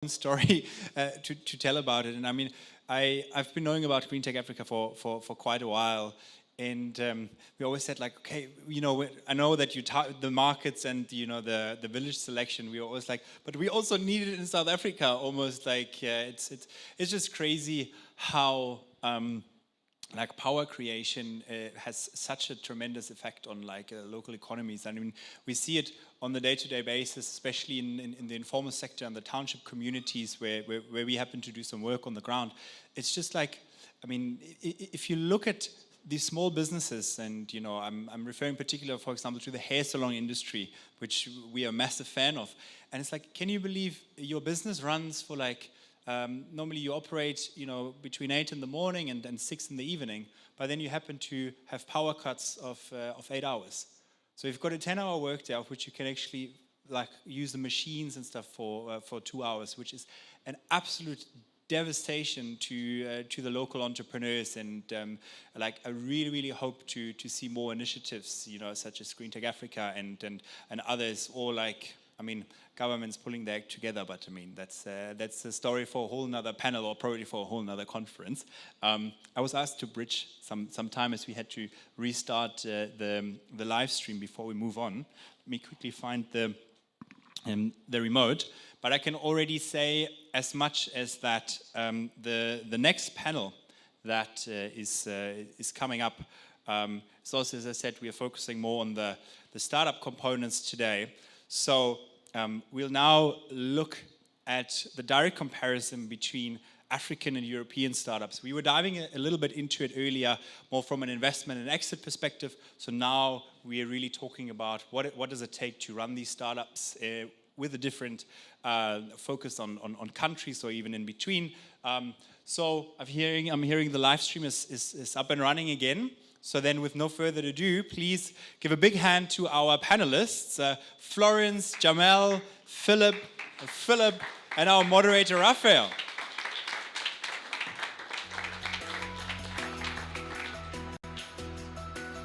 story to tell about it. And I mean, I've been knowing about Green Tech Africa for quite a while. And we always said, like, okay, you know, I know that you the markets and, you know, the village selection, we were always like, but we also need it in South Africa, almost like, it's just crazy how like power creation has such a tremendous effect on like local economies. I mean, we see it on the day-to-day basis, especially in the informal sector and the township communities where we happen to do some work on the ground. It's just like, I mean, if you look at these small businesses, and you know, I'm referring particularly, for example, to the hair salon industry, which we are a massive fan of. And it's like, can you believe your business runs for like, normally you operate, you know, between 8 in the morning and 6 in the evening, but then you happen to have power cuts of 8 hours. So you've got a 10-hour workday of which you can actually like use the machines and stuff for 2 hours, which is an absolute devastation to the local entrepreneurs. And like I really hope to see more initiatives, you know, such as Green Tech Africa and others, or like, I mean, governments pulling their act together, but I mean, that's a story for a whole nother panel, or probably for a whole nother conference. I was asked to bridge some time as we had to restart the live stream before we move on. Let me quickly find the remote, but I can already say as much as that the next panel that is coming up, so also, as I said, we are focusing more on the startup components today. So we'll now look at the direct comparison between African and European startups. We were diving a little bit into it earlier, more from an investment and exit perspective. So now we are really talking about what does it take to run these startups with a different focus on countries, or even in between. So I'm hearing the live stream is up and running again. So then, with no further ado, please give a big hand to our panelists, Florence, Jamel, Philip, and our moderator, Raphael.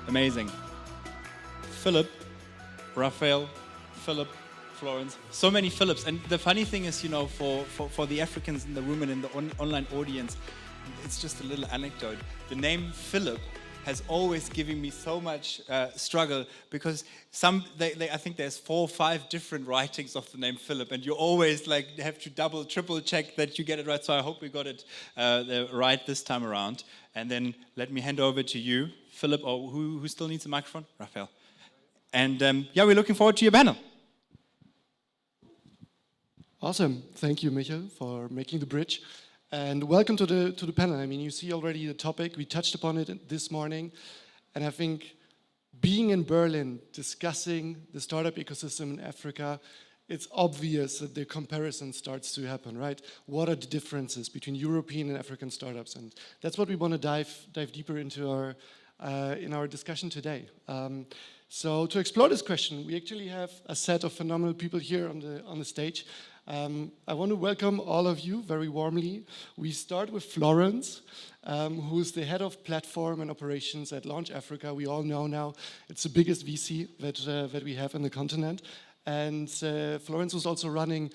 Amazing. Philip, Raphael, Philip, Florence, so many Philips. And the funny thing is, you know, for the Africans in the room and in the online audience, it's just a little anecdote. The name Philip has always given me so much struggle, because I think there's 4 or 5 different writings of the name Philip, and you always like have to double, triple check that you get it right. So I hope we got it right this time around. And then let me hand over to you, Philip, or who still needs a microphone? Raphael. And yeah, we're looking forward to your panel. Awesome. Thank you, Michael, for making the bridge. And welcome to the panel. I mean, you see already the topic. We touched upon it this morning. And I think being in Berlin, discussing the startup ecosystem in Africa, it's obvious that the comparison starts to happen, right? What are the differences between European and African startups? And that's what we want to dive deeper into in our discussion today. So to explore this question, we actually have a set of phenomenal people here on the stage. I want to welcome all of you very warmly. We start with Florence, who's the head of platform and operations at Launch Africa. We all know now it's the biggest VC that we have in the continent. And Florence was also running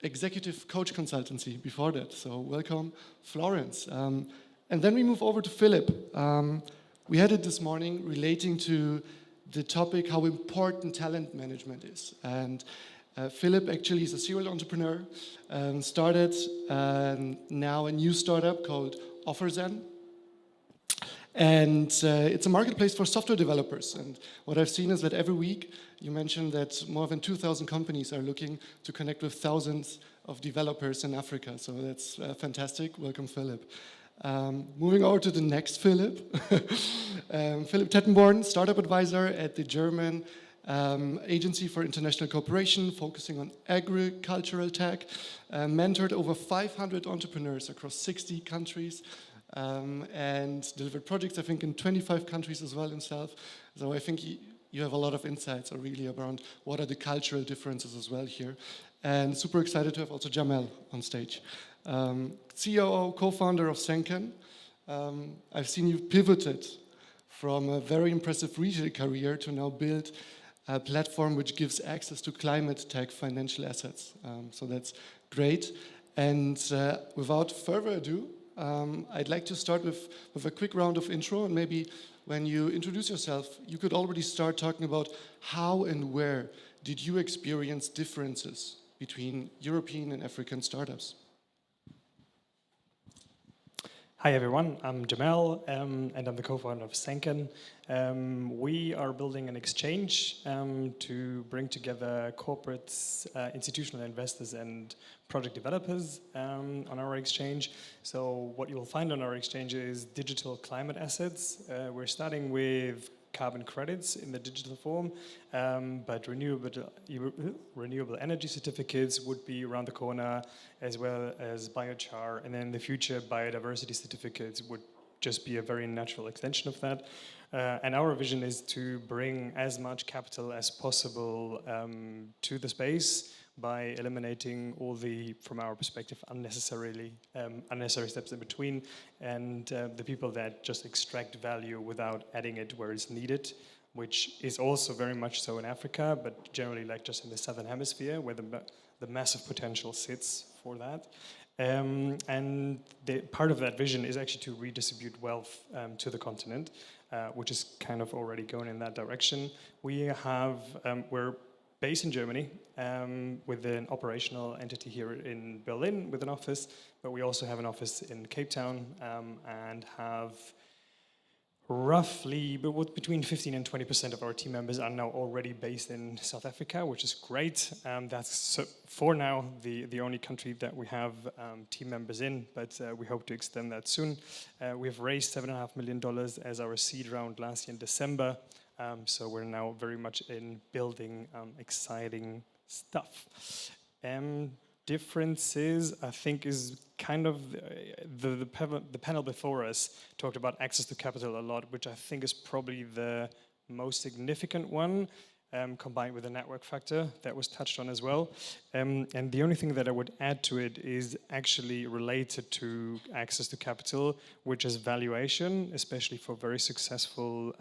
executive coach consultancy before that. So welcome, Florence. And then we move over to Philip. We had it this morning relating to the topic how important talent management is. And Philip actually is a serial entrepreneur, started now a new startup called OfferZen. And it's a marketplace for software developers. And what I've seen is that every week, you mentioned that more than 2,000 companies are looking to connect with thousands of developers in Africa. So that's fantastic. Welcome, Philip. Moving over to the next Philip. Philip Tettenborn, startup advisor at the German Agency for International Cooperation, focusing on agricultural tech, mentored over 500 entrepreneurs across 60 countries, and delivered projects, I think, in 25 countries as well himself. So I think you have a lot of insights really around what are the cultural differences as well here. And super excited to have also Jamel on stage. COO, co-founder of Senken. I've seen you pivoted from a very impressive retail career to now build a platform which gives access to climate tech financial assets. So that's Great. And without further ado, I'd like to start with a quick round of intro, and maybe when you introduce yourself, you could already start talking about how and where did you experience differences between European and African startups? Hi everyone, I'm Jamal and I'm the co-founder of Senken. We are building an exchange to bring together corporates, institutional investors and project developers on our exchange. So what you'll find on our exchange is digital climate assets. We're starting with carbon credits in the digital form, but renewable energy certificates would be around the corner, as well as biochar, and then in the future biodiversity certificates would just be a very natural extension of that. And our vision is to bring as much capital as possible to the space by eliminating all the, from our perspective, unnecessary steps in between, and the people that just extract value without adding it where it's needed, which is also very much so in Africa, but generally like just in the southern hemisphere where the massive potential sits for that. And part of that vision is actually to redistribute wealth to the continent, which is kind of already going in that direction. We're based in Germany with an operational entity here in Berlin with an office, but we also have an office in Cape Town and have roughly between 15 and 20% of our team members are now already based in South Africa, which is great. That's for now the only country that we have team members in, but we hope to extend that soon. We've raised $7.5 million as our seed round last year in December. So we're now very much in building exciting stuff. Differences, I think, is kind of the panel before us talked about access to capital a lot, which I think is probably the most significant one, combined with the network factor that was touched on as well. And the only thing that I would add to it is actually related to access to capital, which is valuation, especially for very successful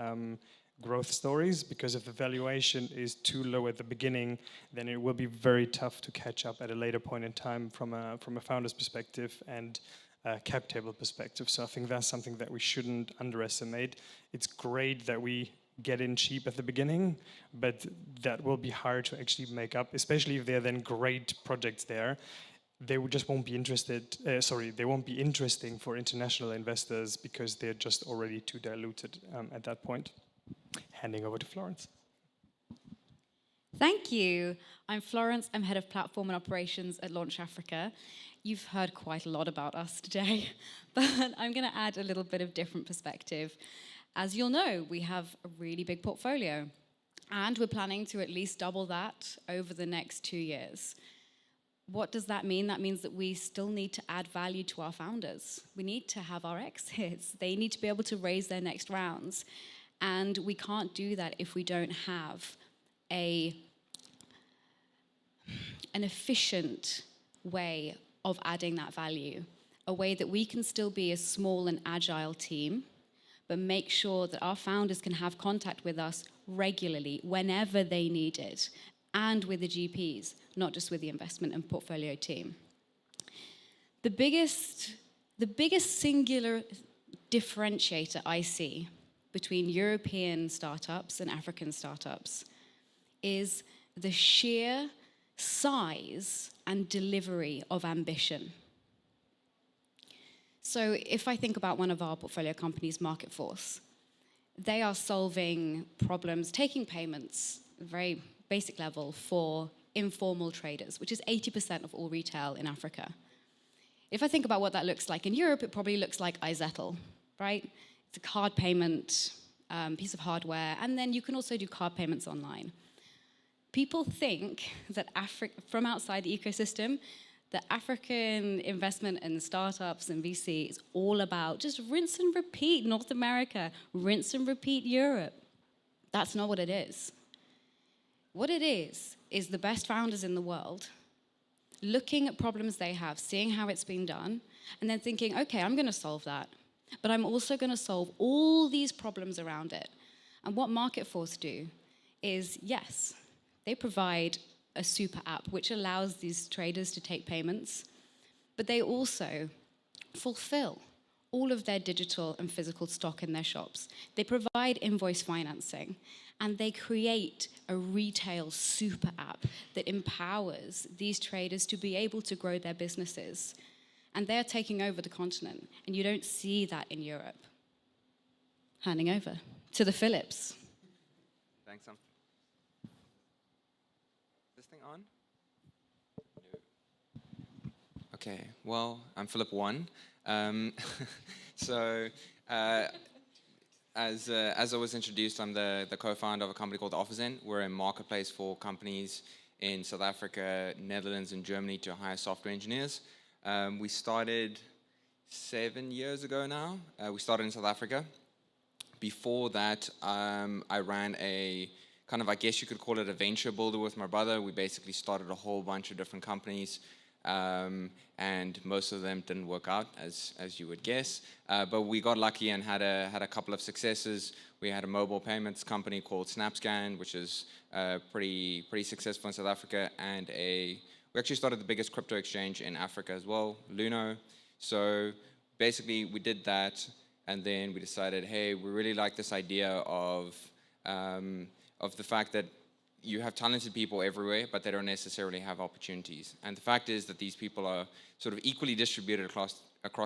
growth stories, because if the valuation is too low at the beginning, then it will be very tough to catch up at a later point in time from a founder's perspective and a cap table perspective. So I think that's something that we shouldn't underestimate. It's great that we get in cheap at the beginning, but that will be hard to actually make up, especially if there are then great projects there. They just won't be interested, they won't be interesting for international investors because they're just already too diluted at that point. Handing over to Florence. Thank you. I'm Florence. I'm head of platform and operations at Launch Africa. You've heard quite a lot about us today, but I'm going to add a little bit of different perspective. As you'll know, we have a really big portfolio, and we're planning to at least double that over the next 2 years. What does that mean? That means that we still need to add value to our founders. We need to have our exits. They need to be able to raise their next rounds. And we can't do that if we don't have an efficient way of adding that value, a way that we can still be a small and agile team, but make sure that our founders can have contact with us regularly, whenever they need it, and with the GPs, not just with the investment and portfolio team. The biggest singular differentiator I see between European startups and African startups is the sheer size and delivery of ambition. So if I think about one of our portfolio companies, Market Force, they are solving problems, taking payments, very basic level, for informal traders, which is 80% of all retail in Africa. If I think about what that looks like in Europe, it probably looks like iZettle, right? It's a card payment piece of hardware, and then you can also do card payments online. People think that from outside the ecosystem, that African investment and startups and VC is all about just rinse and repeat North America, rinse and repeat Europe. That's not what it is. What it is the best founders in the world looking at problems they have, seeing how it's been done, and then thinking, okay, I'm going to solve that. But I'm also going to solve all these problems around it. And what Market Force do is, yes, they provide a super app which allows these traders to take payments, but they also fulfill all of their digital and physical stock in their shops. They provide invoice financing, and they create a retail super app that empowers these traders to be able to grow their businesses. And they're taking over the continent, and you don't see that in Europe. Handing over to the Philips. Thanks, Sam. Is this thing on? No. Okay, well, I'm Philip 1. So, as I was introduced, I'm the co-founder of a company called AfricArena. We're a marketplace for companies in South Africa, Netherlands, and Germany to hire software engineers. We started 7 years ago now. We started in South Africa. Before that, I ran a kind of, I guess you could call it a venture builder with my brother. We basically started a whole bunch of different companies. And most of them didn't work out, as you would guess. But we got lucky and had a couple of successes. We had a mobile payments company called SnapScan, which is pretty successful in South Africa, and we actually started the biggest crypto exchange in Africa as well, Luno. So basically, we did that, and then we decided, hey, we really like this idea of the fact that you have talented people everywhere, but they don't necessarily have opportunities. And the fact is that these people are sort of equally distributed across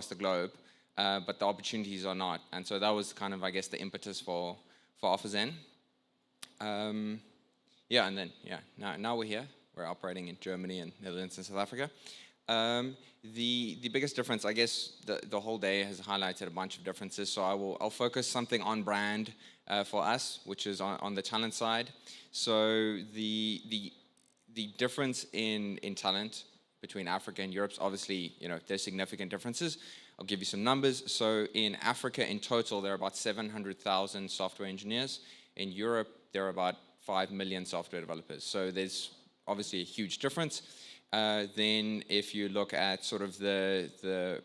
the globe, but the opportunities are not. And so that was kind of, I guess, the impetus for AfricArena. Now we're here. We're operating in Germany and Netherlands and South Africa. The biggest difference, I guess, the whole day has highlighted a bunch of differences. So I'll focus something on brand for us, which is on the talent side. So the difference in talent between Africa and Europe, obviously, there's significant differences. I'll give you some numbers. So in Africa, in total, there are about 700,000 software engineers. In Europe, there are about 5 million software developers. So there's obviously a huge difference. Then if you look at sort of the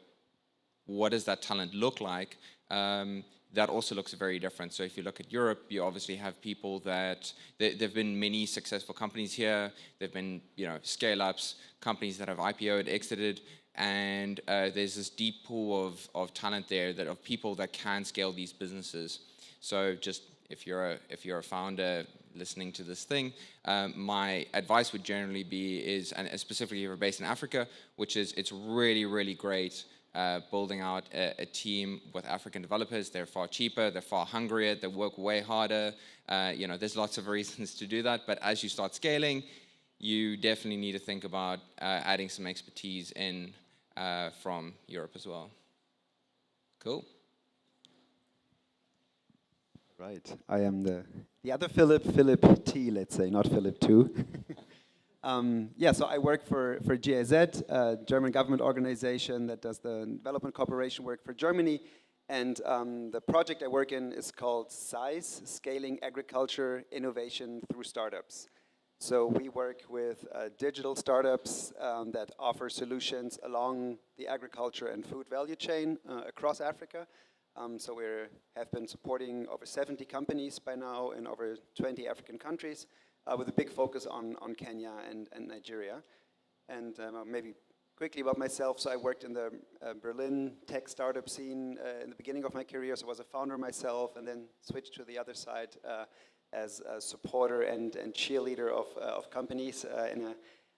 what does that talent look like, that also looks very different. So if you look at Europe, you obviously have people that, there have been many successful companies here. There have been, scale-ups, companies that have IPO'd, exited, and there's this deep pool of talent there, of people that can scale these businesses. So just if you're a founder listening to this thing, my advice would generally be and specifically if you're based in Africa, which is it's really, really great building out a team with African developers. They're far cheaper, they're far hungrier, they work way harder. There's lots of reasons to do that, but as you start scaling, you definitely need to think about adding some expertise in from Europe as well. Cool. Right, I am the other Philip T, let's say, not Philip 2. So I work for GIZ, a German government organization that does the development cooperation work for Germany. And the project I work in is called SIZE, Scaling Agriculture Innovation Through Startups. So we work with digital startups that offer solutions along the agriculture and food value chain across Africa. So we have been supporting over 70 companies by now in over 20 African countries, with a big focus on Kenya and Nigeria. And maybe quickly about myself, so I worked in the Berlin tech startup scene in the beginning of my career, so I was a founder myself, and then switched to the other side as a supporter and cheerleader of companies in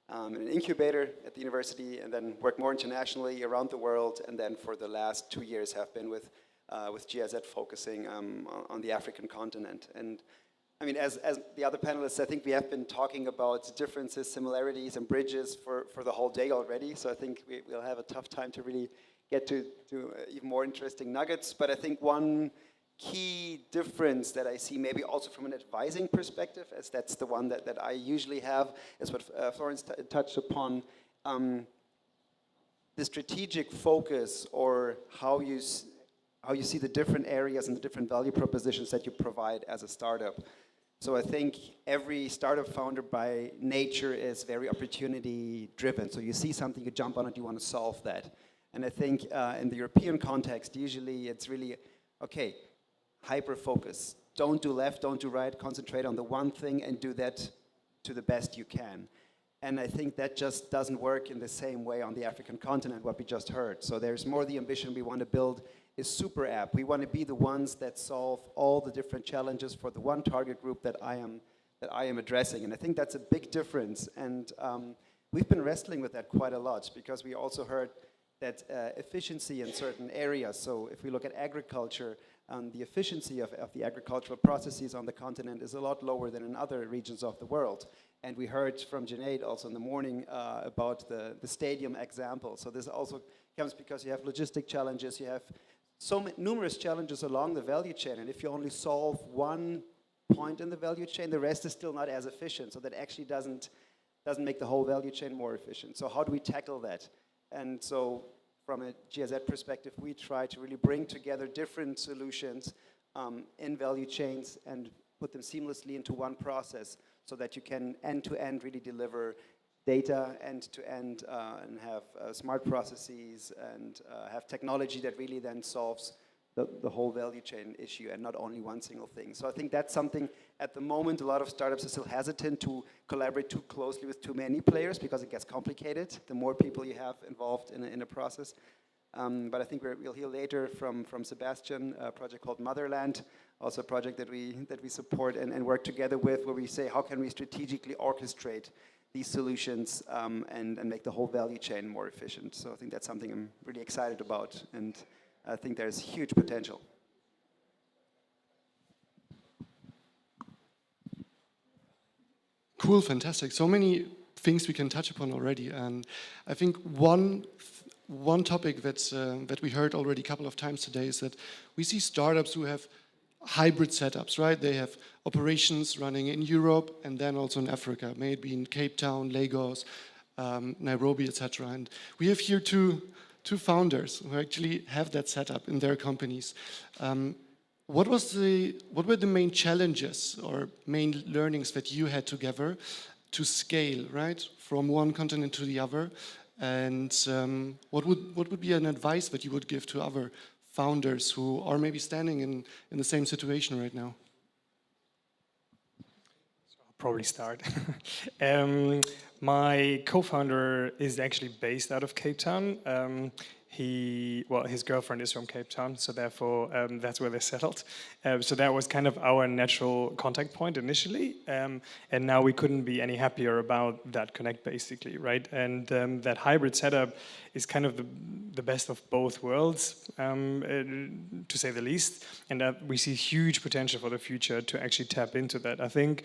an incubator at the university, and then worked more internationally around the world, and then for the last 2 years have been with GIZ focusing on the African continent. And I mean, as the other panelists, I think we have been talking about differences, similarities, and bridges for the whole day already. So I think we'll have a tough time to really get to even more interesting nuggets. But I think one key difference that I see, maybe also from an advising perspective, as that's the one that I usually have, is what Florence touched upon, the strategic focus, or how you see the different areas and the different value propositions that you provide as a startup. So I think every startup founder by nature is very opportunity driven. So you see something, you jump on it, you want to solve that. And I think in the European context, usually it's really, okay, hyper focus. Don't do left, don't do right, concentrate on the one thing and do that to the best you can. And I think that just doesn't work in the same way on the African continent, what we just heard. So there's more the ambition we want to build is super app. We want to be the ones that solve all the different challenges for the one target group that I am addressing. And I think that's a big difference. And we've been wrestling with that quite a lot, because we also heard that efficiency in certain areas. So if we look at agriculture, the efficiency of the agricultural processes on the continent is a lot lower than in other regions of the world. And we heard from Junaid also in the morning about the stadium example. So this also comes because you have logistic challenges, you have numerous challenges along the value chain. And if you only solve one point in the value chain, the rest is still not as efficient. So that actually doesn't make the whole value chain more efficient. So how do we tackle that? And so from a GIZ perspective, we try to really bring together different solutions in value chains and put them seamlessly into one process, so that you can end-to-end really deliver data end-to-end and have smart processes and have technology that really then solves the whole value chain issue and not only one single thing. So I think that's something at the moment a lot of startups are still hesitant to collaborate too closely with too many players, because it gets complicated the more people you have involved in a process. But I think we'll hear later from Sebastian, a project called Motherland, also a project that we support and work together with, where we say how can we strategically orchestrate these solutions and make the whole value chain more efficient. So I think that's something I'm really excited about, and I think there's huge potential. Cool, fantastic. So many things we can touch upon already, and I think one topic that we heard already a couple of times today is that we see startups who have hybrid setups, right? They have operations running in Europe and then also in Africa, maybe in Cape Town, Lagos, Nairobi, etc. And we have here two founders who actually have that setup in their companies. What were the main challenges or main learnings that you had together to scale, right, from one continent to the other? And what would be an advice that you would give to other founders who are maybe standing in the same situation right now? So I'll probably start. My co-founder is actually based out of Cape Town. His girlfriend is from Cape Town, so therefore that's where they settled. So that was kind of our natural contact point initially, and now we couldn't be any happier about that connect, basically, right? And that hybrid setup is kind of the best of both worlds, to say the least, and we see huge potential for the future to actually tap into that. I think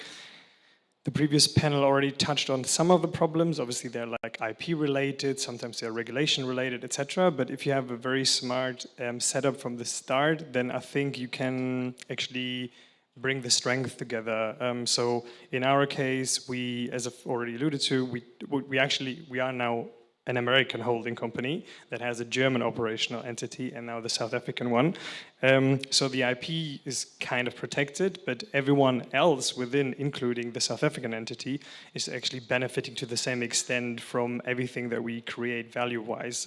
the previous panel already touched on some of the problems. Obviously, they're like IP related, sometimes they're regulation related, etc. But if you have a very smart setup from the start, then I think you can actually bring the strength together. So in our case, we, as I've already alluded to, we are now an American holding company that has a German operational entity and now the South African one. So the IP is kind of protected, but everyone else within, including the South African entity, is actually benefiting to the same extent from everything that we create value-wise.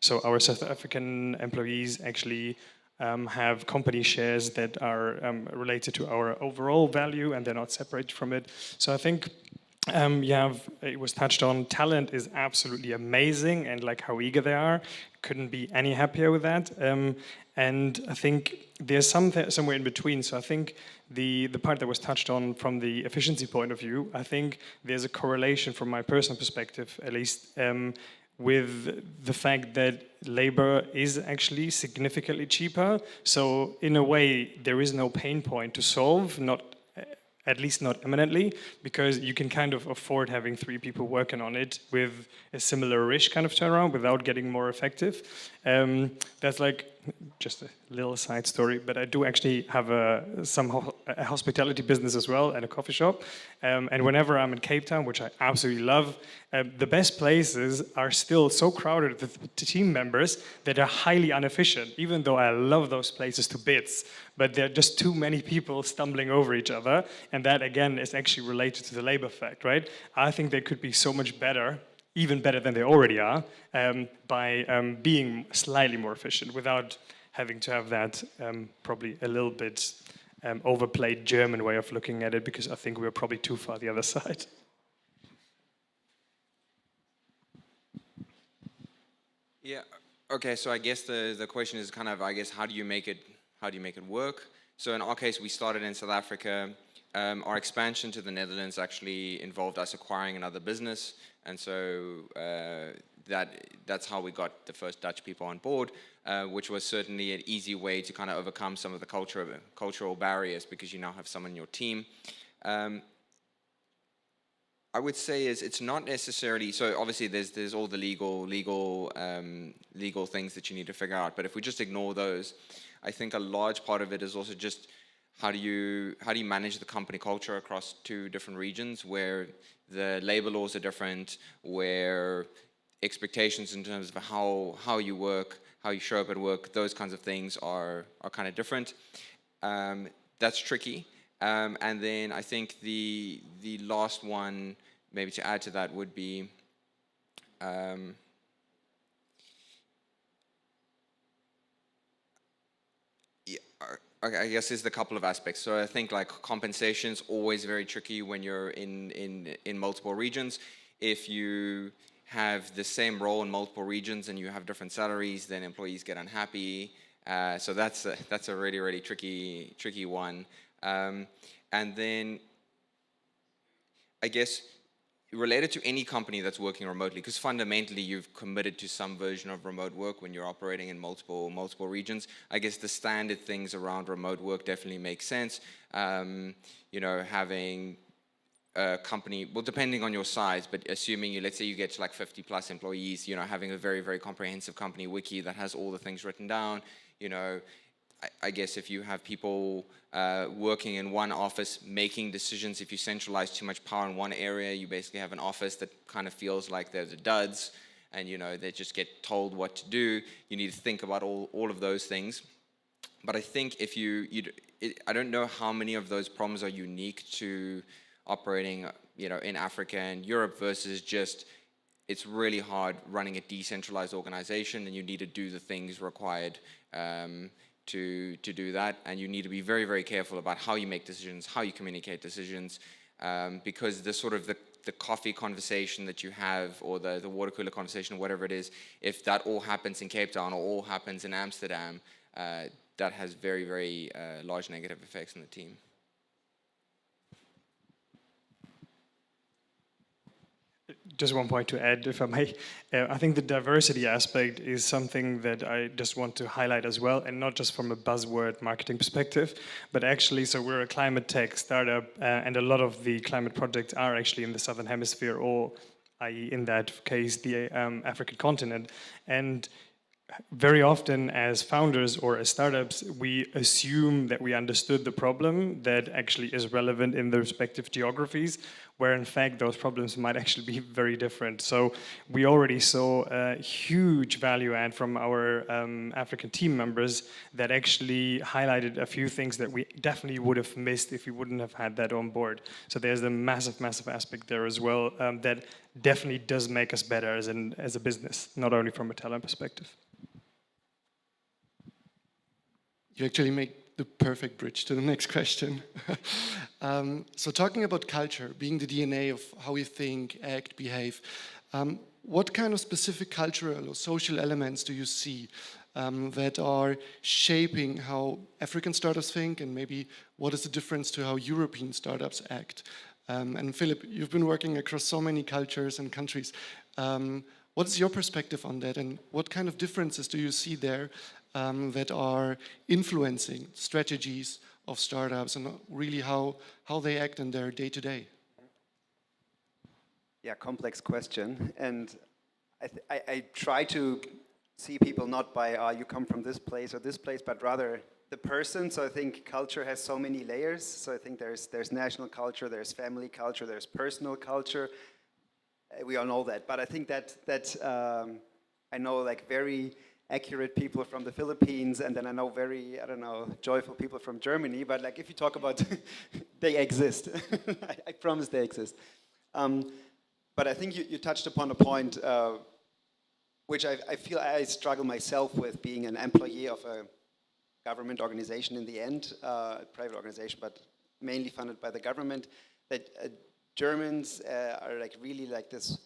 So our South African employees actually have company shares that are related to our overall value, and they're not separated from it. So I think it was touched on, talent is absolutely amazing, and like how eager they are, couldn't be any happier with that. And I think there's somewhere in between. So I think the part that was touched on from the efficiency point of view, I think there's a correlation from my personal perspective, at least, with the fact that labor is actually significantly cheaper. So in a way, there is no pain point to solve, at least not imminently, because you can kind of afford having 3 people working on it with a similar-ish kind of turnaround without getting more effective. That's like just a little side story, but I do actually have a hospitality business as well and a coffee shop. And whenever I'm in Cape Town, which I absolutely love, the best places are still so crowded with team members that are highly inefficient, even though I love those places to bits. But there are just too many people stumbling over each other, and that, again, is actually related to the labor fact, right? I think they could be so much better, even better than they already are, by being slightly more efficient without having to have that probably a little bit overplayed German way of looking at it, because I think we're probably too far the other side. Yeah. Okay. So I guess the question is kind of, I guess, how do you make it work? So in our case, we started in South Africa. Our expansion to the Netherlands actually involved us acquiring another business, and so that's how we got the first Dutch people on board, which was certainly an easy way to kind of overcome some of the cultural barriers, because you now have someone in your team. I would say it's not necessarily, so obviously there's all the legal things that you need to figure out, but if we just ignore those, I think a large part of it is also just how do you manage the company culture across two different regions where the labor laws are different, where expectations in terms of how you work, how you show up at work, those kinds of things are kind of different. That's tricky. And then I think the last one, maybe to add to that, would be I guess there's a couple of aspects. So I think like compensation's always very tricky when you're in multiple regions. If you have the same role in multiple regions and you have different salaries, then employees get unhappy. So that's a really tricky one. And then I guess related to any company that's working remotely, because fundamentally you've committed to some version of remote work when you're operating in multiple regions. I guess the standard things around remote work definitely make sense. You know, having a company, well, depending on your size, but assuming let's say you get to like 50 plus employees, you know, having a very comprehensive company wiki that has all the things written down. You know, I guess if you have people working in one office making decisions, if you centralize too much power in one area, you basically have an office that kind of feels like they're the duds, and you know they just get told what to do. You need to think about all of those things. But I think if I don't know how many of those problems are unique to operating, you know, in Africa and Europe versus just it's really hard running a decentralized organization, and you need to do the things required to do that, and you need to be very careful about how you make decisions, how you communicate decisions, because the sort of the coffee conversation that you have, or the water cooler conversation, or whatever it is, if that all happens in Cape Town or all happens in Amsterdam, that has very large negative effects on the team. Just one point to add, if I may. I think the diversity aspect is something that I just want to highlight as well, and not just from a buzzword marketing perspective, but actually, so we're a climate tech startup, and a lot of the climate projects are actually in the Southern Hemisphere, or i.e. in that case, the African continent. And very often as founders or as startups, we assume that we understood the problem that actually is relevant in the respective geographies, where in fact those problems might actually be very different. So we already saw a huge value add from our African team members that actually highlighted a few things that we definitely would have missed if we wouldn't have had that on board. So there's a massive aspect there as well that definitely does make us better as a business, not only from a talent perspective. You actually make the perfect bridge to the next question. So talking about culture, being the DNA of how we think, act, behave, what kind of specific cultural or social elements do you see that are shaping how African startups think, and maybe what is the difference to how European startups act? And Philip, you've been working across so many cultures and countries. What is your perspective on that, and what kind of differences do you see there that are influencing strategies of startups and really how they act in their day-to-day? Yeah, complex question. And I try to see people not by, you come from this place or this place, but rather the person. So I think culture has so many layers. So I think there's national culture, there's family culture, there's personal culture. We all know that. But I think that I know like very accurate people from the Philippines, and then I know very, I don't know, joyful people from Germany, but like if you talk about, they exist. I promise they exist. But I think you touched upon a point which I feel I struggle myself with, being an employee of a government organization in the end, a private organization, but mainly funded by the government, that Germans are like really like this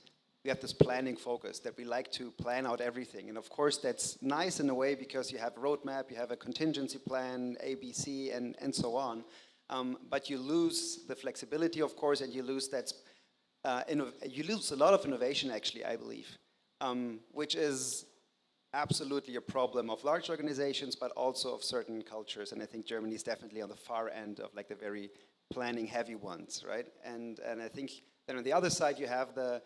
we have this planning focus that we like to plan out everything. And of course, that's nice in a way because you have a roadmap, you have a contingency plan, A, B, C, and so on. But you lose the flexibility, of course, and you lose that. You lose a lot of innovation, actually, I believe, which is absolutely a problem of large organizations, but also of certain cultures. And I think Germany is definitely on the far end of like the very planning-heavy ones, right? And I think then on the other side, you have the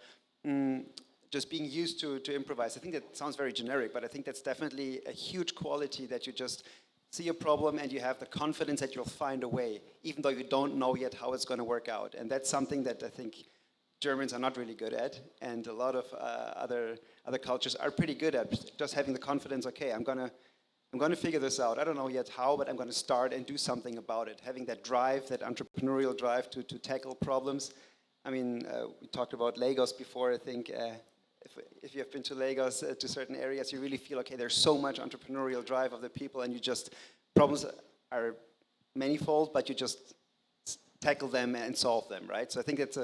just being used to improvise. I think that sounds very generic, but I think that's definitely a huge quality, that you just see a problem and you have the confidence that you'll find a way, even though you don't know yet how it's going to work out. And that's something that I think Germans are not really good at, and a lot of other cultures are pretty good at, just having the confidence. Okay, I'm gonna figure this out. I don't know yet how, but I'm going to start and do something about it. Having that drive, that entrepreneurial drive to tackle problems. I mean, we talked about Lagos before. I think if you have been to Lagos, to certain areas, you really feel, okay, there's so much entrepreneurial drive of the people, and you just, problems are manifold, but you just tackle them and solve them, right? So I think that's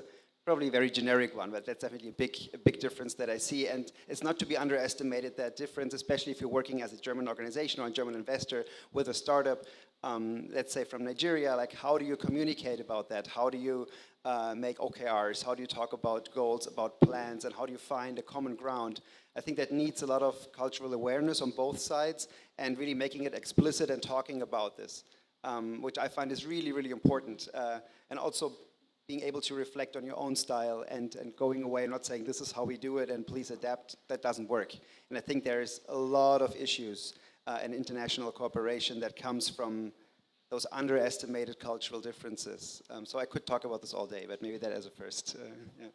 probably a very generic one, but that's definitely a big difference that I see. And it's not to be underestimated, that difference, especially if you're working as a German organization or a German investor with a startup, let's say from Nigeria. Like, how do you communicate about that? How do you make OKRs? How do you talk about goals, about plans, and how do you find a common ground? I think that needs a lot of cultural awareness on both sides, and really making it explicit and talking about this, which I find is really, really important. And also being able to reflect on your own style and going away and not saying this is how we do it and please adapt. That doesn't work. And I think there's a lot of issues in international cooperation that comes from those underestimated cultural differences. So I could talk about this all day, but maybe that as a first. Yeah.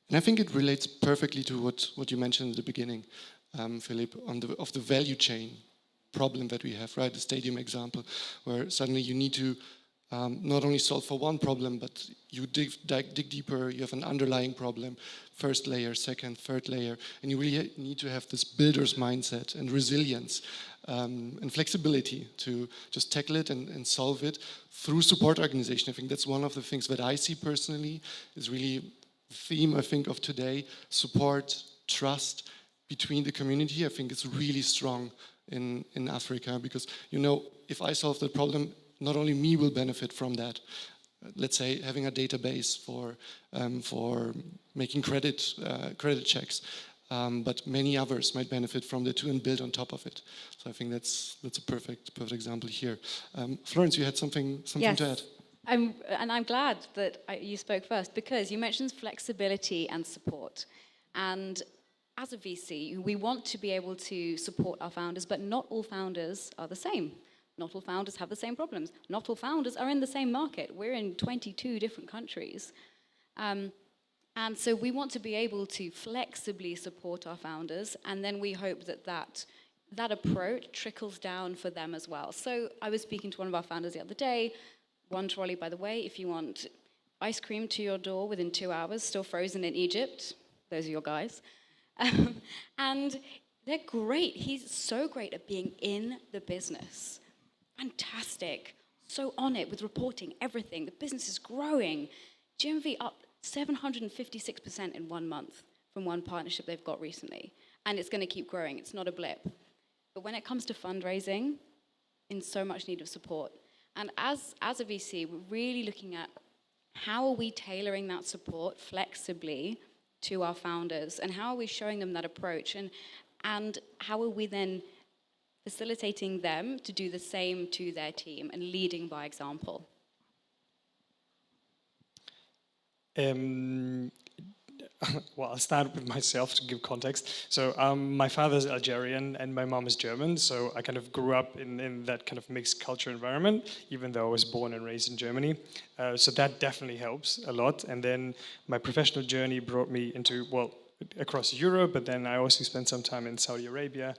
And I think it relates perfectly to what you mentioned at the beginning, Philip, of the value chain problem that we have, right? The stadium example, where suddenly you need to not only solve for one problem, but you dig deeper, you have an underlying problem, first layer, second, third layer, and you really need to have this builder's mindset and resilience and flexibility to just tackle it and solve it through support organization. I think that's one of the things that I see personally is really the theme, I think, of today: support, trust between the community. I think it's really strong in Africa, because, you know, if I solve the problem, not only me will benefit from that. Let's say having a database for making credit checks, but many others might benefit from the too and build on top of it. So I think that's a perfect example here. Florence, you had something yes. to add. I'm glad that you spoke first, because you mentioned flexibility and support. And as a VC, we want to be able to support our founders, but not all founders are the same. Not all founders have the same problems. Not all founders are in the same market. We're in 22 different countries. And so we want to be able to flexibly support our founders, and then we hope that approach trickles down for them as well. So I was speaking to one of our founders the other day. One trolley, by the way, if you want ice cream to your door within 2 hours, still frozen in Egypt. Those are your guys. And they're great. He's so great at being in the business. Fantastic. So on it with reporting, everything. The business is growing. GMV up 756% in 1 month from one partnership they've got recently. And it's going to keep growing. It's not a blip. But when it comes to fundraising, in so much need of support. And as a VC, we're really looking at how are we tailoring that support flexibly to our founders, and how are we showing them that approach, and how are we then facilitating them to do the same to their team and leading by example. Well, I'll start with myself to give context. So my father's Algerian and my mom is German, so I kind of grew up in that kind of mixed culture environment, even though I was born and raised in Germany. So that definitely helps a lot. And then my professional journey brought me into, well, across Europe, but then I also spent some time in Saudi Arabia,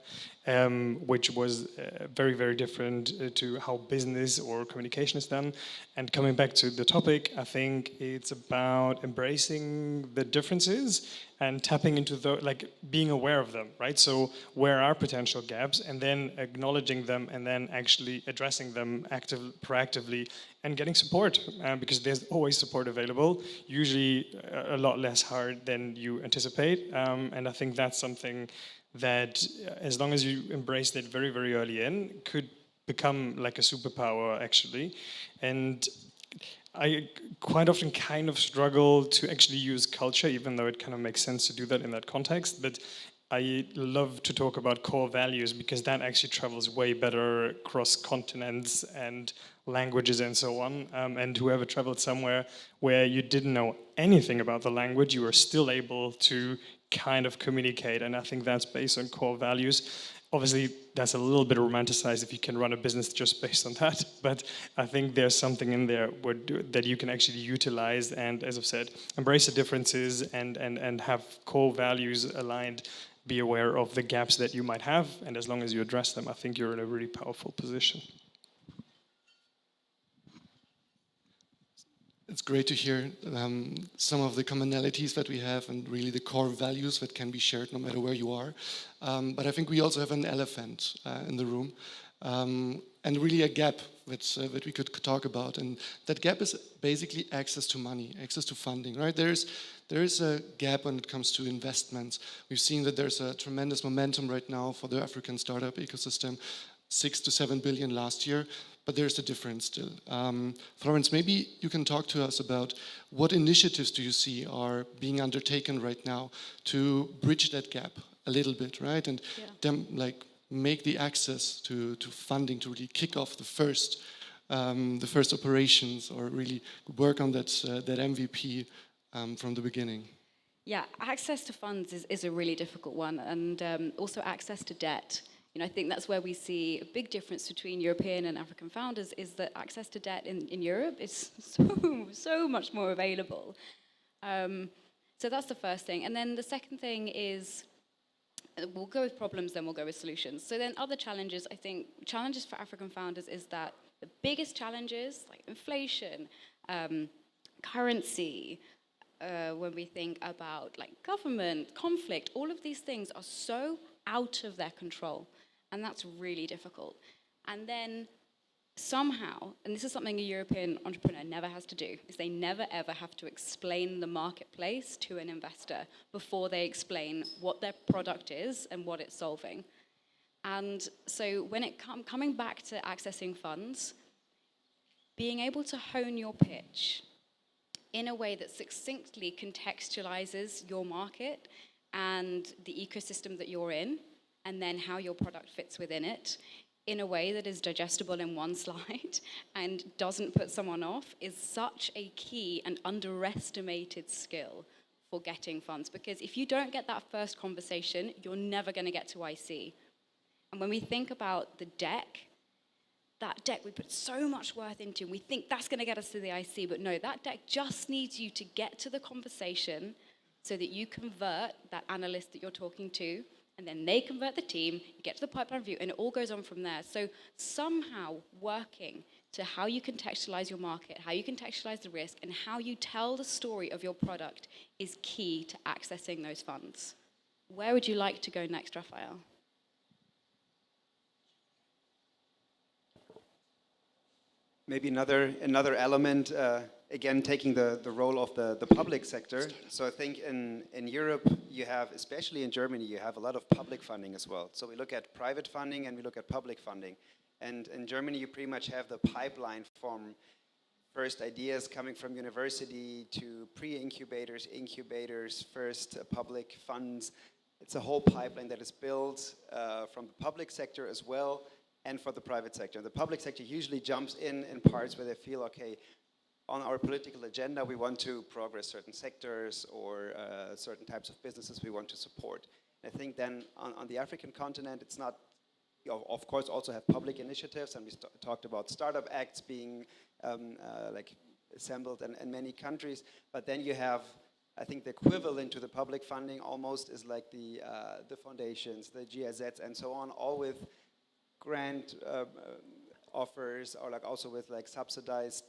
which was very, very different to how business or communication is done. And coming back to the topic, I think it's about embracing the differences and tapping into being aware of them, right? So where are potential gaps, and then acknowledging them, and then actually addressing them proactively, and getting support, because there's always support available, usually a lot less hard than you anticipate. And I think that's something that, as long as you embrace it very, very early in, could become like a superpower, actually. And I quite often kind of struggle to actually use culture, even though it kind of makes sense to do that in that context. But I love to talk about core values, because that actually travels way better across continents and languages and so on. And whoever traveled somewhere where you didn't know anything about the language, you were still able to kind of communicate. And I think that's based on core values. Obviously, that's a little bit romanticized if you can run a business just based on that. But I think there's something in there that you can actually utilize and, as I've said, embrace the differences and have core values aligned. Be aware of the gaps that you might have. And as long as you address them, I think you're in a really powerful position. It's great to hear some of the commonalities that we have and really the core values that can be shared no matter where you are. But I think we also have an elephant in the room and really a gap that we could talk about. And that gap is basically access to money, access to funding, right? There is a gap when it comes to investments. We've seen that there's a tremendous momentum right now for the African startup ecosystem, 6 to 7 billion last year. But there's a difference still. Florence, maybe you can talk to us about what initiatives do you see are being undertaken right now to bridge that gap a little bit, right? And make the access to funding to really kick off the first operations, or really work on that MVP from the beginning. Yeah, access to funds is a really difficult one, and also access to debt. I think that's where we see a big difference between European and African founders, is that access to debt in Europe is so much more available. So that's the first thing. And then the second thing is, we'll go with problems, then we'll go with solutions. So then other challenges, I think, challenges for African founders is that the biggest challenges, like inflation, currency, when we think about like government, conflict, all of these things are so out of their control. And that's really difficult. And then somehow, and this is something a European entrepreneur never has to do, is they never ever have to explain the marketplace to an investor before they explain what their product is and what it's solving. And so when it coming back to accessing funds, being able to hone your pitch in a way that succinctly contextualizes your market and the ecosystem that you're in, and then how your product fits within it in a way that is digestible in one slide and doesn't put someone off, is such a key and underestimated skill for getting funds. Because if you don't get that first conversation, you're never going to get to IC. And when we think about the deck, that deck we put so much worth into, and we think that's going to get us to the IC, but no, that deck just needs you to get to the conversation so that you convert that analyst that you're talking to, and then they convert the team, you get to the pipeline review, and it all goes on from there. So somehow working to how you contextualize your market, how you contextualize the risk, and how you tell the story of your product is key to accessing those funds. Where would you like to go next, Raphael? Maybe another element, again, taking the role of the public sector. So I think in Europe, you have, especially in Germany, you have a lot of public funding as well. So we look at private funding and we look at public funding. And in Germany, you pretty much have the pipeline from first ideas coming from university to pre-incubators, incubators, first public funds. It's a whole pipeline that is built from the public sector as well, and for the private sector. The public sector usually jumps in parts where they feel, okay, on our political agenda, we want to progress certain sectors or certain types of businesses we want to support. And I think then on the African continent, it's not, of course, also have public initiatives, and we talked about startup acts being like assembled in many countries, but then you have, I think the equivalent to the public funding almost is like the foundations, the GIZs and so on, all with grant offers, or like also with like subsidized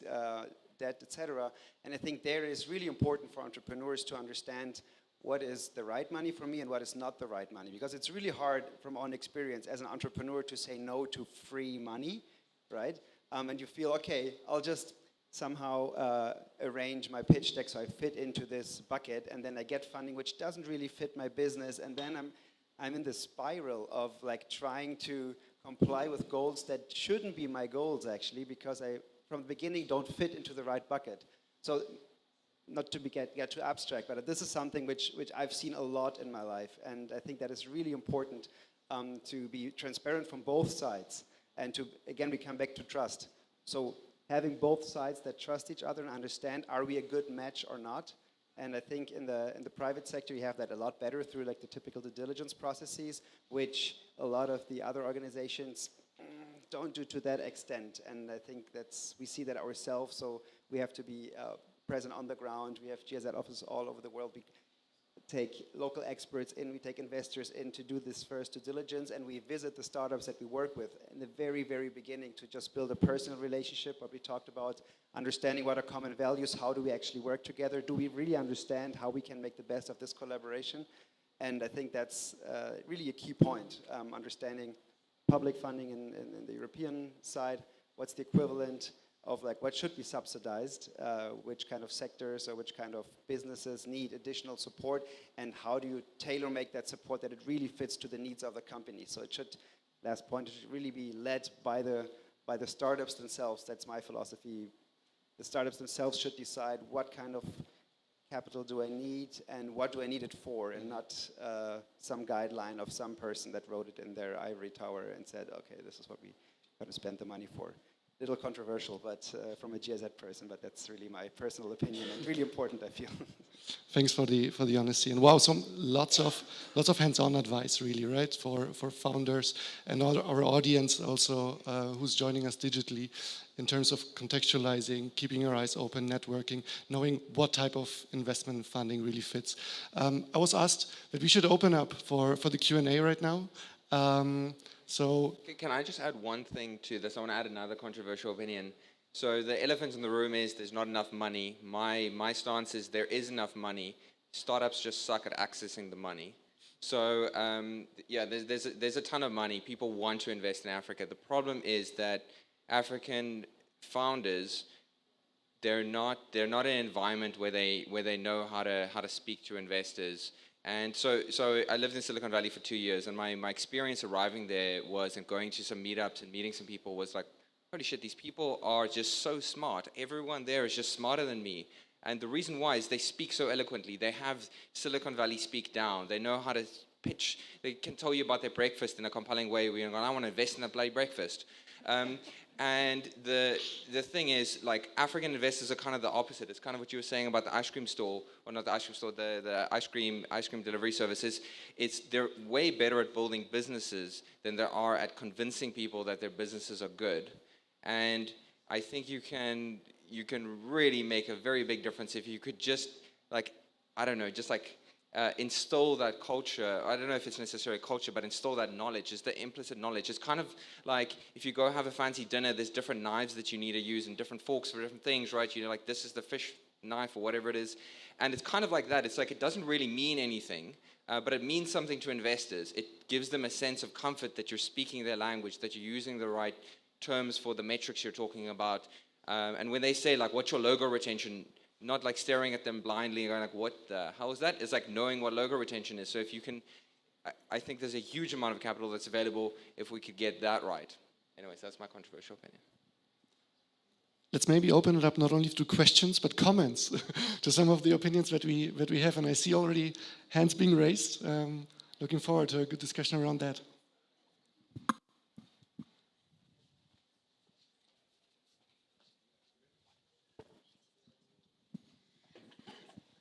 debt, etc. And I think there is really important for entrepreneurs to understand what is the right money for me and what is not the right money. Because it's really hard from own experience as an entrepreneur to say no to free money, right? And you feel, okay, I'll just somehow arrange my pitch deck so I fit into this bucket, and then I get funding which doesn't really fit my business, and then I'm in this spiral of like trying to comply with goals that shouldn't be my goals actually, because I from the beginning don't fit into the right bucket. So not to get too abstract, but this is something which I've seen a lot in my life, and I think that is really important to be transparent from both sides, and to, again, we come back to trust. So having both sides that trust each other and understand, are we a good match or not? And I think in the private sector, you have that a lot better through like the typical due diligence processes, which a lot of the other organizations don't do to that extent. And I think we see that ourselves, so we have to be present on the ground. We have GIZ offices all over the world. We take local experts in, we take investors in to do this first due diligence, and we visit the startups that we work with in the very, very beginning to just build a personal relationship, what we talked about, understanding what are common values, how do we actually work together, do we really understand how we can make the best of this collaboration? And I think that's really a key point, understanding public funding in the European side, what's the equivalent of like what should be subsidized, which kind of sectors or which kind of businesses need additional support, and how do you tailor make that support that it really fits to the needs of the company. So it should, last point, it should really be led by the startups themselves. That's my philosophy. The startups themselves should decide what kind of capital do I need and what do I need it for, and not some guideline of some person that wrote it in their ivory tower and said, okay, this is what we got to spend the money for. Little controversial, but from a GIZ person, but that's really my personal opinion and really important, I feel. Thanks for the honesty, and wow, lots of hands-on advice, really, right, for founders and our audience also who's joining us digitally, in terms of contextualizing, keeping your eyes open, networking, knowing what type of investment funding really fits. I was asked that we should open up for the Q&A right now. So can I just add one thing to this? I want to add another controversial opinion. So the elephant in the room is there's not enough money. My stance is there is enough money. Startups just suck at accessing the money. So yeah, there's a ton of money. People want to invest in Africa. The problem is that African founders, they're not in an environment where they know how to speak to investors. And so I lived in Silicon Valley for 2 years, and my experience arriving there was, and going to some meetups and meeting some people, was like, holy shit, these people are just so smart. Everyone there is just smarter than me. And the reason why is they speak so eloquently. They have Silicon Valley speak down. They know how to pitch. They can tell you about their breakfast in a compelling way where you're going, I want to invest in that bloody breakfast. And the thing is, like, African investors are kind of the opposite. It's kind of what you were saying about the ice cream store, or not the ice cream store, the ice cream delivery services. They're way better at building businesses than they are at convincing people that their businesses are good. And I think you can really make a very big difference if you could just, like, I don't know, just like install that culture. I don't know if it's necessarily culture, but install that knowledge. Is the implicit knowledge. It's kind of like if you go have a fancy dinner, there's different knives that you need to use and different forks for different things, right? You know, like this is the fish knife or whatever it is. And it's kind of like that. It's like it doesn't really mean anything, but it means something to investors. It gives them a sense of comfort that you're speaking their language, that you're using the right terms for the metrics you're talking about. And when they say, like, what's your logo retention? Not like staring at them blindly and going like, what the hell is that? It's like knowing what logo retention is. So if you can, I think there's a huge amount of capital that's available if we could get that right. Anyways, that's my controversial opinion. let's maybe open it up not only to questions, but comments to some of the opinions that we have. And I see already hands being raised. Looking forward to a good discussion around that.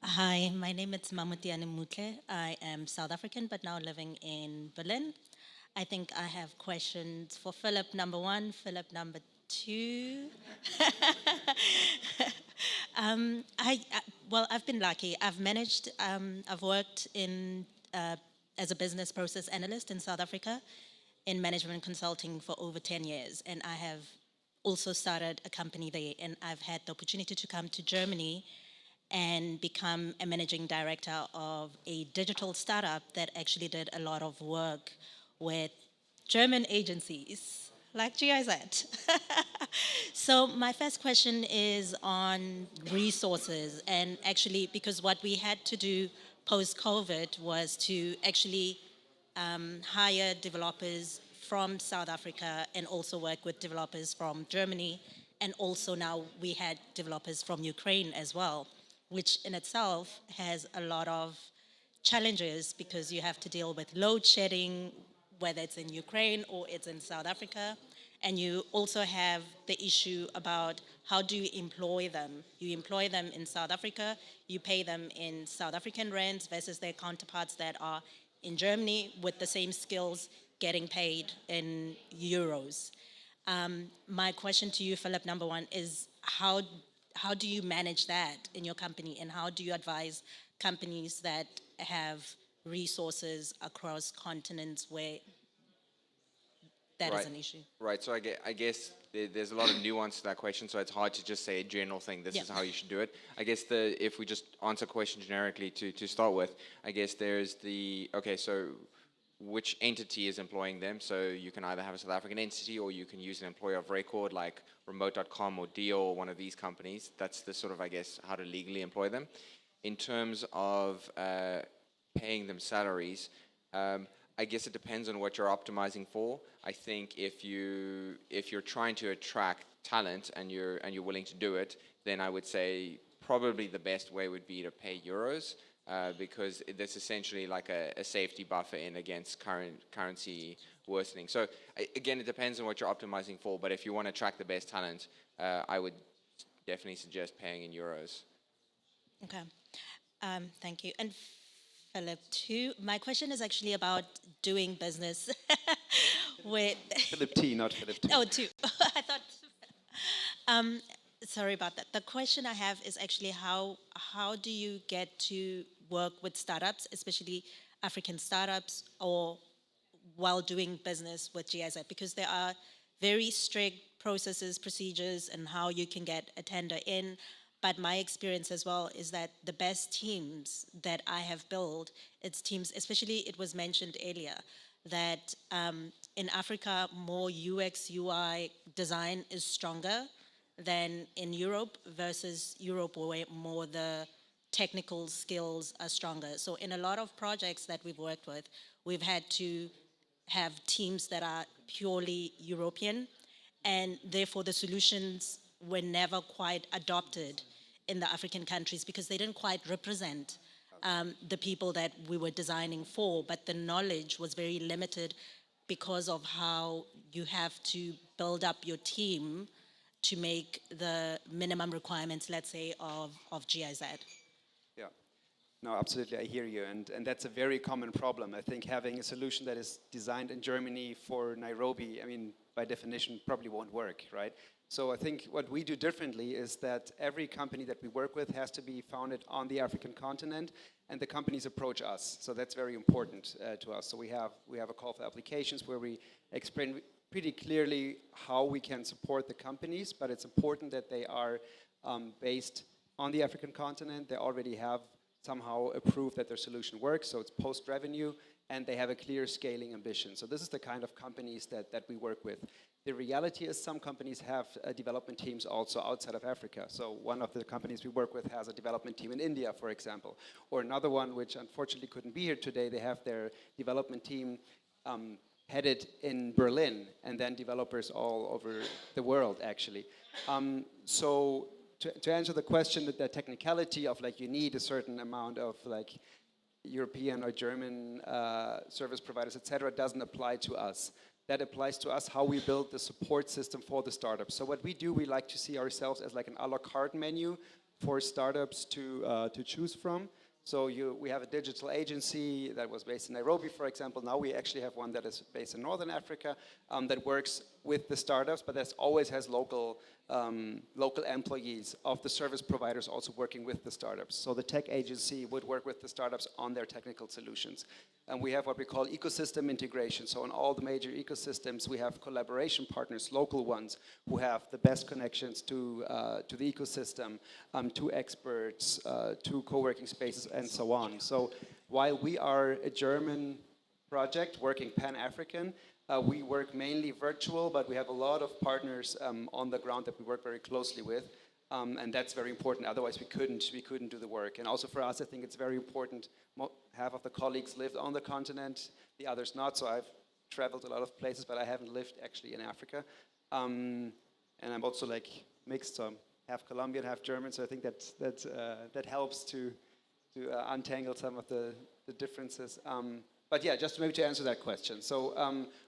Hi, my name is Mamutiane Mutle. I am South African, but now living in Berlin. I think I have questions for Philip, number one, Philip, number two. Well, I've been lucky. I've managed, I've worked as a business process analyst in South Africa in management consulting for over 10 years. And I have also started a company there, and I've had the opportunity to come to Germany and become a managing director of a digital startup that actually did a lot of work with German agencies like GIZ. So my first question is on resources, and actually because what we had to do post-COVID was to actually hire developers from South Africa and also work with developers from Germany, and also now we had developers from Ukraine as well, which in itself has a lot of challenges because you have to deal with load shedding, whether it's in Ukraine or it's in South Africa. And you also have the issue about how do you employ them? You employ them in South Africa, you pay them in South African rands versus their counterparts that are in Germany with the same skills getting paid in euros. My question to you, Philip, number one, is how do you manage that in your company, and how do you advise companies that have resources across continents where that is an issue? Right. So I guess there's a lot of nuance to that question. So it's hard to just say a general thing. This is how you should do it. I guess if we just answer a question generically to start with, I guess there's so which entity is employing them? So you can either have a South African entity, or you can use an employer of record like Remote.com or Deal or one of these companies. That's the sort of, I guess, how to legally employ them. In terms of paying them salaries, I guess it depends on what you're optimizing for. I think if you're trying to attract talent and you're willing to do it, then I would say probably the best way would be to pay euros, because that's essentially like a safety buffer in against currency worsening. So again, it depends on what you're optimizing for. But if you want to attract the best talent, I would definitely suggest paying in euros. Okay, thank you. And Philip, too, my question is actually about doing business with Philip T, not Philip T. Oh, two. I thought. Sorry about that. The question I have is actually how do you get to work with startups, especially African startups, or while doing business with GIZ? Because there are very strict processes, procedures, and how you can get a tender in. But my experience as well is that the best teams that I have built, it's teams, especially it was mentioned earlier, that in Africa, more UX, UI design is stronger than in Europe, versus Europe where more the technical skills are stronger. So in a lot of projects that we've worked with, we've had to have teams that are purely European, and therefore the solutions were never quite adopted in the African countries because they didn't quite represent the people that we were designing for, but the knowledge was very limited because of how you have to build up your team to make the minimum requirements, let's say, of GIZ. Yeah, no, absolutely, I hear you, and that's a very common problem. I think having a solution that is designed in Germany for Nairobi, I mean, by definition, probably won't work, right? So I think what we do differently is that every company that we work with has to be founded on the African continent, and the companies approach us. So that's very important to us. So we have a call for applications where we explain pretty clearly how we can support the companies, but it's important that they are based on the African continent. They already have somehow approved that their solution works, so it's post-revenue, and they have a clear scaling ambition. So this is the kind of companies that we work with. The reality is some companies have development teams also outside of Africa. So one of the companies we work with has a development team in India, for example. Or another one, which unfortunately couldn't be here today, they have their development team headed in Berlin, and then developers all over the world, actually. So to answer the question, that the technicality of like you need a certain amount of like European or German service providers, etc., doesn't apply to us. That applies to us how we build the support system for the startups. So what we do, we like to see ourselves as like an a la carte menu for startups to choose from. So we have a digital agency that was based in Nairobi, for example. Now we actually have one that is based in Northern Africa that works with the startups, but that always has local employees of the service providers also working with the startups. So the tech agency would work with the startups on their technical solutions. And we have what we call ecosystem integration. So in all the major ecosystems, we have collaboration partners, local ones, who have the best connections to the ecosystem, to experts, to co-working spaces, and so on. So while we are a German project working Pan-African, we work mainly virtual, but we have a lot of partners on the ground that we work very closely with. And that's very important. Otherwise, we couldn't do the work. And also for us, I think it's very important. Half of the colleagues lived on the continent, the others not. So I've traveled a lot of places, but I haven't lived actually in Africa. And I'm also like mixed, so I'm half Colombian, half German. So I think that helps to untangle some of the differences. But yeah, just maybe to answer that question. So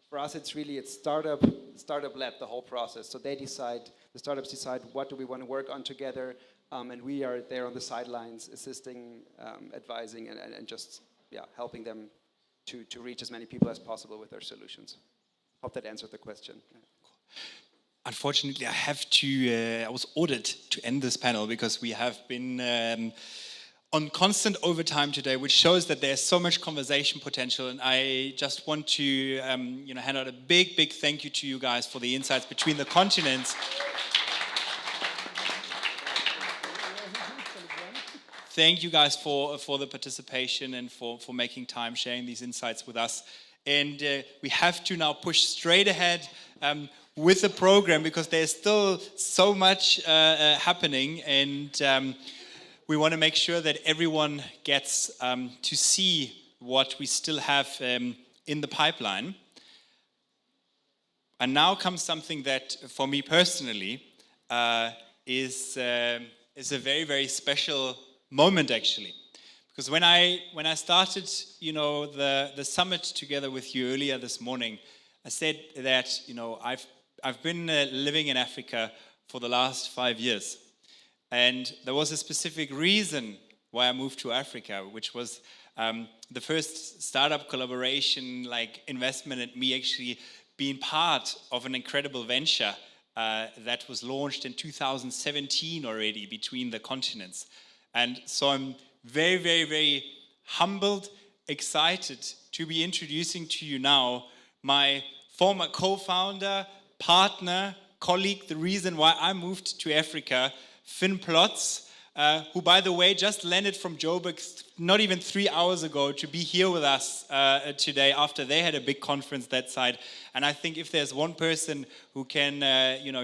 for us, it's startup-led, the whole process. So the startups decide what do we want to work on together, and we are there on the sidelines, assisting, advising, and just helping them to reach as many people as possible with their solutions. Hope that answered the question. Unfortunately, I was ordered to end this panel because we have been on constant overtime today, which shows that there's so much conversation potential. And I just want to hand out a big, big thank you to you guys for the insights between the continents. Thank you guys for the participation and for making time, sharing these insights with us. And we have to now push straight ahead with the program because there's still so much happening, and we want to make sure that everyone gets to see what we still have in the pipeline. And now comes something that, for me personally, is a very, very special moment, actually. Because when I started, the summit together with you earlier this morning, I said that, I've been living in Africa for the last 5 years. And there was a specific reason why I moved to Africa, which was the first startup collaboration, like investment, and me actually being part of an incredible venture that was launched in 2017 already between the continents. And so I'm very, very, very humbled, excited to be introducing to you now my former co-founder, partner, colleague, the reason why I moved to Africa, Finn Plotz, who, by the way, just landed from Joburg not even 3 hours ago to be here with us today after they had a big conference that side. And I think if there's one person who can,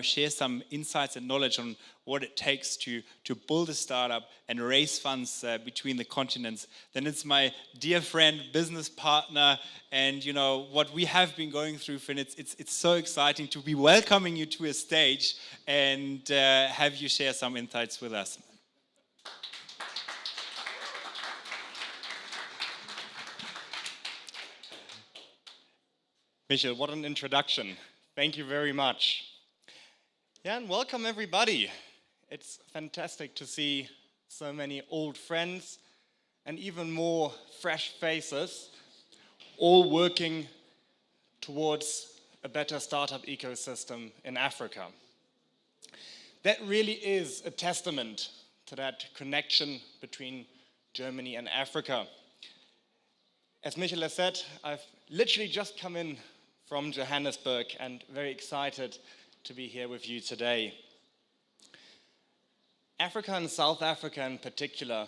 share some insights and knowledge on what it takes to build a startup and raise funds between the continents, then it's my dear friend, business partner, and what we have been going through, Finn. It's so exciting to be welcoming you to a stage and have you share some insights with us. Michael, what an introduction. Thank you very much. Yeah, and welcome everybody. It's fantastic to see so many old friends and even more fresh faces, all working towards a better startup ecosystem in Africa. That really is a testament to that connection between Germany and Africa. As Michael has said, I've literally just come in from Johannesburg and very excited to be here with you today. Africa and South Africa in particular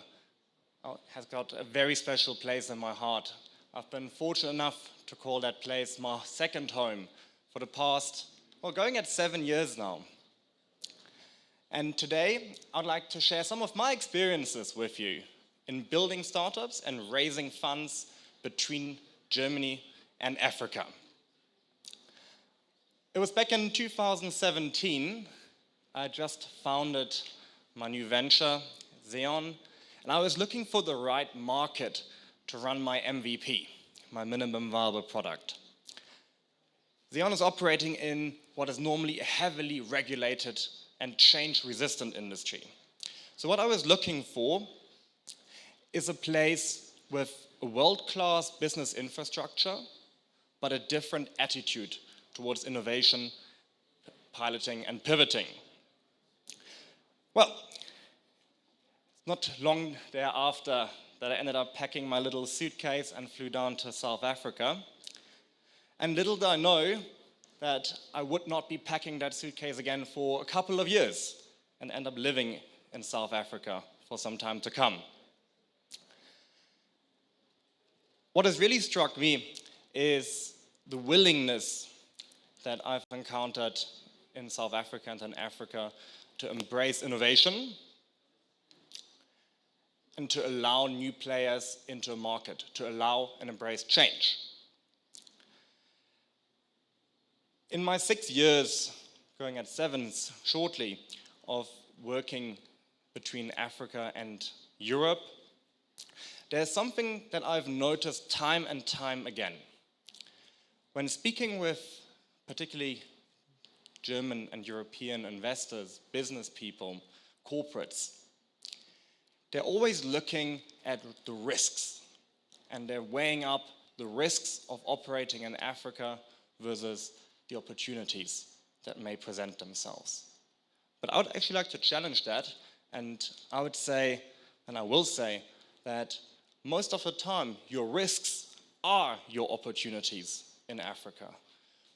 has got a very special place in my heart. I've been fortunate enough to call that place my second home for the past, going at 7 years now. And today, I'd like to share some of my experiences with you in building startups and raising funds between Germany and Africa. It was back in 2017, I just founded my new venture, Xeon, and I was looking for the right market to run my MVP, my minimum viable product. Xeon is operating in what is normally a heavily regulated and change-resistant industry. So what I was looking for is a place with a world-class business infrastructure, but a different attitude towards innovation, piloting, and pivoting. Well, not long thereafter that I ended up packing my little suitcase and flew down to South Africa. And little did I know that I would not be packing that suitcase again for a couple of years and end up living in South Africa for some time to come. What has really struck me is the willingness that I've encountered in South Africa and in Africa to embrace innovation and to allow new players into a market, to allow and embrace change. In my 6 years, going at 7 shortly, of working between Africa and Europe, there's something that I've noticed time and time again. When speaking with particularly German and European investors, business people, corporates, they're always looking at the risks, and they're weighing up the risks of operating in Africa versus the opportunities that may present themselves. But I would actually like to challenge that, and I would say, and I will say, that most of the time your risks are your opportunities in Africa.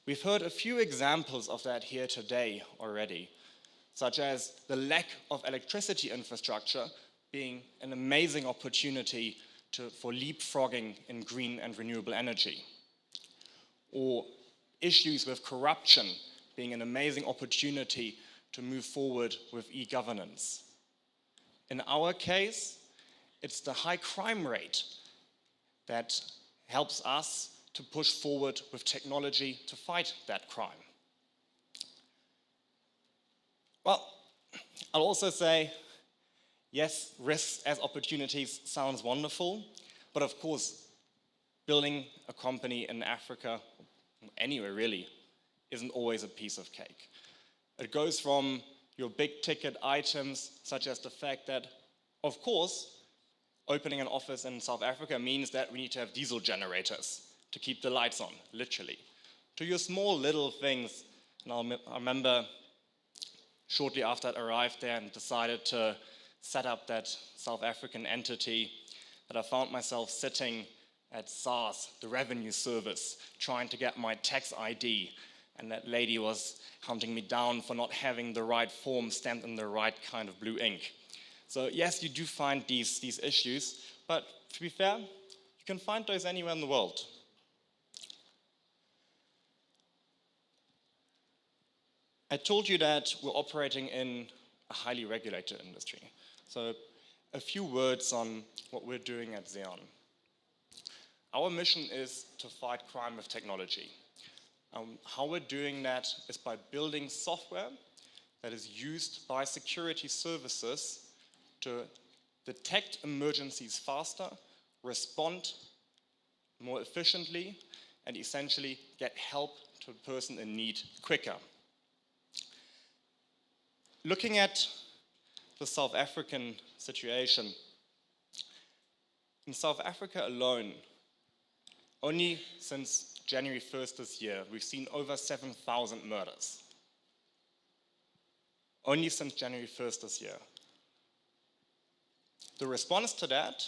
We've heard a few examples of that here today already, such as the lack of electricity infrastructure being an amazing opportunity for leapfrogging in green and renewable energy, or issues with corruption being an amazing opportunity to move forward with e-governance. In our case, it's the high crime rate that helps us to push forward with technology to fight that crime. Well, I'll also say, yes, risks as opportunities sounds wonderful, but of course, building a company in Africa, anywhere really, isn't always a piece of cake. It goes from your big ticket items, such as the fact that, of course, opening an office in South Africa means that we need to have diesel generators to keep the lights on, literally, to your small little things. And I remember shortly after I arrived there and decided to set up that South African entity, that I found myself sitting at SARS, the revenue service, trying to get my tax ID, and that lady was hunting me down for not having the right form stamped in the right kind of blue ink. So yes, you do find these issues, but to be fair, you can find those anywhere in the world. I told you that we're operating in a highly regulated industry. So a few words on what we're doing at Xeon. Our mission is to fight crime with technology. How we're doing that is by building software that is used by security services to detect emergencies faster, respond more efficiently, and essentially get help to a person in need quicker. Looking at the South African situation, in South Africa alone, only since January 1st this year, we've seen over 7,000 murders. Only since January 1st this year. The response to that,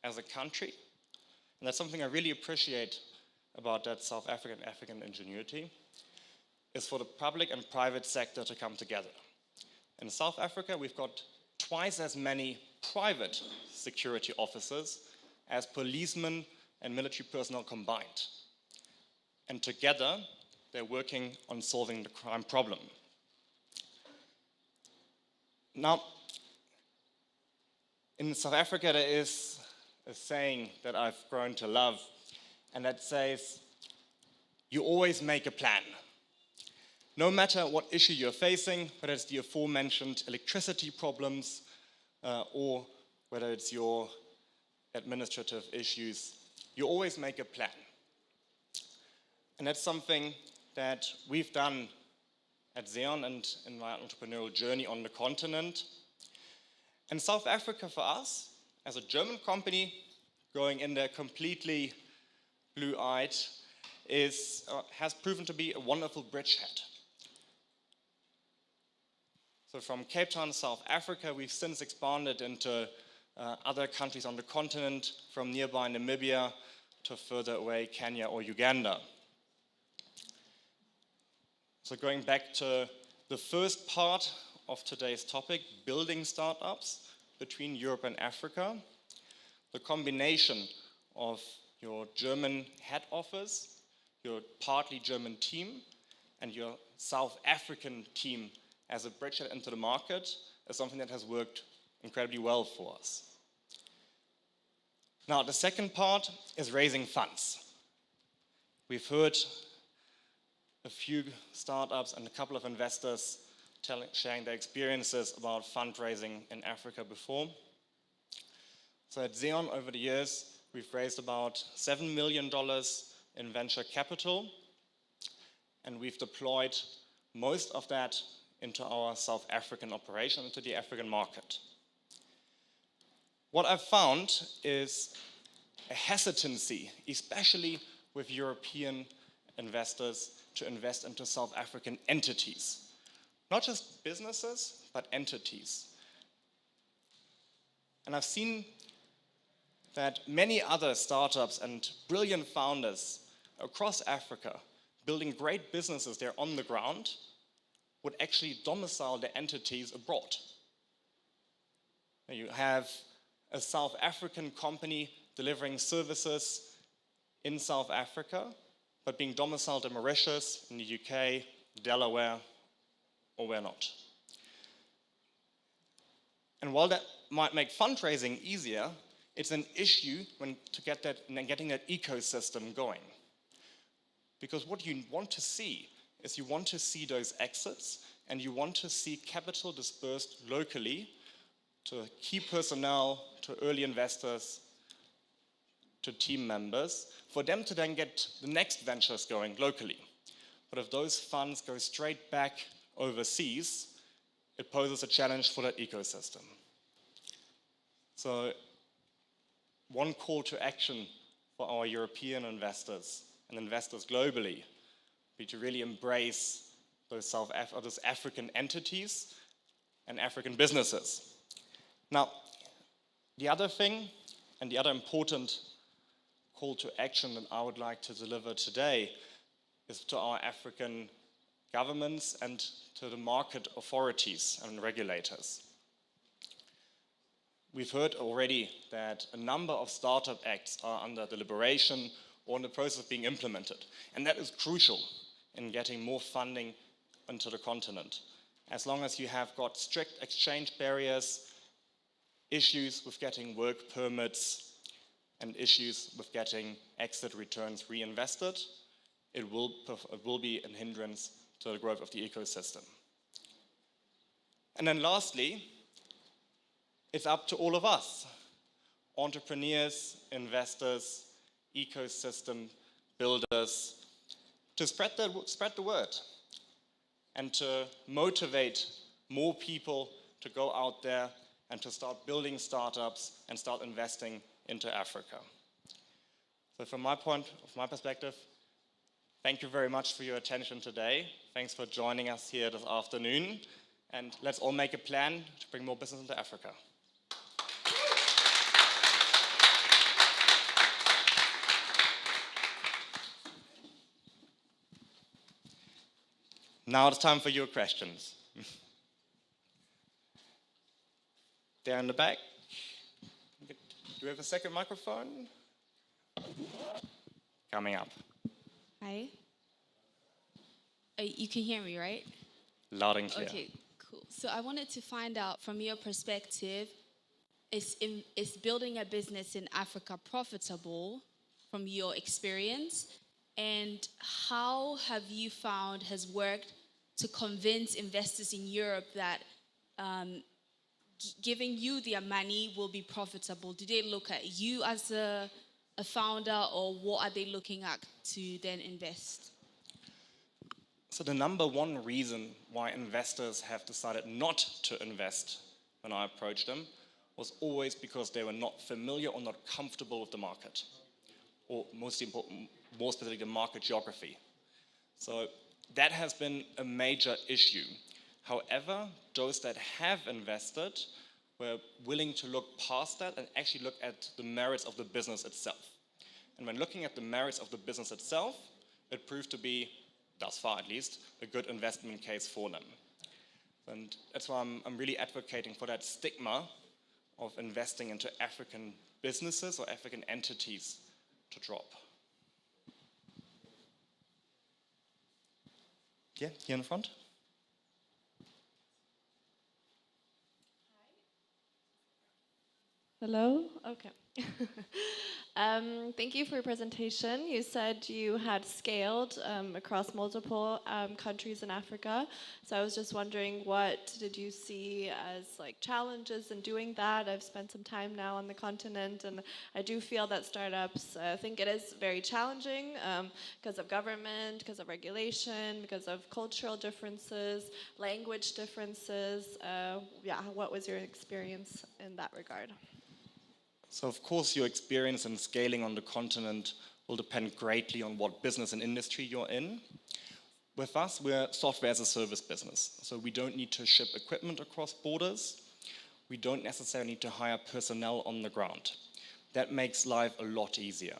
as a country, and that's something I really appreciate about that South African ingenuity, is for the public and private sector to come together. In South Africa, we've got twice as many private security officers as policemen and military personnel combined. And together, they're working on solving the crime problem. Now, in South Africa, there is a saying that I've grown to love, and that says, you always make a plan. No matter what issue you're facing, whether it's the aforementioned electricity problems or whether it's your administrative issues, you always make a plan. And that's something that we've done at Xeon and in my entrepreneurial journey on the continent. And South Africa for us, as a German company going in there completely blue-eyed has proven to be a wonderful bridgehead. So from Cape Town, South Africa, we've since expanded into other countries on the continent, from nearby Namibia to further away Kenya or Uganda. So going back to the first part of today's topic, building startups between Europe and Africa, the combination of your German head office, your partly German team, and your South African team as a bridgehead into the market is something that has worked incredibly well for us. Now, the second part is raising funds. We've heard a few startups and a couple of investors sharing their experiences about fundraising in Africa before. So at Xeon, over the years, we've raised about $7 million in venture capital, and we've deployed most of that into our South African operation, into the African market. What I've found is a hesitancy, especially with European investors, to invest into South African entities. Not just businesses, but entities. And I've seen that many other startups and brilliant founders across Africa building great businesses there on the ground would actually domicile their entities abroad. You have a South African company delivering services in South Africa, but being domiciled in Mauritius, in the UK, Delaware, or where not. And while that might make fundraising easier, it's an issue getting that ecosystem going. Because what you want to see is you want to see those exits, and you want to see capital dispersed locally to key personnel, to early investors, to team members, for them to then get the next ventures going locally. But if those funds go straight back overseas, it poses a challenge for that ecosystem. So one call to action for our European investors and investors globally be to really embrace those African entities and African businesses. Now, the other thing and the other important call to action that I would like to deliver today is to our African governments and to the market authorities and regulators. We've heard already that a number of startup acts are under deliberation or in the process of being implemented, and that is crucial in getting more funding into the continent. As long as you have got strict exchange barriers, issues with getting work permits, and issues with getting exit returns reinvested, it will be a hindrance to the growth of the ecosystem. And then lastly, it's up to all of us, entrepreneurs, investors, ecosystem builders, to spread the word and to motivate more people to go out there and to start building startups and start investing into Africa. So from my perspective, thank you very much for your attention today. Thanks for joining us here this afternoon. And let's all make a plan to bring more business into Africa. Now it's time for your questions. There in the back. Do we have a second microphone? Coming up. Hi. You can hear me, right? Loud and clear. Okay, cool. So I wanted to find out from your perspective, is building a business in Africa profitable from your experience? And how have you found has worked to convince investors in Europe that giving you their money will be profitable? Do they look at you as a founder, or what are they looking at to then invest? So the number one reason why investors have decided not to invest when I approached them was always because they were not familiar or not comfortable with the market, or more specifically, the market geography. So that has been a major issue. However, those that have invested were willing to look past that and actually look at the merits of the business itself. And when looking at the merits of the business itself, it proved to be, thus far at least, a good investment case for them. And that's why I'm really advocating for that stigma of investing into African businesses or African entities to drop. Yeah, here in the front. Hello? Okay. Thank you for your presentation. You said you had scaled across multiple countries in Africa. So I was just wondering, what did you see as like challenges in doing that? I've spent some time now on the continent, and I do feel that startups, I think it is very challenging because of government, because of regulation, because of cultural differences, language differences. Yeah, what was your experience in that regard? So of course your experience in scaling on the continent will depend greatly on what business and industry you're in. With us, we're software as a service business. So we don't need to ship equipment across borders. We don't necessarily need to hire personnel on the ground. That makes life a lot easier.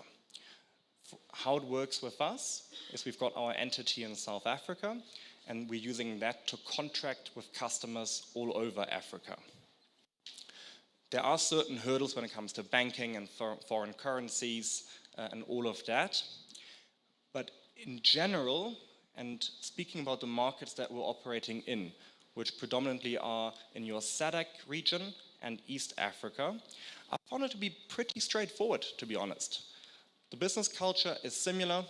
How it works with us is we've got our entity in South Africa, and we're using that to contract with customers all over Africa. There are certain hurdles when it comes to banking and foreign currencies and all of that. But in general, and speaking about the markets that we're operating in, which predominantly are in your SADC region and East Africa, I found it to be pretty straightforward, to be honest. The business culture is similar,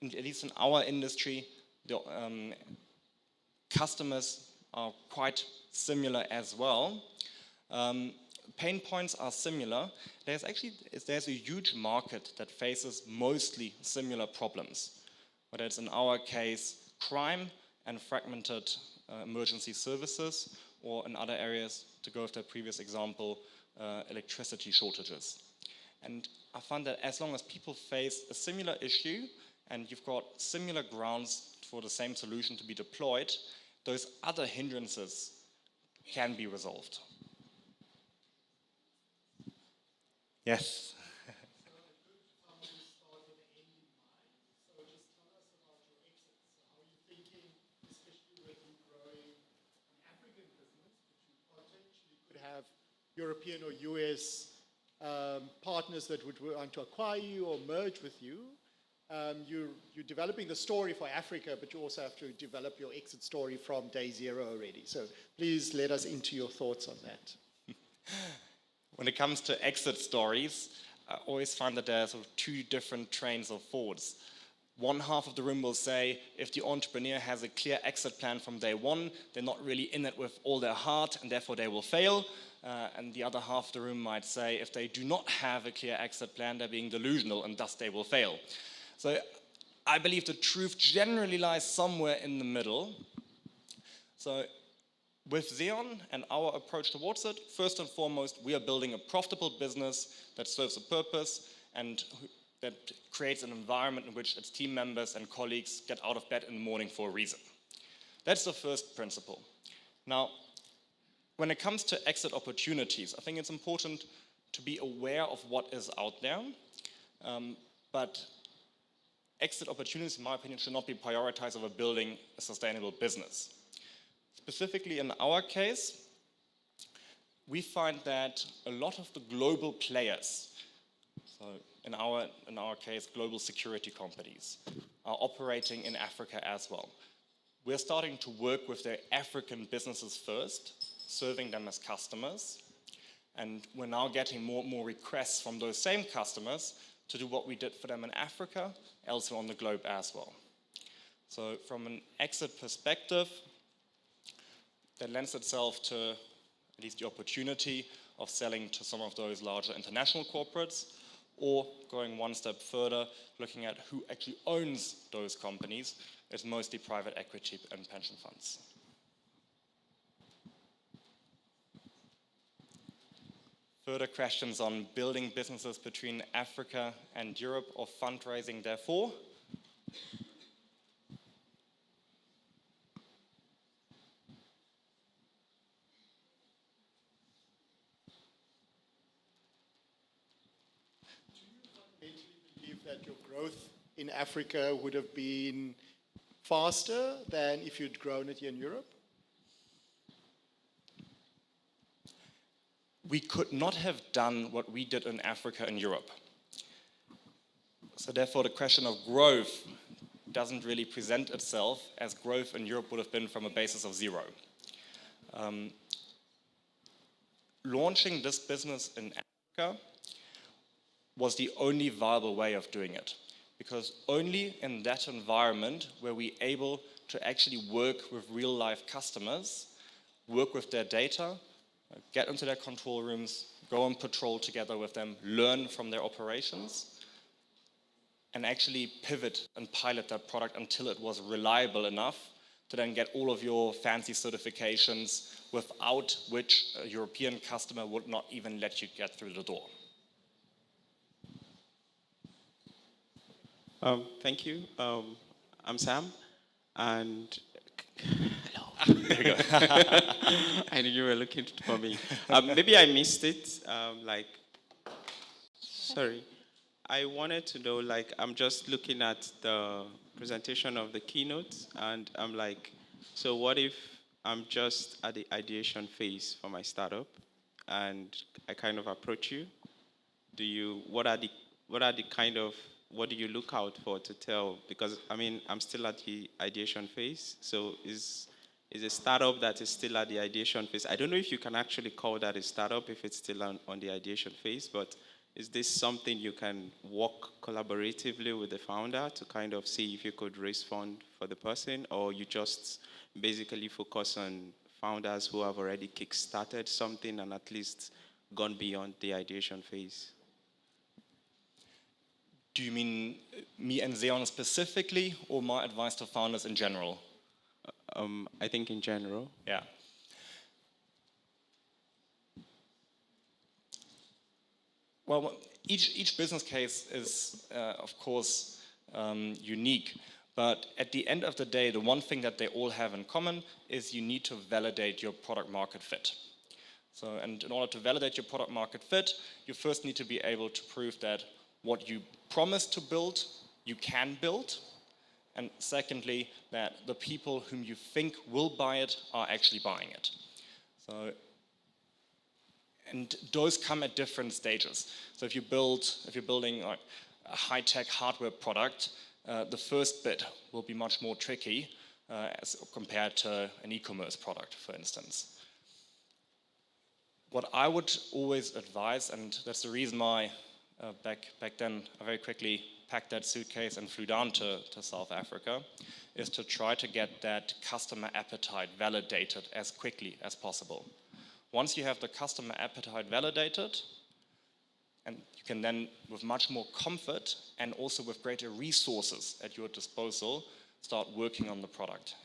at least in our industry. The customers are quite similar as well. Pain points are similar. There's a huge market that faces mostly similar problems, whether it's in our case crime and fragmented emergency services, or in other areas, to go with the previous example, electricity shortages. And I find that as long as people face a similar issue and you've got similar grounds for the same solution to be deployed, those other hindrances can be resolved. Yes. Have European or US partners that would want to acquire you or merge with you. You're developing the story for Africa, but you also have to develop your exit story from day zero already. So please let us into your thoughts on that. When it comes to exit stories, I always find that there are sort of two different trains of thoughts. One half of the room will say, if the entrepreneur has a clear exit plan from day one, they're not really in it with all their heart, and therefore they will fail. And the other half of the room might say, if they do not have a clear exit plan, they're being delusional, and thus they will fail. So I believe the truth generally lies somewhere in the middle. So with Xeon and our approach towards it, first and foremost, we are building a profitable business that serves a purpose and that creates an environment in which its team members and colleagues get out of bed in the morning for a reason. That's the first principle. Now, when it comes to exit opportunities, I think it's important to be aware of what is out there, but exit opportunities, in my opinion, should not be prioritized over building a sustainable business. Specifically in our case, we find that a lot of the global players, so in our case, global security companies, are operating in Africa as well. We're starting to work with their African businesses first, serving them as customers, and we're now getting more and more requests from those same customers to do what we did for them in Africa, elsewhere on the globe as well. So from an exit perspective, that lends itself to at least the opportunity of selling to some of those larger international corporates, or going one step further, looking at who actually owns those companies. It's mostly private equity and pension funds. Further questions on building businesses between Africa and Europe or fundraising therefore? Believe that your growth in Africa would have been faster than if you'd grown it here in Europe? We could not have done what we did in Africa and Europe. So therefore the question of growth doesn't really present itself as growth in Europe would have been from a basis of 0. Launching this business in Africa was the only viable way of doing it, because only in that environment were we able to actually work with real life customers, work with their data, get into their control rooms, go on patrol together with them, learn from their operations, and actually pivot and pilot that product until it was reliable enough to then get all of your fancy certifications, without which a European customer would not even let you get through the door. Thank you. I'm Sam, and There you go. I knew you were looking for me. Maybe I missed it. Sorry. I wanted to know, I'm just looking at the presentation of the keynotes, and I'm like, so what if I'm just at the ideation phase for my startup, and I kind of approach you? What do you look out for to tell? Because I'm still at the ideation phase. So is a startup that is still at the ideation phase? I don't know if you can actually call that a startup if it's still on the ideation phase, but is this something you can work collaboratively with the founder to kind of see if you could raise fund for the person, or you just basically focus on founders who have already kickstarted something and at least gone beyond the ideation phase? Do you mean me and Zeon specifically, or my advice to founders in general? I think in general. Yeah. Well, each business case is, of course, unique. But at the end of the day, the one thing that they all have in common is you need to validate your product market fit. So, and in order to validate your product market fit, you first need to be able to prove that what you promise to build, you can build. And secondly, that the people whom you think will buy it are actually buying it. So, and those come at different stages. So if you're building a high-tech hardware product, the first bit will be much more tricky as compared to an e-commerce product, for instance. What I would always advise, and that's the reason why back then I very quickly packed that suitcase and flew down to South Africa, is to try to get that customer appetite validated as quickly as possible. Once you have the customer appetite validated, and you can then, with much more comfort and also with greater resources at your disposal, start working on the product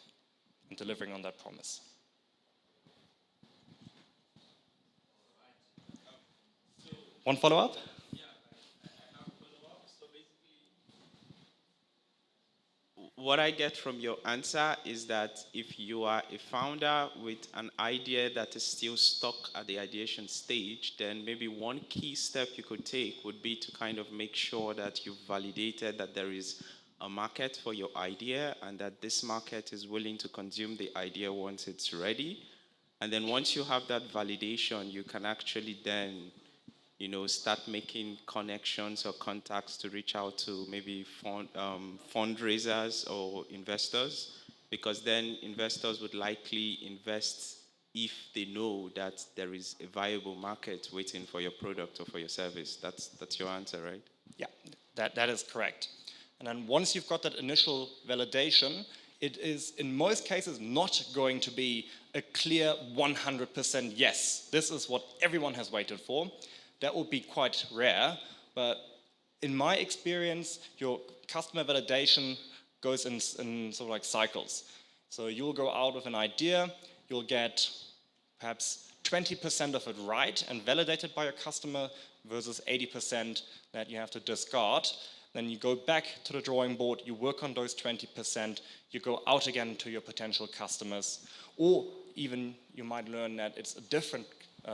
and delivering on that promise. One follow-up? What I get from your answer is that if you are a founder with an idea that is still stuck at the ideation stage, then maybe one key step you could take would be to kind of make sure that you've validated that there is a market for your idea and that this market is willing to consume the idea once it's ready. And then once you have that validation, you can actually then start making connections or contacts to reach out to maybe fundraisers or investors, because then investors would likely invest if they know that there is a viable market waiting for your product or for your service. That's your answer, right? Yeah, that is correct. And then once you've got that initial validation, it is in most cases not going to be a clear 100% yes. This is what everyone has waited for. That would be quite rare, but in my experience, your customer validation goes in sort of like cycles. So you'll go out with an idea, you'll get perhaps 20% of it right and validated by your customer versus 80% that you have to discard. Then you go back to the drawing board, you work on those 20%, you go out again to your potential customers, or even you might learn that it's a different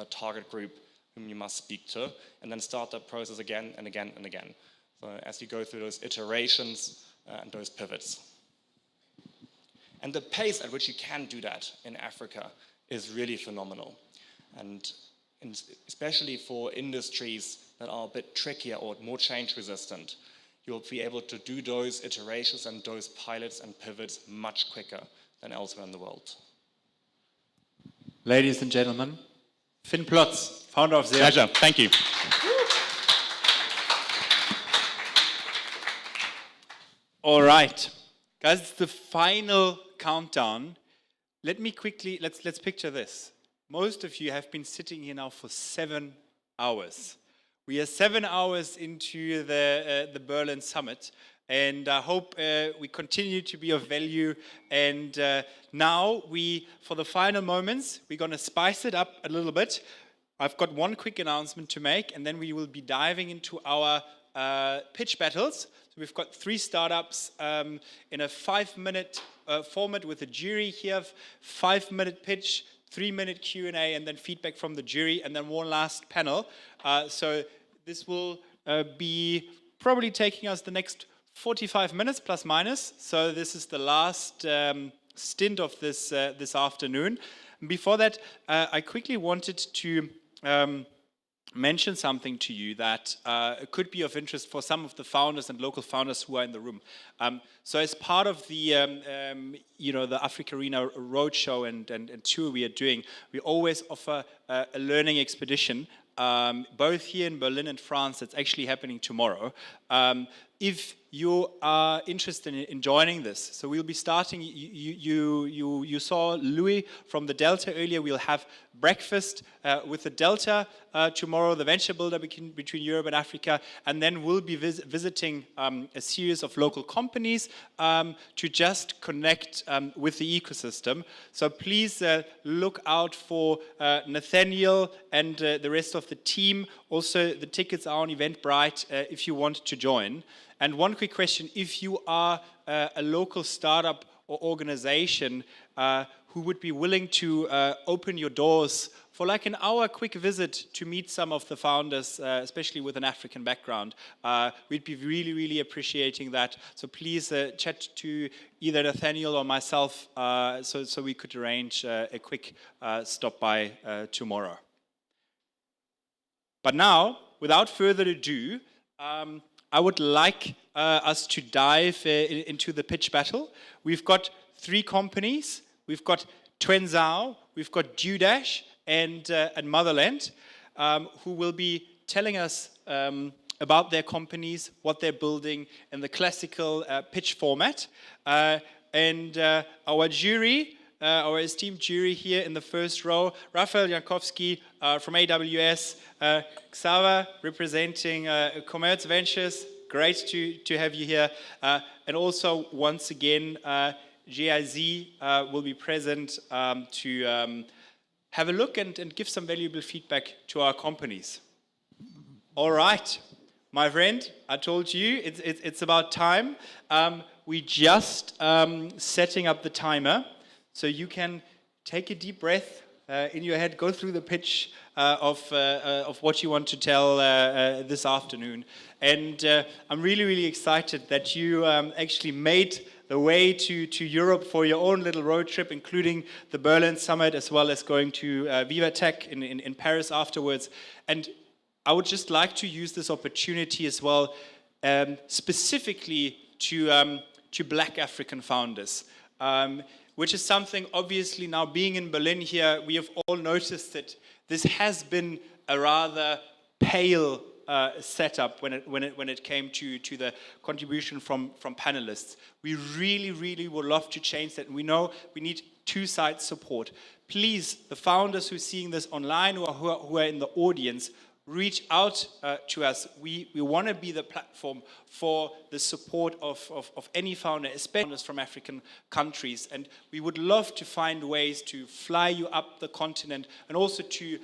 target group whom you must speak to, and then start that process again and again and again. So as you go through those iterations and those pivots. And the pace at which you can do that in Africa is really phenomenal. And especially for industries that are a bit trickier or more change resistant, you'll be able to do those iterations and those pilots and pivots much quicker than elsewhere in the world. Ladies and gentlemen, Finn Plotz, founder of Zero. Pleasure, thank you. All right, guys, it's the final countdown. Let me quickly, let's picture this. Most of you have been sitting here now for 7 hours. We are 7 hours into the Berlin summit, and I hope we continue to be of value. And now for the final moments, we're going to spice it up a little bit. I've got one quick announcement to make, and then we will be diving into our pitch battles. So we've got 3 startups in a 5-minute format with a jury here, 5-minute pitch, 3-minute Q&A, and then feedback from the jury, and then one last panel. So this will be probably taking us the next 45 minutes, plus minus. So this is the last stint of this afternoon. Before that, I quickly wanted to mention something to you that could be of interest for some of the founders and local founders who are in the room. So as part of the the AfricArena roadshow and tour we are doing, we always offer a learning expedition, both here in Berlin and France. It's actually happening tomorrow. If you are interested in joining this, so we'll be starting. You saw Louis from the Delta earlier. We'll have breakfast with the Delta tomorrow, the venture builder between Europe and Africa, and then we'll be visiting a series of local companies to just connect with the ecosystem. So please look out for Nathaniel and the rest of the team. Also, the tickets are on Eventbrite if you want to join. And one quick question: if you are a local startup or organization who would be willing to open your doors for like an hour quick visit to meet some of the founders, especially with an African background, we'd be really, really appreciating that. So please chat to either Nathaniel or myself so we could arrange a quick stop by tomorrow. But now, without further ado, I would like us to dive into the pitch battle. We've got 3 companies. We've got Twenzhao, we've got Dudash, and Motherland, who will be telling us about their companies, what they're building, in the classical pitch format. And our jury, our esteemed jury here in the first row, Raphael Jankowski from AWS, Xaver representing Commerz Ventures, great to have you here. And also, once again, GIZ will be present to have a look and give some valuable feedback to our companies. All right, my friend, I told you it's about time. We just setting up the timer, so you can take a deep breath in your head, go through the pitch of what you want to tell this afternoon. And I'm really, really excited that you actually made the way to Europe for your own little road trip, including the Berlin summit, as well as going to Vivatech in Paris afterwards. And I would just like to use this opportunity as well, specifically to Black African founders, which is something, obviously, now being in Berlin here, we have all noticed that this has been a rather pale setup when it came to the contribution from panelists. We really, really would love to change that. And we know we need 2-side support. Please, the founders who are seeing this online or who are in the audience, reach out to us. We want to be the platform for the support of any founder, especially founders from African countries. And we would love to find ways to fly you up the continent, and also to,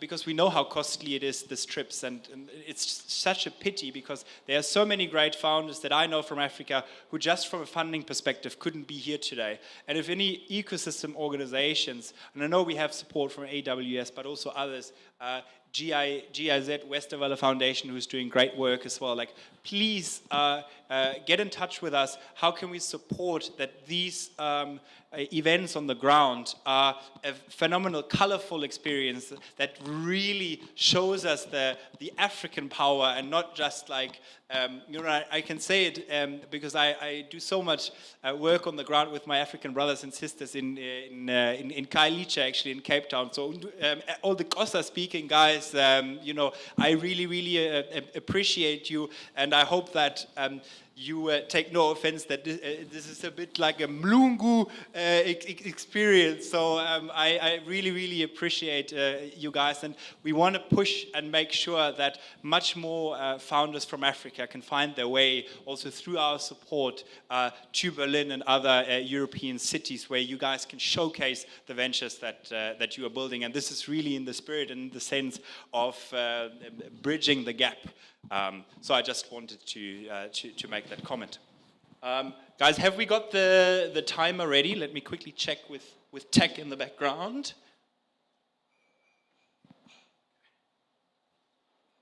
because we know how costly it is, these trips. And it's such a pity, because there are so many great founders that I know from Africa who just from a funding perspective couldn't be here today. And if any ecosystem organizations, and I know we have support from AWS, but also others, GIZ, Westerwelle Foundation, who's doing great work as well. Like, please get in touch with us. How can we support that these events on the ground are a phenomenal, colorful experience that really shows us the African power, and not just like, I can say it because I do so much work on the ground with my African brothers and sisters in Khayelitsha, actually in Cape Town. So all the Xhosa speaking guys, I really appreciate you, and I hope that you take no offense that this is a bit like a Mlungu experience. So I really appreciate you guys, and we want to push and make sure that much more founders from Africa can find their way also through our support to Berlin and other European cities, where you guys can showcase the ventures that you are building. And this is really in the spirit and the sense of bridging the gap. So I just wanted to make that comment. Guys, have we got the timer ready? Let me quickly check with tech in the background.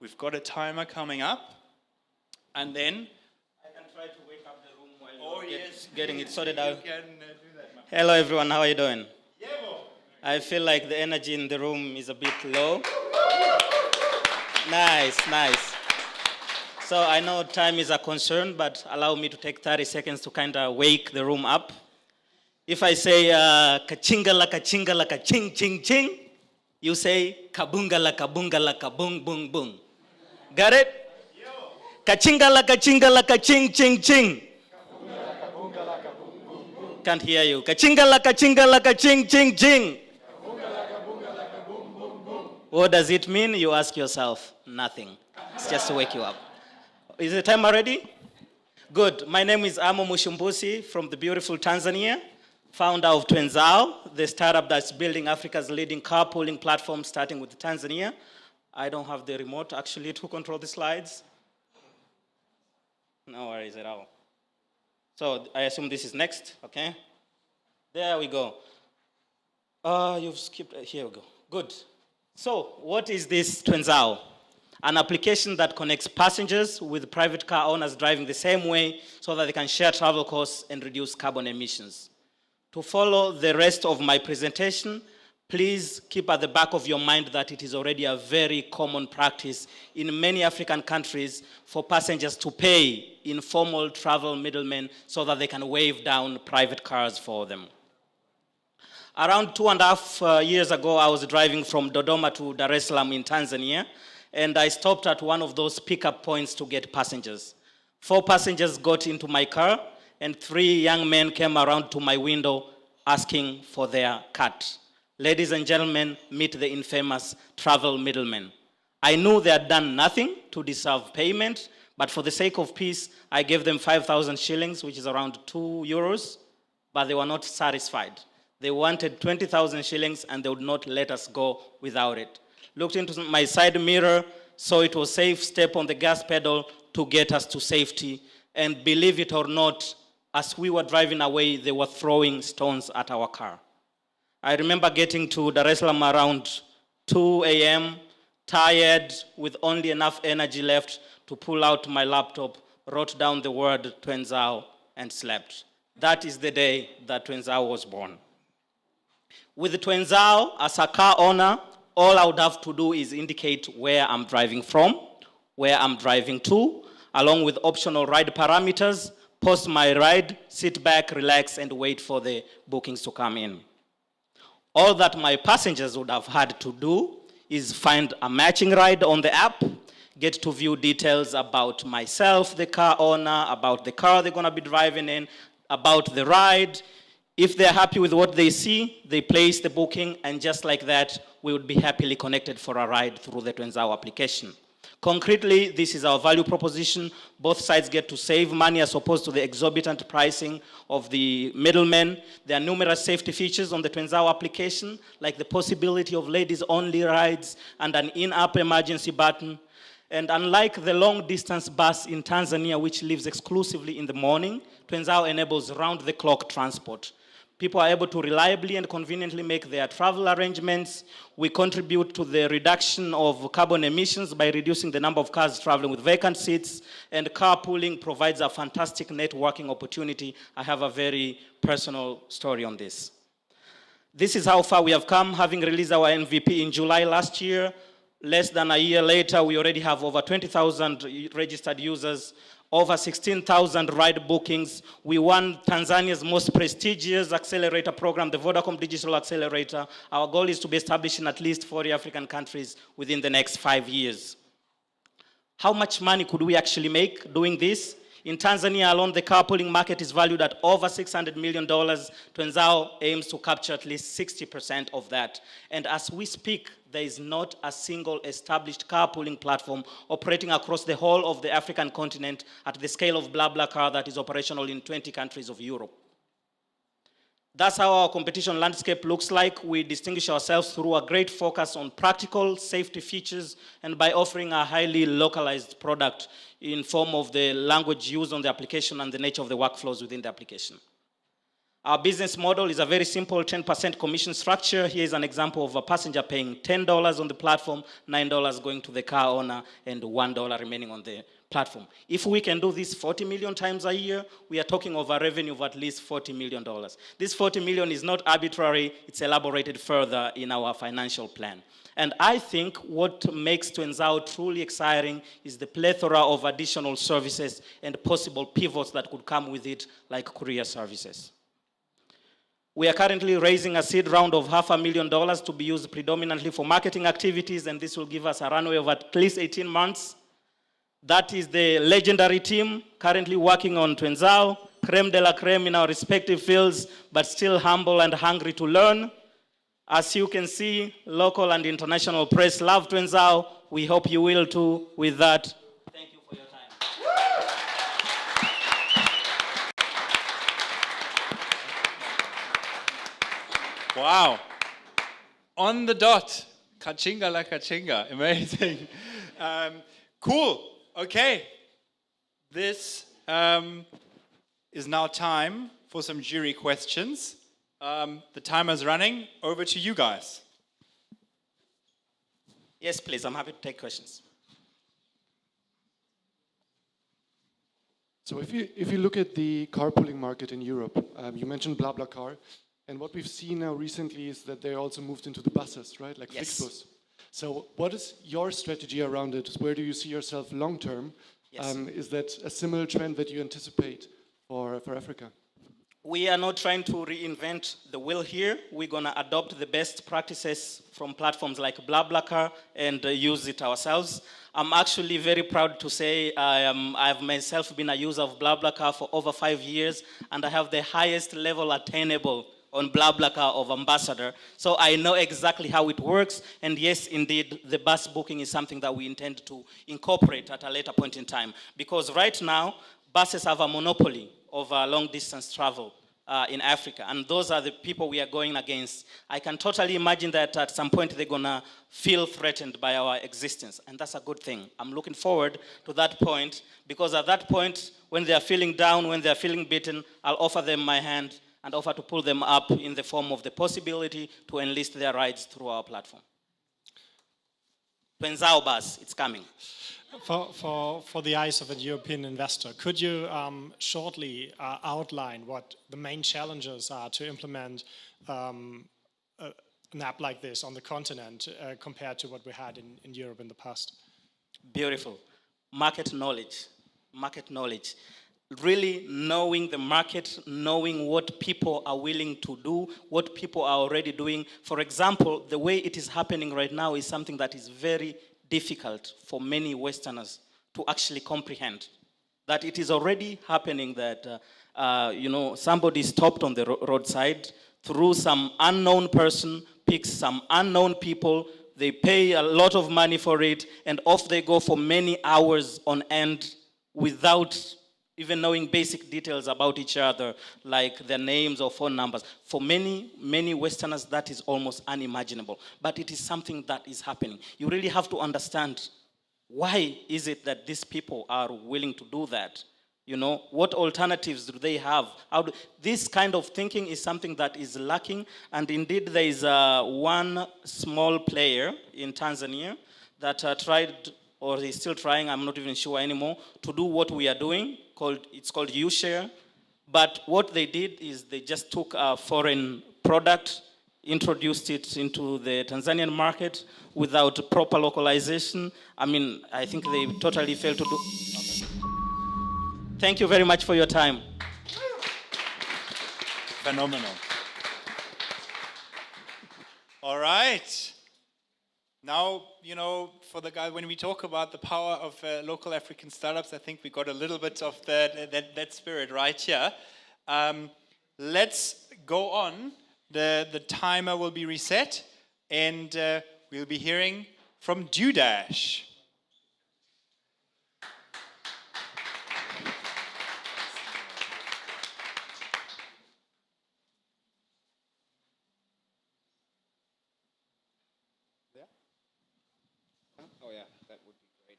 We've got a timer coming up, and then I can try to wake up the room while you're getting it sorted out. You can do that, hello everyone, how are you doing? Yeah, I feel like the energy in the room is a bit low. Nice. So I know time is a concern, but allow me to take 30 seconds to kind of wake the room up. If I say kachinga la ching ching ching, you say kabunga la kabung bung bung. Got it? Kachinga la ching ching ching. Can't hear you. Kachinga la ching ching ching. What does it mean? You ask yourself. Nothing. It's just to wake you up. Is the timer ready? Good. My name is Amo Mushumbusi from the beautiful Tanzania, founder of Twenzao, the startup that's building Africa's leading carpooling platform, starting with Tanzania. I don't have the remote, actually, to control the slides. No worries at all. So I assume this is next, okay? There we go. You've skipped, here we go. Good. So what is this Twenzao? An application that connects passengers with private car owners driving the same way so that they can share travel costs and reduce carbon emissions. To follow the rest of my presentation, please keep at the back of your mind that it is already a very common practice in many African countries for passengers to pay informal travel middlemen so that they can wave down private cars for them. Around 2.5 years ago, I was driving from Dodoma to Dar es Salaam in Tanzania, and I stopped at one of those pickup points to get passengers. 4 passengers got into my car, and 3 young men came around to my window asking for their cut. Ladies and gentlemen, meet the infamous travel middlemen. I knew they had done nothing to deserve payment, but for the sake of peace, I gave them 5,000 shillings, which is around 2 euros, but they were not satisfied. They wanted 20,000 shillings, and they would not let us go without it. Looked into my side mirror, saw it was safe, step on the gas pedal to get us to safety. And believe it or not, as we were driving away, they were throwing stones at our car. I remember getting to Dar es Salaam around 2 a.m., tired, with only enough energy left to pull out my laptop, wrote down the word Twenzao, and slept. That is the day that Twenzao was born. With the Twenzao, as a car owner, all I would have to do is indicate where I'm driving from, where I'm driving to, along with optional ride parameters, post my ride, sit back, relax, and wait for the bookings to come in. All that my passengers would have had to do is find a matching ride on the app, get to view details about myself, the car owner, about the car they're going to be driving in, about the ride, If they're happy with what they see, they place the booking, and just like that, we would be happily connected for a ride through the Twenzao application. Concretely, this is our value proposition. Both sides get to save money as opposed to the exorbitant pricing of the middlemen. There are numerous safety features on the Twenzao application, like the possibility of ladies-only rides and an in-app emergency button. And unlike the long-distance bus in Tanzania, which lives exclusively in the morning, Twenzao enables round-the-clock transport. People are able to reliably and conveniently make their travel arrangements. We contribute to the reduction of carbon emissions by reducing the number of cars traveling with vacant seats, and carpooling provides a fantastic networking opportunity. I have a very personal story on this. This is how far we have come, having released our MVP in July last year. Less than a year later, we already have over 20,000 registered users, over 16,000 ride bookings. We won Tanzania's most prestigious accelerator program, the Vodacom Digital Accelerator. Our goal is to be established in at least 40 African countries within the next 5 years. How much money could we actually make doing this? In Tanzania alone, the carpooling market is valued at over $600 million. Twenzao aims to capture at least 60% of that. And as we speak, there is not a single established carpooling platform operating across the whole of the African continent at the scale of BlaBlaCar that is operational in 20 countries of Europe. That's how our competition landscape looks like. We distinguish ourselves through a great focus on practical safety features and by offering a highly localized product in form of the language used on the application and the nature of the workflows within the application. Our business model is a very simple 10% commission structure. Here is an example of a passenger paying $10 on the platform, $9 going to the car owner, and $1 remaining on the platform. If we can do this 40 million times a year, we are talking of a revenue of at least $40 million. This 40 million is not arbitrary, it's elaborated further in our financial plan. And I think what makes Twenzao truly exciting is the plethora of additional services and possible pivots that could come with it, like courier services. We are currently raising a seed round of $500,000 to be used predominantly for marketing activities, and this will give us a runway of at least 18 months. That is the legendary team currently working on Twenzao, creme de la creme in our respective fields, but still humble and hungry to learn. As you can see, local and international press love Twenzao. We hope you will too. With that, thank you for your time. Wow. On the dot. Kachinga la kachinga. Amazing. Cool. Okay. This is now time for some jury questions. The timer's running. Over to you guys. Yes, please. I'm happy to take questions. So if you look at the carpooling market in Europe, you mentioned BlaBlaCar, and what we've seen now recently is that they also moved into the buses, right? Like Yes. Flixbus. So what is your strategy around it? Where do you see yourself long term? Yes. Is that a similar trend that you anticipate for Africa? We are not trying to reinvent the wheel here. We're going to adopt the best practices from platforms like BlaBlaCar and use it ourselves. I'm actually very proud to say I've myself been a user of BlaBlaCar for over 5 years, and I have the highest level attainable on BlaBlaCar of ambassador. So I know exactly how it works. And yes, indeed, the bus booking is something that we intend to incorporate at a later point in time. Because right now, buses have a monopoly of long distance travel in Africa. And those are the people we are going against. I can totally imagine that at some point they're gonna feel threatened by our existence. And that's a good thing. I'm looking forward to that point, because at that point, when they're feeling down, when they're feeling beaten, I'll offer them my hand and offer to pull them up in the form of the possibility to enlist their rides through our platform. Twenzao bus, it's coming. For the eyes of a European investor, could you shortly outline what the main challenges are to implement an app like this on the continent compared to what we had in Europe in the past? Beautiful. Market knowledge. Really knowing the market, knowing what people are willing to do, what people are already doing. For example, the way it is happening right now is something that is very difficult for many Westerners to actually comprehend. that it is already happening that, somebody stopped on the roadside, through some unknown person, picks some unknown people, they pay a lot of money for it, and off they go for many hours on end without even knowing basic details about each other, like their names or phone numbers. For many, many Westerners, that is almost unimaginable. But it is something that is happening. You really have to understand, why is it that these people are willing to do that? What alternatives do they have? This kind of thinking is something that is lacking, and indeed there is one small player in Tanzania that tried, or is still trying, I'm not even sure anymore, to do what we are doing. It's called UShare. But what they did is they just took a foreign product, introduced it into the Tanzanian market without proper localization. I think they totally failed to do. Thank you very much for your time. Phenomenal. All right. Now, for the guy, when we talk about the power of local African startups, I think we got a little bit of that spirit right here. Let's go on. The timer will be reset, and we'll be hearing from Dudash. Oh yeah, that would be great.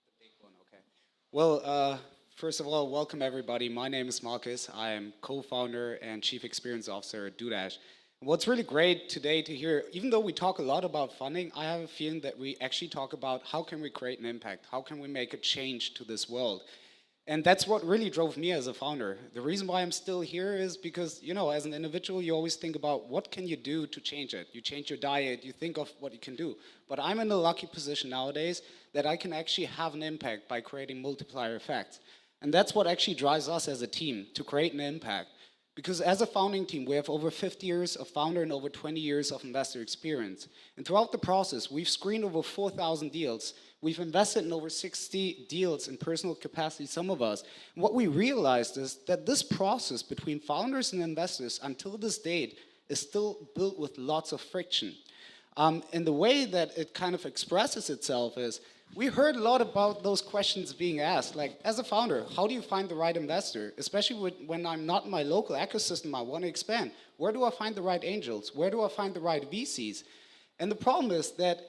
The big one, okay. Well, first of all, welcome everybody. My name is Marcus. I am co-founder and chief experience officer at Dudash. What's really great today to hear, even though we talk a lot about funding, I have a feeling that we actually talk about how can we create an impact? How can we make a change to this world? And that's what really drove me as a founder. The reason why I'm still here is because, as an individual, you always think about what can you do to change it. You change your diet, you think of what you can do. But I'm in a lucky position nowadays that I can actually have an impact by creating multiplier effects. And that's what actually drives us as a team, to create an impact. Because as a founding team, we have over 50 years of founder and over 20 years of investor experience. And throughout the process, we've screened over 4,000 deals. We've invested in over 60 deals in personal capacity, some of us. And what we realized is that this process between founders and investors until this date is still built with lots of friction. And the way that it kind of expresses itself is, we heard a lot about those questions being asked, like, as a founder, how do you find the right investor? Especially when I'm not in my local ecosystem, I want to expand. Where do I find the right angels? Where do I find the right VCs? And the problem is that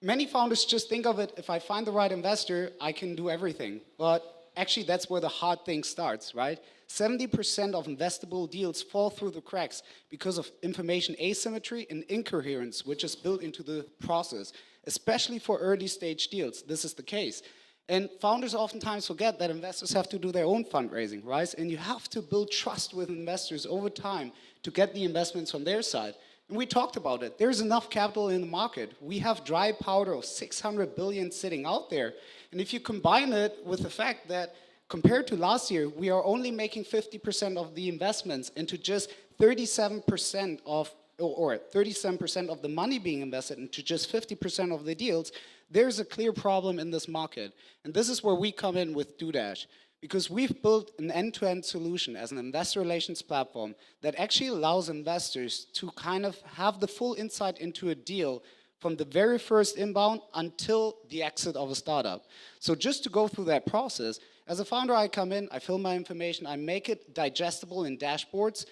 many founders just think of it, if I find the right investor, I can do everything. But actually, that's where the hard thing starts, right? 70% of investable deals fall through the cracks because of information asymmetry and incoherence, which is built into the process. Especially for early stage deals, this is the case. And founders oftentimes forget that investors have to do their own fundraising, right? And you have to build trust with investors over time to get the investments from their side. And we talked about it. There's enough capital in the market. We have dry powder of 600 billion sitting out there. And if you combine it with the fact that compared to last year, we are only making 50% of the investments into just 37% of 37% of the money being invested into just 50% of the deals, there's a clear problem in this market. And this is where we come in with Dudash, because we've built an end-to-end solution as an investor relations platform that actually allows investors to kind of have the full insight into a deal from the very first inbound until the exit of a startup. So just to go through that process, as a founder, I come in, I fill my information, I make it digestible in dashboards,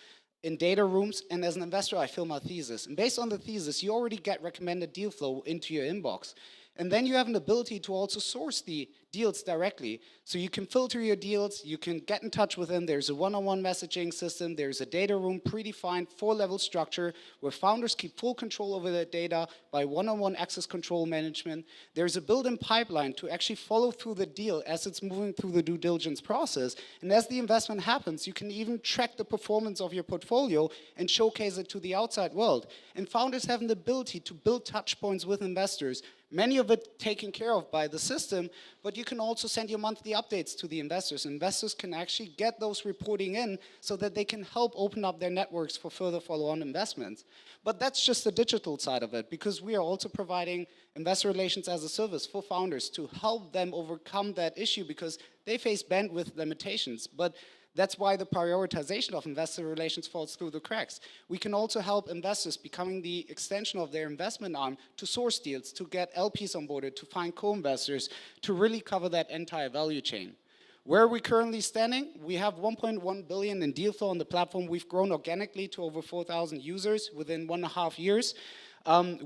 in data rooms, and as an investor, I fill my thesis. And based on the thesis, you already get recommended deal flow into your inbox. And then you have an ability to also source the deals directly. So you can filter your deals, you can get in touch with them. There's a one-on-one messaging system, there's a data room, predefined 4-level structure where founders keep full control over their data by one-on-one access control management. There's a built-in pipeline to actually follow through the deal as it's moving through the due diligence process. And as the investment happens, you can even track the performance of your portfolio and showcase it to the outside world. And founders have an ability to build touch points with investors, many of it taken care of by the system, but you can also send your monthly updates to the investors. Investors can actually get those reporting in so that they can help open up their networks for further follow-on investments. But that's just the digital side of it, because we are also providing investor relations as a service for founders to help them overcome that issue, because they face bandwidth limitations. But that's why the prioritization of investor relations falls through the cracks. We can also help investors becoming the extension of their investment arm to source deals, to get LPs onboarded, to find co-investors, to really cover that entire value chain. Where are we currently standing? We have 1.1 billion in deal flow on the platform. We've grown organically to over 4,000 users within 1.5 years.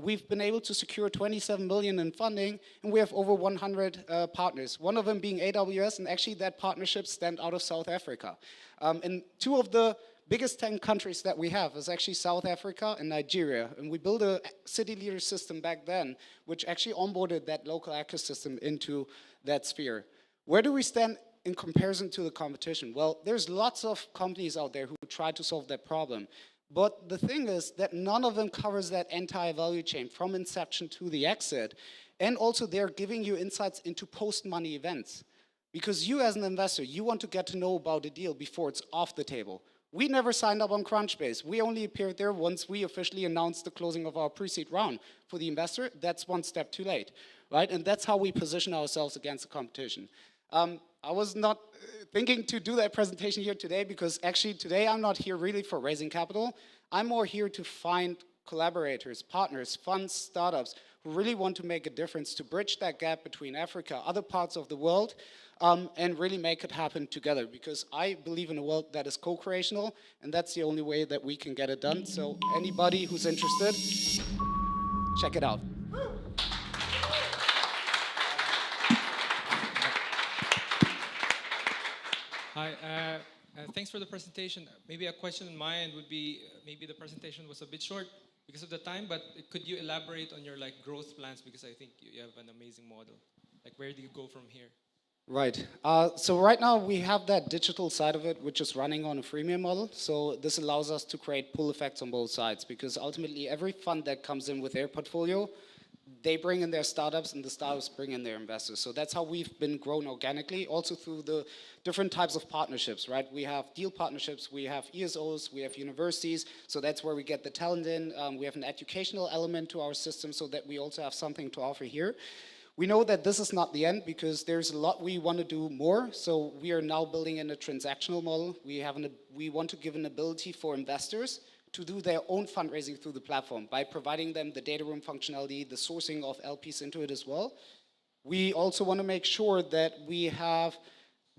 We've been able to secure 27 million in funding, and we have over 100 partners, one of them being AWS, and actually that partnership stemmed out of South Africa. And 2 of the biggest 10 countries that we have is actually South Africa and Nigeria, and we built a city leader system back then, which actually onboarded that local ecosystem into that sphere. Where do we stand in comparison to the competition? Well, there's lots of companies out there who try to solve that problem. But the thing is that none of them covers that entire value chain from inception to the exit. And also they're giving you insights into post-money events. Because you as an investor, you want to get to know about a deal before it's off the table. We never signed up on Crunchbase. We only appeared there once we officially announced the closing of our pre-seed round. For the investor, that's one step too late, right? And that's how we position ourselves against the competition. I was not thinking to do that presentation here today, because actually today I'm not here really for raising capital. I'm more here to find collaborators, partners, funds, startups who really want to make a difference to bridge that gap between Africa, other parts of the world, and really make it happen together, because I believe in a world that is co-creational, and that's the only way that we can get it done. So anybody who's interested, check it out. Hi, thanks for the presentation. Maybe a question on my end would be, maybe the presentation was a bit short because of the time, but could you elaborate on your growth plans, because I think you have an amazing model. Where do you go from here? Right. So right now we have that digital side of it, which is running on a freemium model. So this allows us to create pull effects on both sides, because ultimately every fund that comes in with their portfolio, they bring in their startups and the startups bring in their investors. So that's how we've been grown organically, also through the different types of partnerships, right? We have deal partnerships, we have ESOs, we have universities. So that's where we get the talent in. We have an educational element to our system so that we also have something to offer here. We know that this is not the end, because there's a lot we want to do more. So we are now building in a transactional model. We want to give an ability for investors to do their own fundraising through the platform by providing them the data room functionality, the sourcing of LPs into it as well. We also want to make sure that we have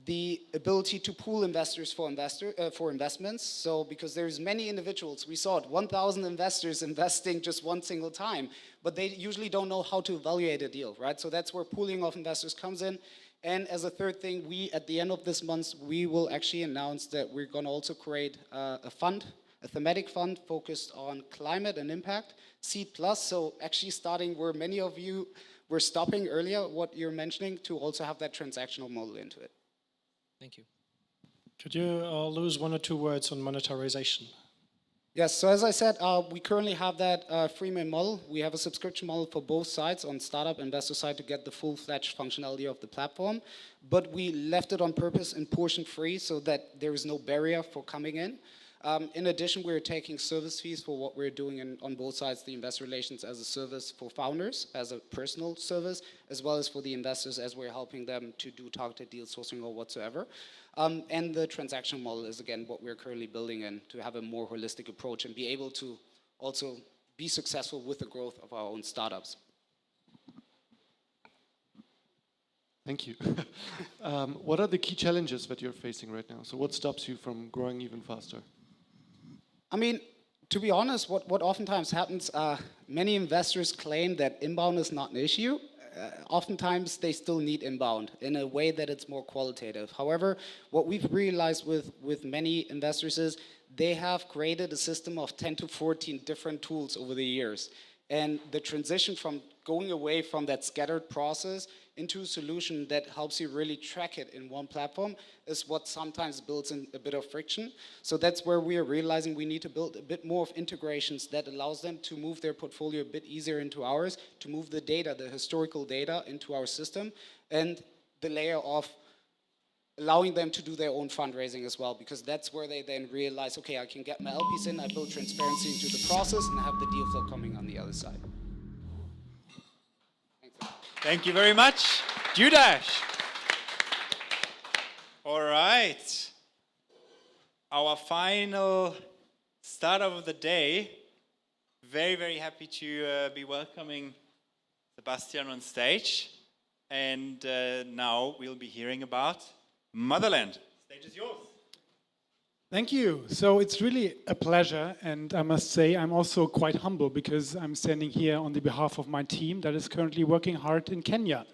the ability to pool investors for investments. So because there's many individuals, we saw it, 1,000 investors investing just one single time, but they usually don't know how to evaluate a deal, right? So that's where pooling of investors comes in. And as a third thing, at the end of this month, we will actually announce that we're going to also create a fund, a thematic fund focused on climate and impact, Seed Plus. So actually starting where many of you were stopping earlier, what you're mentioning, to also have that transactional model into it. Thank you. Could you lose 1 or 2 words on monetization? Yes, so as I said, we currently have that freemium model. We have a subscription model for both sides, on startup investor side, to get the full-fledged functionality of the platform. But we left it on purpose in portion free so that there is no barrier for coming in. In addition, we're taking service fees for what we're doing on both sides, the investor relations as a service for founders, as a personal service, as well as for the investors as we're helping them to do targeted deal sourcing or whatsoever. And the transaction model is, again, what we're currently building in to have a more holistic approach and be able to also be successful with the growth of our own startups. Thank you. What are the key challenges that you're facing right now? So what stops you from growing even faster? I mean, to be honest, what oftentimes happens, many investors claim that inbound is not an issue. Oftentimes, they still need inbound in a way that it's more qualitative. However, what we've realized with many investors is they have created a system of 10 to 14 different tools over the years. And the transition from going away from that scattered process into a solution that helps you really track it in one platform is what sometimes builds in a bit of friction. So that's where we are realizing we need to build a bit more of integrations that allows them to move their portfolio a bit easier into ours, to move the data, the historical data, into our system. And the layer of allowing them to do their own fundraising as well, because that's where they then realize, okay, I can get my LPs in, I build transparency into the process, and I have the deal flow coming on the other side. Thank you very much, Judash. All right. Our final startup of the day. Very, very happy to be welcoming Sebastian on stage. And now we'll be hearing about Motherland. Stage is yours. Thank you. So it's really a pleasure, and I must say I'm also quite humble because I'm standing here on the behalf of my team that is currently working hard in Kenya.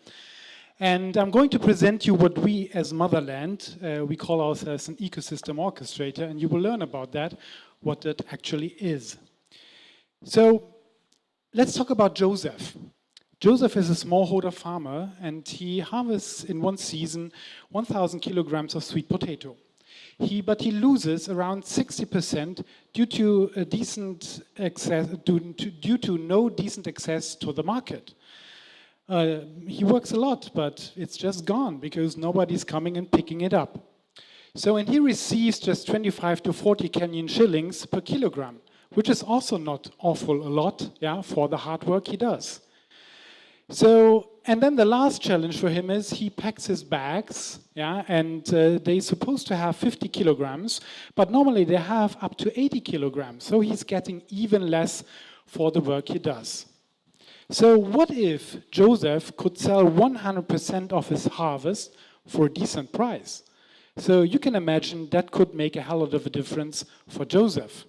And I'm going to present you what we as Motherland, we call ourselves an ecosystem orchestrator, and you will learn about that, what that actually is. So let's talk about Joseph. Joseph is a smallholder farmer, and he harvests in one season 1,000 kilograms of sweet potato. But he loses around 60% due to no decent access to the market. He works a lot, but it's just gone because nobody's coming and picking it up. And he receives just 25 to 40 Kenyan shillings per kilogram, which is also not awful a lot, yeah, for the hard work he does. And then the last challenge for him is he packs his bags, yeah, and they're supposed to have 50 kilograms, but normally they have up to 80 kilograms, so he's getting even less for the work he does. So what if Joseph could sell 100% of his harvest for a decent price? So you can imagine that could make a hell of a difference for Joseph.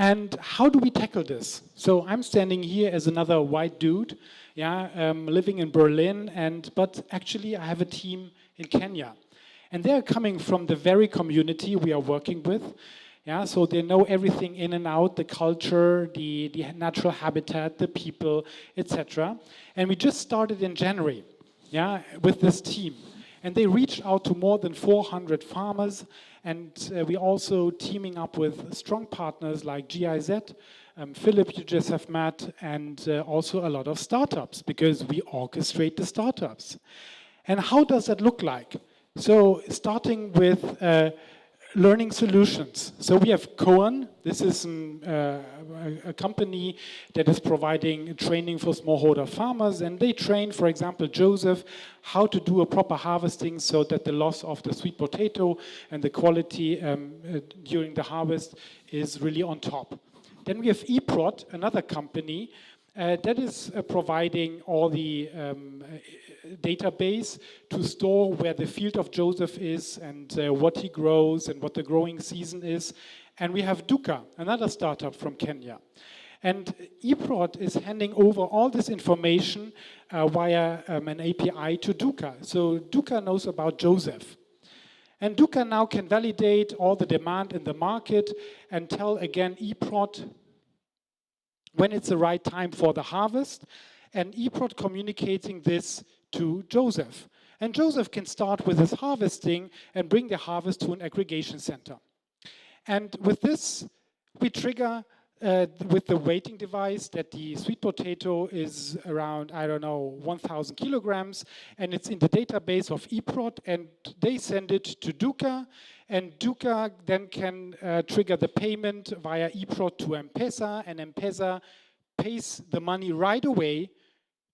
And how do we tackle this? So I'm standing here as another white dude, yeah, living in Berlin, but actually I have a team in Kenya. And they're coming from the very community we are working with. Yeah, so they know everything in and out, the culture, the natural habitat, the people, etc. And we just started in January, yeah, with this team. And they reached out to more than 400 farmers, and we're also teaming up with strong partners like GIZ, Philip you just have met, and also a lot of startups, because we orchestrate the startups. And how does that look like? So starting with learning solutions. So we have Cohen. This is a company that is providing training for smallholder farmers, and they train, for example, Joseph, how to do a proper harvesting so that the loss of the sweet potato and the quality during the harvest is really on top. Then we have eProd, another company that is providing all the database to store where the field of Joseph is and what he grows and what the growing season is. And we have Duka, another startup from Kenya. And eProd is handing over all this information via an API to Duka. So Duka knows about Joseph. And Duka now can validate all the demand in the market and tell again eProd when it's the right time for the harvest, and eProd communicating this to Joseph. And Joseph can start with his harvesting and bring the harvest to an aggregation center. And with this, we trigger with the weighting device that the sweet potato is around, 1,000 kilograms, and it's in the database of eProd, and they send it to Duka, and Duka then can trigger the payment via eProd to M-Pesa, and M-Pesa pays the money right away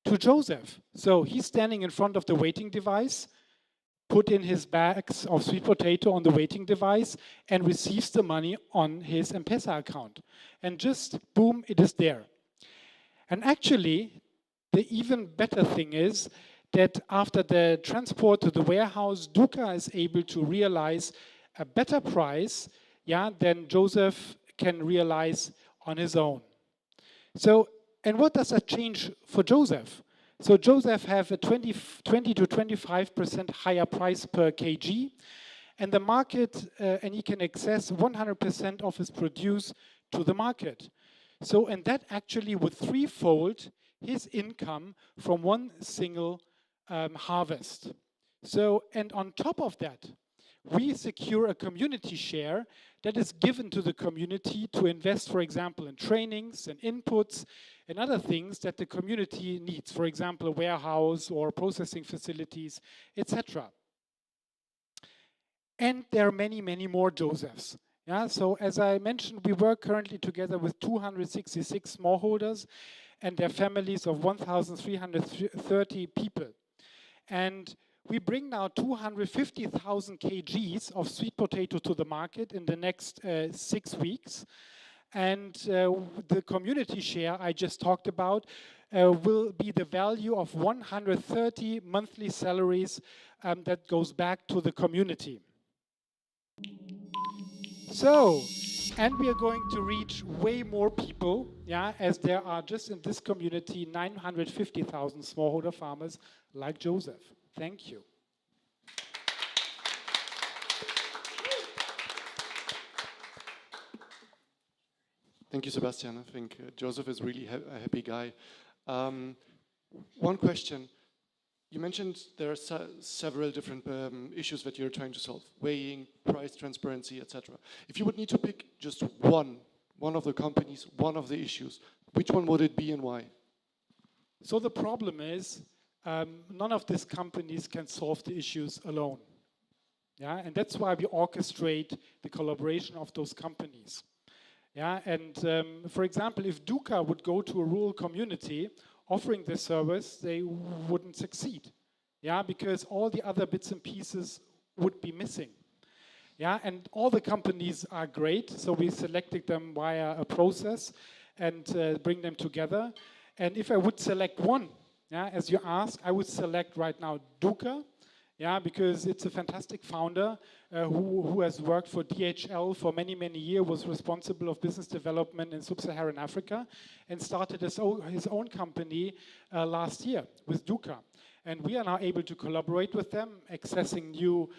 to Joseph. So he's standing in front of the weighting device, put in his bags of sweet potato on the weighting device, and receives the money on his M-Pesa account. And just boom, it is there. And actually, the even better thing is that after the transport to the warehouse, Duka is able to realize a better price, yeah, than Joseph can realize on his own. So, and what does that change for Joseph? So Joseph have a 20 to 25% higher price per kg, and the market, and he can access 100% of his produce to the market. So, and that actually would threefold his income from one single harvest. So, and on top of that, we secure a community share that is given to the community to invest, for example, in trainings and inputs and other things that the community needs, for example, a warehouse or processing facilities, etc. And there are many, many more Josephs. Yeah, so as I mentioned, we work currently together with 266 smallholders and their families of 1,330 people. And we bring now 250,000 kgs of sweet potato to the market in the next 6 weeks. And the community share I just talked about will be the value of 130 monthly salaries that goes back to the community. So, and we are going to reach way more people, yeah, as there are just in this community 950,000 smallholder farmers like Joseph. Thank you. Thank you, Sebastian. I think Joseph is really a happy guy. One question. You mentioned there are several different issues that you're trying to solve. Weighing, price transparency, etc. If you would need to pick just one of the companies, one of the issues, which one would it be and why? So the problem is none of these companies can solve the issues alone. Yeah, and that's why we orchestrate the collaboration of those companies. Yeah, and for example, if Duca would go to a rural community offering this service, they wouldn't succeed. Yeah, because all the other bits and pieces would be missing. Yeah, and all the companies are great, so we selected them via a process and bring them together. And if I would select one, yeah, as you ask, I would select right now Duca. Yeah, because it's a fantastic founder who has worked for DHL for many, many years, was responsible of business development in sub-Saharan Africa, and started his own company last year with Duca. And we are now able to collaborate with them, accessing new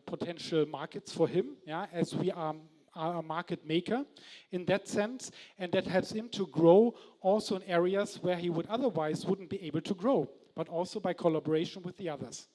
potential markets for him, yeah, as we are a market maker in that sense, and that helps him to grow also in areas where he would otherwise wouldn't be able to grow, but also by collaboration with the others.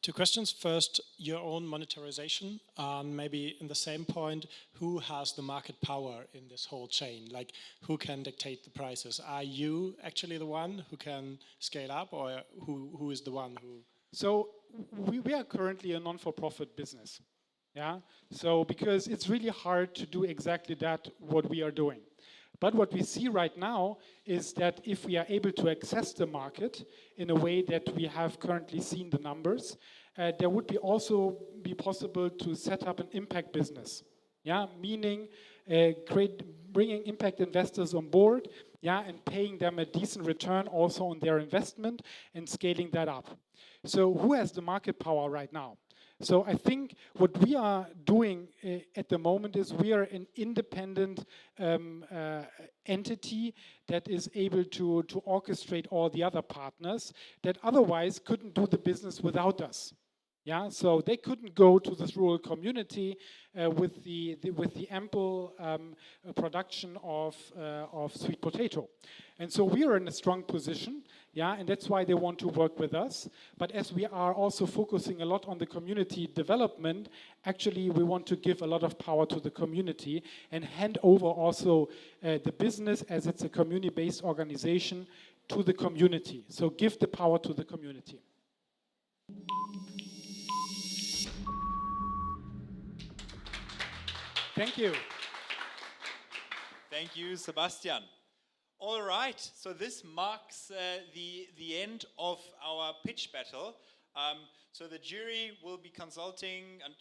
Two questions. First, your own monetarization, and maybe in the same point, who has the market power in this whole chain? Like, who can dictate the prices? Are you actually the one who can scale up, or who is the one who? So we are currently a non-for-profit business. Yeah. So because it's really hard to do exactly that, what we are doing. But what we see right now is that if we are able to access the market in a way that we have currently seen the numbers, there would also be possible to set up an impact business. Yeah, meaning bringing impact investors on board, yeah, and paying them a decent return also on their investment and scaling that up. So who has the market power right now? So I think what we are doing at the moment is we are an independent entity that is able to orchestrate all the other partners that otherwise couldn't do the business without us. Yeah, so they couldn't go to this rural community with the ample production of sweet potato, and so we are in a strong position. Yeah, and that's why they want to work with us. But as we are also focusing a lot on the community development, actually we want to give a lot of power to the community and hand over also the business, as it's a community-based organization, to the community. So give the power to the community. Thank you. Thank you, Sebastian. All right, so this marks the end of our pitch battle. So the jury will be consulting and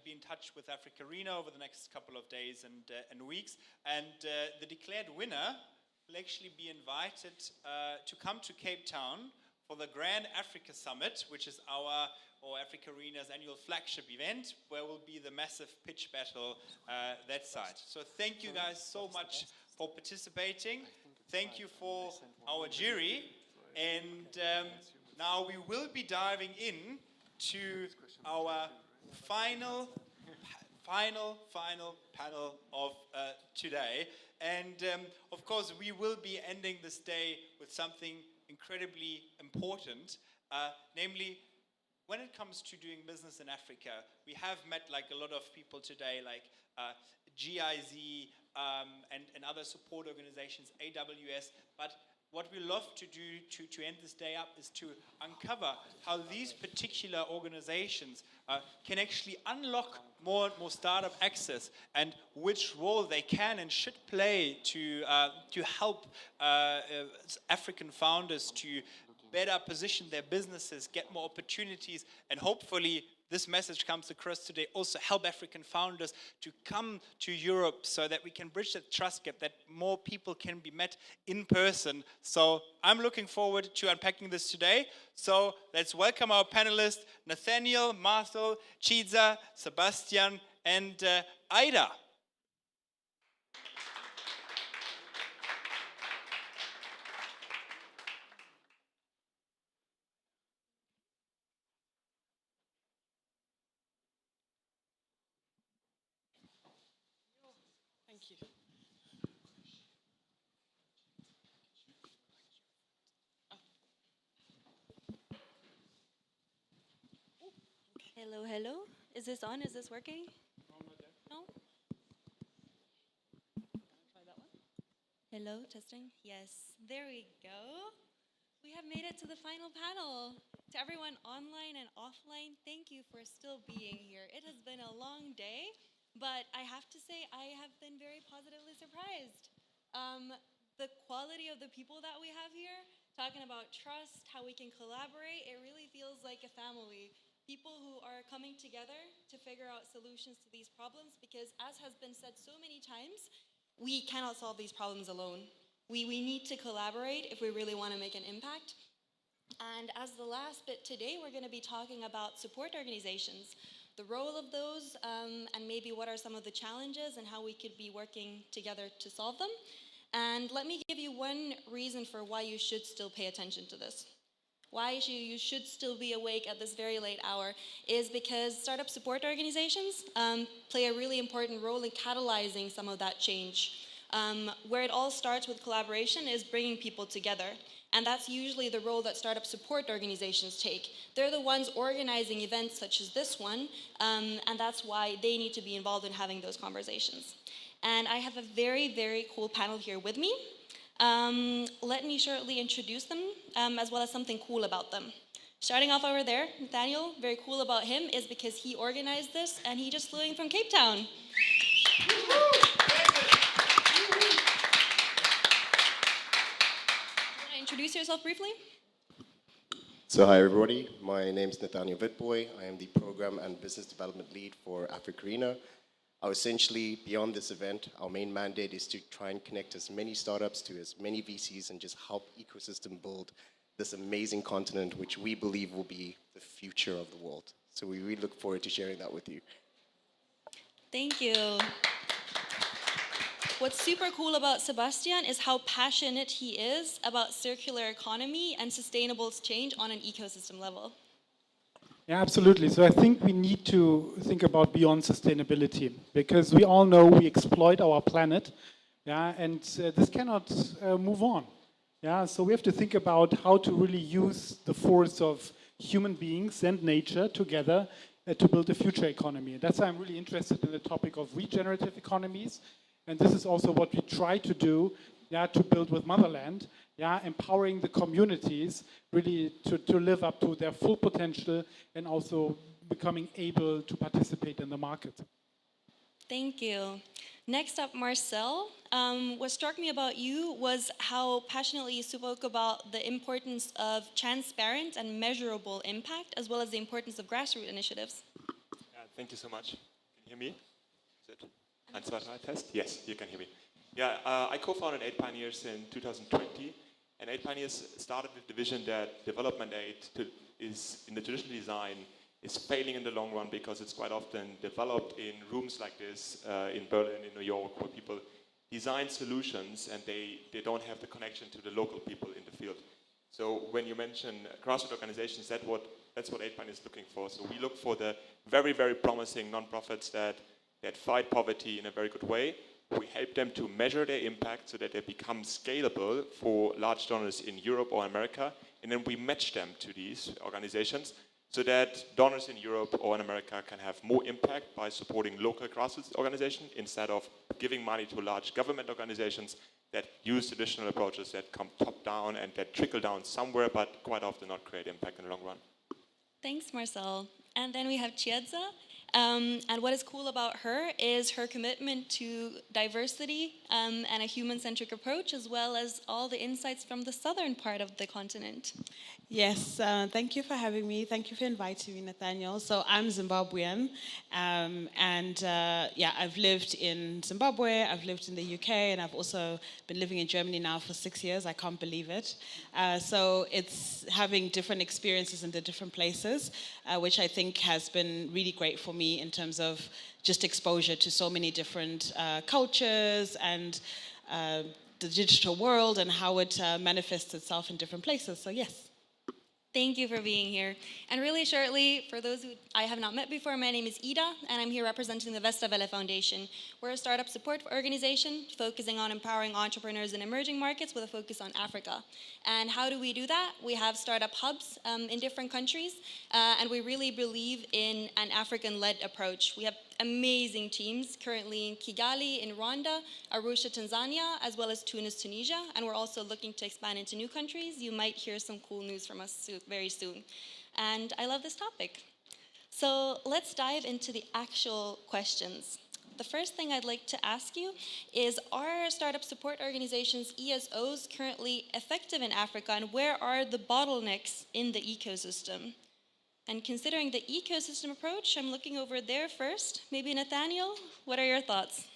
be in touch with AfricArena over the next couple of days and weeks. And the declared winner will actually be invited to come to Cape Town for the Grand Africa Summit, which is our AfricArena's annual flagship event, where will be the massive pitch battle that side. So thank you guys so much for participating. Thank you for our jury. And now we will be diving in to our final panel of today. And of course, we will be ending this day with something incredibly important, namely when it comes to doing business in Africa, we have met like a lot of people today, like GIZ and other support organizations, AWS, but what we love to do to end this day up is to uncover how these particular organizations can actually unlock more and more startup access, and which role they can and should play to help African founders to better position their businesses, get more opportunities, and hopefully this message comes across today, also help African founders to come to Europe so that we can bridge that trust gap, that more people can be met in person. So I'm looking forward to unpacking this today. So let's welcome our panelists, Nathaniel, Marcel, Chiza, Sebastian, and Ida. Thank you. Hello, hello. Is this on? Is this working? No? Try that one. Hello, testing. Yes, there we go. We have made it to the final panel. To everyone online and offline, thank you for still being here. It has been a long day, but I have to say I have been very positively surprised. The quality of the people that we have here, talking about trust, how we can collaborate, it really feels like a family. People who are coming together to figure out solutions to these problems, because as has been said so many times, we cannot solve these problems alone. We need to collaborate if we really want to make an impact. And as the last bit today, we're going to be talking about support organizations, the role of those, and maybe what are some of the challenges and how we could be working together to solve them. And let me give you one reason for why you should still pay attention to this. Why you should still be awake at this very late hour is because startup support organizations play a really important role in catalyzing some of that change. Where it all starts with collaboration is bringing people together. And that's usually the role that startup support organizations take. They're the ones organizing events such as this one, and that's why they need to be involved in having those conversations. And I have a very, very cool panel here with me. Let me shortly introduce them, as well as something cool about them. Starting off over there, Nathaniel, very cool about him is because he organized this and he just flew in from Cape Town. Introduce yourself briefly. So hi everybody, my name is Nathaniel Witboy. I am the Program and Business Development Lead for AfricArena. Essentially, beyond this event, our main mandate is to try and connect as many startups to as many VCs and just help ecosystem build this amazing continent, which we believe will be the future of the world. So we really look forward to sharing that with you. Thank you. What's super cool about Sebastian is how passionate he is about circular economy and sustainable change on an ecosystem level. Yeah, absolutely. So I think we need to think about beyond sustainability, because we all know we exploit our planet, yeah, and this cannot move on. Yeah, so we have to think about how to really use the force of human beings and nature together to build a future economy. That's why I'm really interested in the topic of regenerative economies. And this is also what we try to do, yeah, to build with Motherland, yeah, empowering the communities really to live up to their full potential and also becoming able to participate in the market. Thank you. Next up, Marcel. What struck me about you was how passionately you spoke about the importance of transparent and measurable impact, as well as the importance of grassroots initiatives. Thank you so much. Can you hear me? Is it? And so test? Yes, you can hear me. Yeah, I co-founded 8 Pioneers in 2020, and 8 Pioneers started with the vision that development aid is in the traditional design is failing in the long run because it's quite often developed in rooms like this in Berlin, in New York, where people design solutions and they don't have the connection to the local people in the field. So when you mention grassroots organizations, that's what 8 Pioneers is looking for. So we look for the very, very promising nonprofits that fight poverty in a very good way. We help them to measure their impact so that they become scalable for large donors in Europe or America, and then we match them to these organizations so that donors in Europe or in America can have more impact by supporting local grassroots organizations instead of giving money to large government organizations that use traditional approaches that come top down and that trickle down somewhere, but quite often not create impact in the long run. Thanks, Marcel. And then we have Chiedza. And what is cool about her is her commitment to diversity and a human-centric approach, as well as all the insights from the southern part of the continent. Yes, thank you for having me. Thank you for inviting me, Nathaniel. So I'm Zimbabwean, yeah, I've lived in Zimbabwe, I've lived in the UK, and I've also been living in Germany now for 6 years. I can't believe it. So it's having different experiences in the different places, which I think has been really great for me in terms of just exposure to so many different cultures and the digital world and how it manifests itself in different places. So yes. Thank you for being here. And really shortly, for those who I have not met before, my name is Ida, and I'm here representing the Vestavele Foundation. We're a startup support organization focusing on empowering entrepreneurs in emerging markets with a focus on Africa. And how do we do that? We have startup hubs in different countries, and we really believe in an African-led approach. We have amazing teams currently in Kigali in Rwanda, Arusha, Tanzania, as well as Tunis, Tunisia, and we're also looking to expand into new countries. You might hear some cool news from us very soon. And I love this topic. So let's dive into the actual questions. The first thing I'd like to ask you is, are startup support organizations, ESOs, currently effective in Africa, and where are the bottlenecks in the ecosystem? And considering the ecosystem approach, I'm looking over there first. Maybe Nathaniel, what are your thoughts?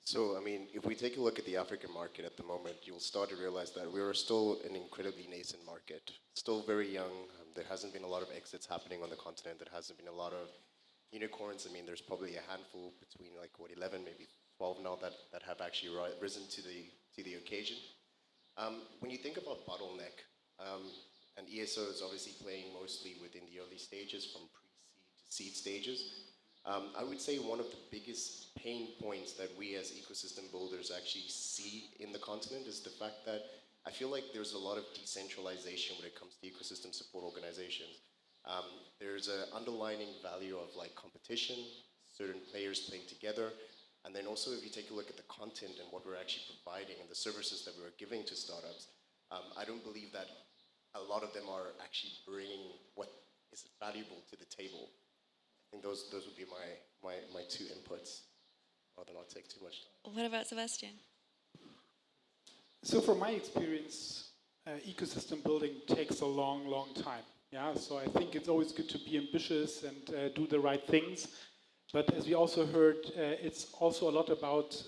So, I mean, if we take a look at the African market at the moment, you'll start to realize that we are still an incredibly nascent market, still very young. There hasn't been a lot of exits happening on the continent. There hasn't been a lot of unicorns. I mean, there's probably a handful between 11, maybe 12 now that have actually risen to the occasion. When you think about bottleneck, and ESO is obviously playing mostly within the early stages, from pre-seed to seed stages. I would say one of the biggest pain points that we as ecosystem builders actually see in the continent is the fact that I feel like there's a lot of decentralization when it comes to ecosystem support organizations. There's an underlying value of competition, certain players playing together, and then also if you take a look at the content and what we're actually providing and the services that we're giving to startups, I don't believe that a lot of them are actually bringing what is valuable to the table. I think those would be my two inputs, rather not take too much time. What about Sebastian? So from my experience, ecosystem building takes a long, long time. Yeah, so I think it's always good to be ambitious and do the right things. But as we also heard, it's also a lot about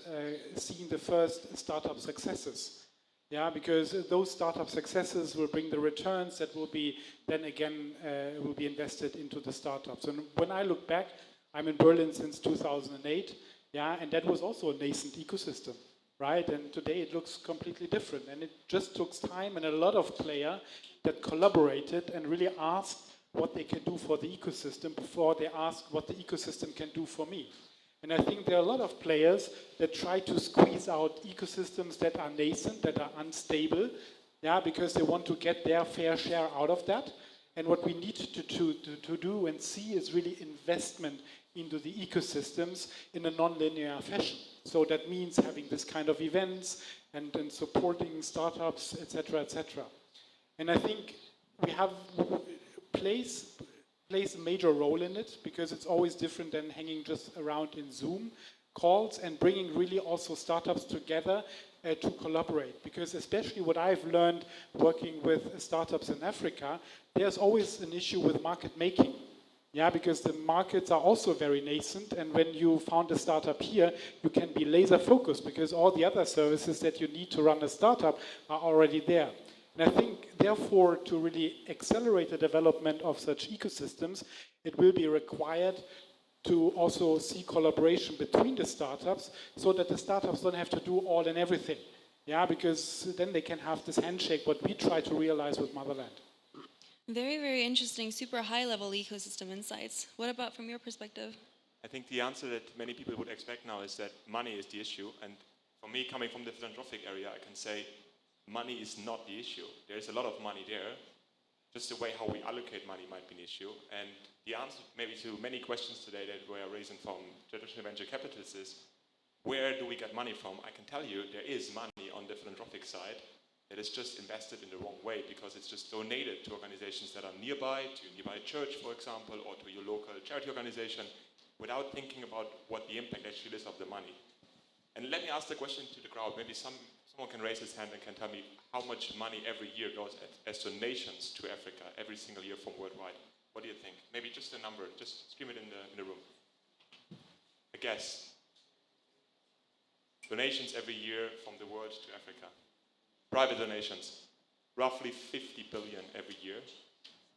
seeing the first startup successes. Yeah, because those startup successes will bring the returns that will be then again will be invested into the startups. And when I look back, I'm in Berlin since 2008. Yeah, and that was also a nascent ecosystem, right? And today it looks completely different. And it just took time and a lot of players that collaborated and really asked what they can do for the ecosystem before they ask what the ecosystem can do for me. And I think there are a lot of players that try to squeeze out ecosystems that are nascent, that are unstable, yeah, because they want to get their fair share out of that. And what we need to do and see is really investment into the ecosystems in a non-linear fashion. So that means having this kind of events and supporting startups, etc., etc. And I think we have plays a major role in it, because it's always different than hanging just around in Zoom calls and bringing really also startups together to collaborate. Because especially what I've learned working with startups in Africa, there's always an issue with market making. Yeah, because the markets are also very nascent, and when you found a startup here, you can be laser focused because all the other services that you need to run a startup are already there. And I think, therefore, to really accelerate the development of such ecosystems, it will be required to also see collaboration between the startups so that the startups don't have to do all and everything. Yeah, because then they can have this handshake, what we try to realize with Motherland. Very, very interesting, super high-level ecosystem insights. What about from your perspective? I think the answer that many people would expect now is that money is the issue. And for me, coming from the philanthropic area, I can say money is not the issue. There's a lot of money there. just the way how we allocate money might be an issue. And the answer maybe to many questions today that were raised from traditional venture capitalists is, where do we get money from? I can tell you there is money on the philanthropic side that is just invested in the wrong way because it's just donated to organizations that are nearby, to a nearby church, for example, or to your local charity organization, without thinking about what the impact actually is of the money. And let me ask the question to the crowd. Maybe someone can raise his hand and can tell me how much money every year goes as donations to Africa every single year from worldwide. What do you think? Maybe just a number. Just scream it in the room. A guess. Donations every year from the world to Africa. Private donations. Roughly 50 billion every year.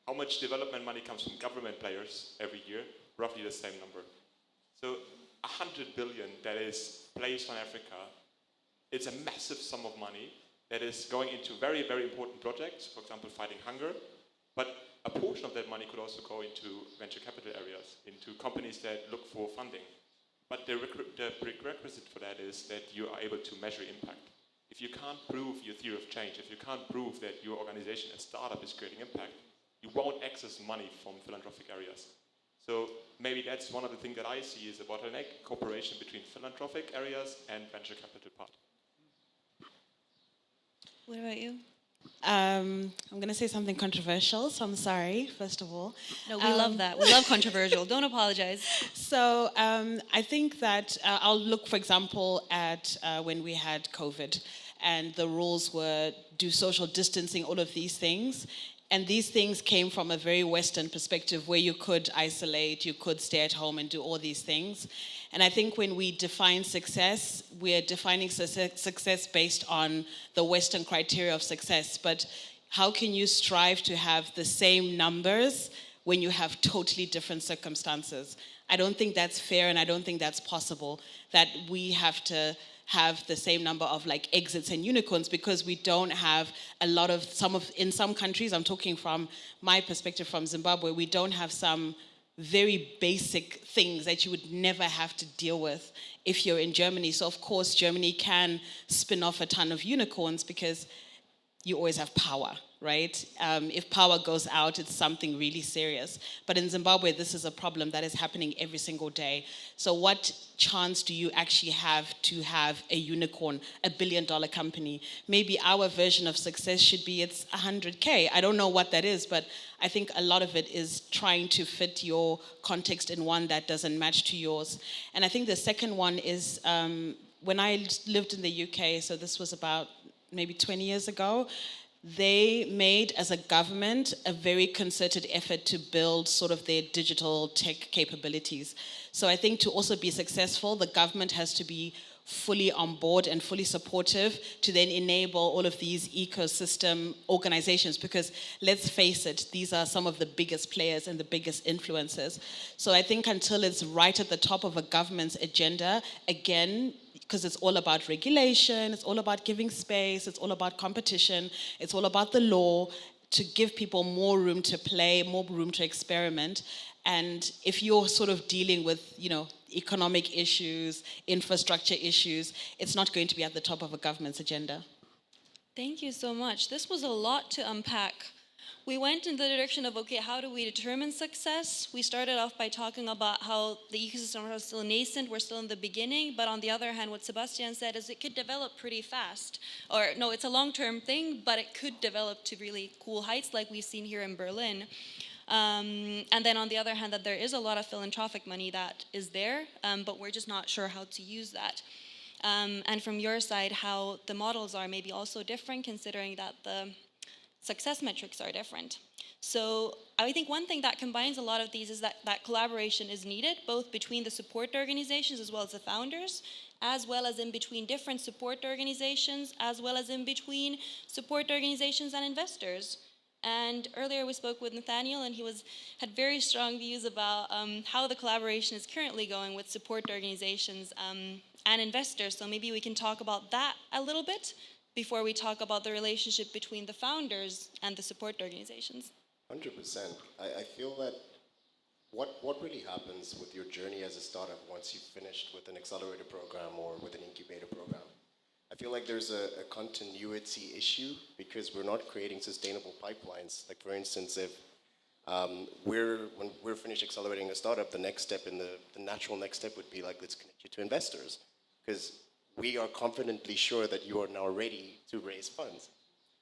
How much development money comes from government players every year? Roughly the same number. So 100 billion that is placed on Africa, it's a massive sum of money that is going into very, very important projects, for example, fighting hunger. But a portion of that money could also go into venture capital areas, into companies that look for funding. But the prerequisite for that is that you are able to measure impact. If you can't prove your theory of change, if you can't prove that your organization as startup is creating impact, you won't access money from philanthropic areas. So maybe that's one of the things that I see is a bottleneck, cooperation between philanthropic areas and venture capital part. What about you? I'm going to say something controversial, so I'm sorry, first of all. No, we love that. We love controversial. Don't apologize. So I think that I'll look, for example, at when we had COVID and the rules were do social distancing, all of these things. And these things came from a very Western perspective where you could isolate, you could stay at home and do all these things. And I think when we define success, we're defining success based on the Western criteria of success. But how can you strive to have the same numbers when you have totally different circumstances? I don't think that's fair, and I don't think that's possible, that we have to have the same number of like exits and unicorns because we don't have a lot of in some countries, I'm talking from my perspective from Zimbabwe, we don't have some very basic things that you would never have to deal with if you're in Germany. So of course, Germany can spin off a ton of unicorns because you always have power, right? If power goes out, it's something really serious. But in Zimbabwe, this is a problem that is happening every single day. So what chance do you actually have to have a unicorn, a billion-dollar company? Maybe our version of success should be it's 100K. I don't know what that is, but I think a lot of it is trying to fit your context in one that doesn't match to yours. And I think the second one is when I lived in the UK, so this was about maybe 20 years ago, they made, as a government, a very concerted effort to build sort of their digital tech capabilities. So I think to also be successful, the government has to be fully on board and fully supportive to then enable all of these ecosystem organizations, because let's face it, these are some of the biggest players and the biggest influencers. So I think until it's right at the top of a government's agenda, again, because it's all about regulation, it's all about giving space, it's all about competition, it's all about the law, to give people more room to play, more room to experiment. And if you're sort of dealing with, economic issues, infrastructure issues, it's not going to be at the top of a government's agenda. Thank you so much. This was a lot to unpack. We went in the direction of, okay, how do we determine success? We started off by talking about how the ecosystem was still nascent, we're still in the beginning, but on the other hand, what Sebastian said is it could develop pretty fast. Or no, it's a long-term thing, but it could develop to really cool heights like we've seen here in Berlin. And then on the other hand, that there is a lot of philanthropic money that is there, but we're just not sure how to use that. And from your side, how the models are maybe also different, considering that the success metrics are different. So I think one thing that combines a lot of these is that collaboration is needed, both between the support organizations as well as the founders, as well as in between different support organizations, as well as in between support organizations and investors. And earlier we spoke with Nathaniel, and he had very strong views about how the collaboration is currently going with support organizations and investors. So maybe we can talk about that a little bit before we talk about the relationship between the founders and the support organizations. 100%. I feel that what really happens with your journey as a startup once you've finished with an accelerator program or with an incubator program, I feel like there's a continuity issue because we're not creating sustainable pipelines. Like for instance, if when we're finished accelerating a startup, the next step the natural next step would be like, let's connect you to investors, because we are confidently sure that you are now ready to raise funds.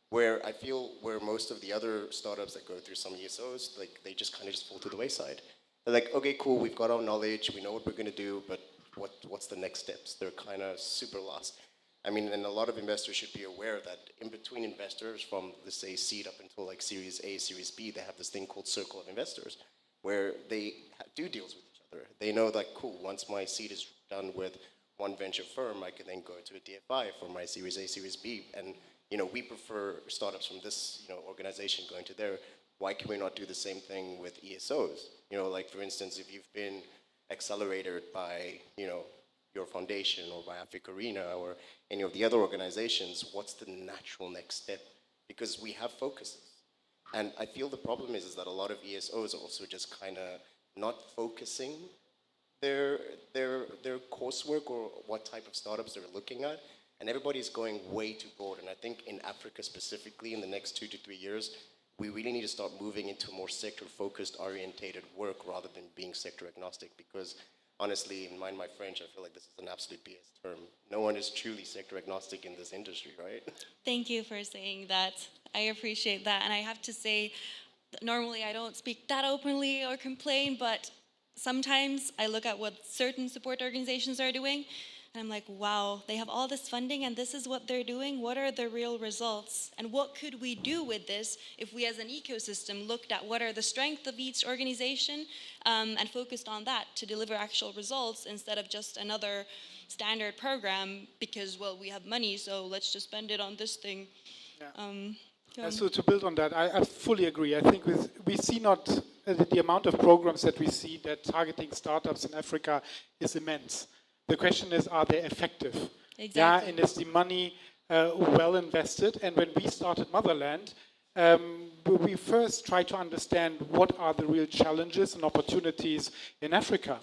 Where I feel where most of the other startups that go through some ESOs, like they just kind of just fall to the wayside. They're like, okay, cool, we've got our knowledge, we know what we're going to do, but what's the next steps? They're kind of super lost. I mean, and a lot of investors should be aware that in between investors from, let's say, seed up until like Series A, Series B, they have this thing called circle of investors, where they do deals with each other. They know that, cool, once my seed is done with one venture firm, I can then go to a DFI for my Series A, Series B, and we prefer startups from this organization going to there. Why can we not do the same thing with ESOs? Like for instance, if you've been accelerated by your foundation or by AfricArena or any of the other organizations, what's the natural next step? Because we have focuses. And I feel the problem is that a lot of ESOs are also just kind of not focusing their coursework or what type of startups they're looking at. And everybody's going way too broad. And I think in Africa specifically, in the next 2 to 3 years, we really need to start moving into more sector-focused, orientated work rather than being sector agnostic. Because honestly, and mind my French, I feel like this is an absolute BS term. No one is truly sector agnostic in this industry, right? Thank you for saying that. I appreciate that. And I have to say, normally I don't speak that openly or complain, but sometimes I look at what certain support organizations are doing, and I'm like, wow, they have all this funding and this is what they're doing. What are the real results? And what could we do with this if we as an ecosystem looked at what are the strengths of each organization and focused on that to deliver actual results instead of just another standard program because, well, we have money, so let's just spend it on this thing. So to build on that, I fully agree. I think we see not the amount of programs that we see that targeting startups in Africa is immense. The question is, are they effective? Exactly. Yeah, and is the money well invested? And when we started Motherland, we first tried to understand what are the real challenges and opportunities in Africa.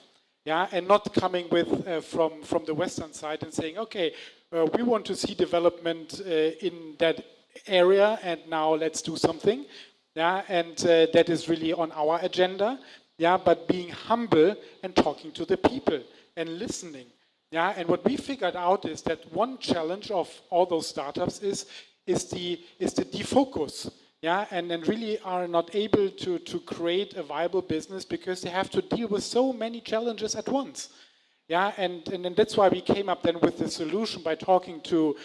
Yeah, and not coming with from the Western side and saying, okay, we want to see development in that area, and now let's do something. Yeah, and that is really on our agenda. Yeah, but being humble and talking to the people and listening. Yeah, and what we figured out is that one challenge of all those startups is the defocus. Yeah, and really are not able to create a viable business because they have to deal with so many challenges at once. Yeah, and that's why we came up then with the solution by talking to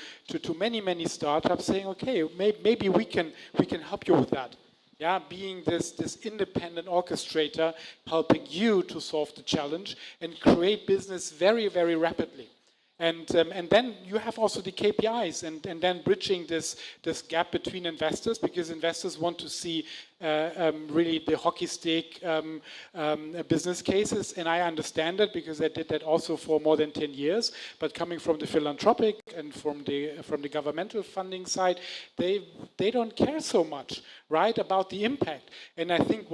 many startups, saying, okay, maybe we can help you with that. Yeah, being this independent orchestrator, helping you to solve the challenge and create business very, very rapidly. And then you have also the KPIs and then bridging this gap between investors, because investors want to see really the hockey stick business cases, and I understand that because I did that also for more than 10 years. But coming from the philanthropic and from the governmental funding side, they don't care so much, right, about the impact. And I think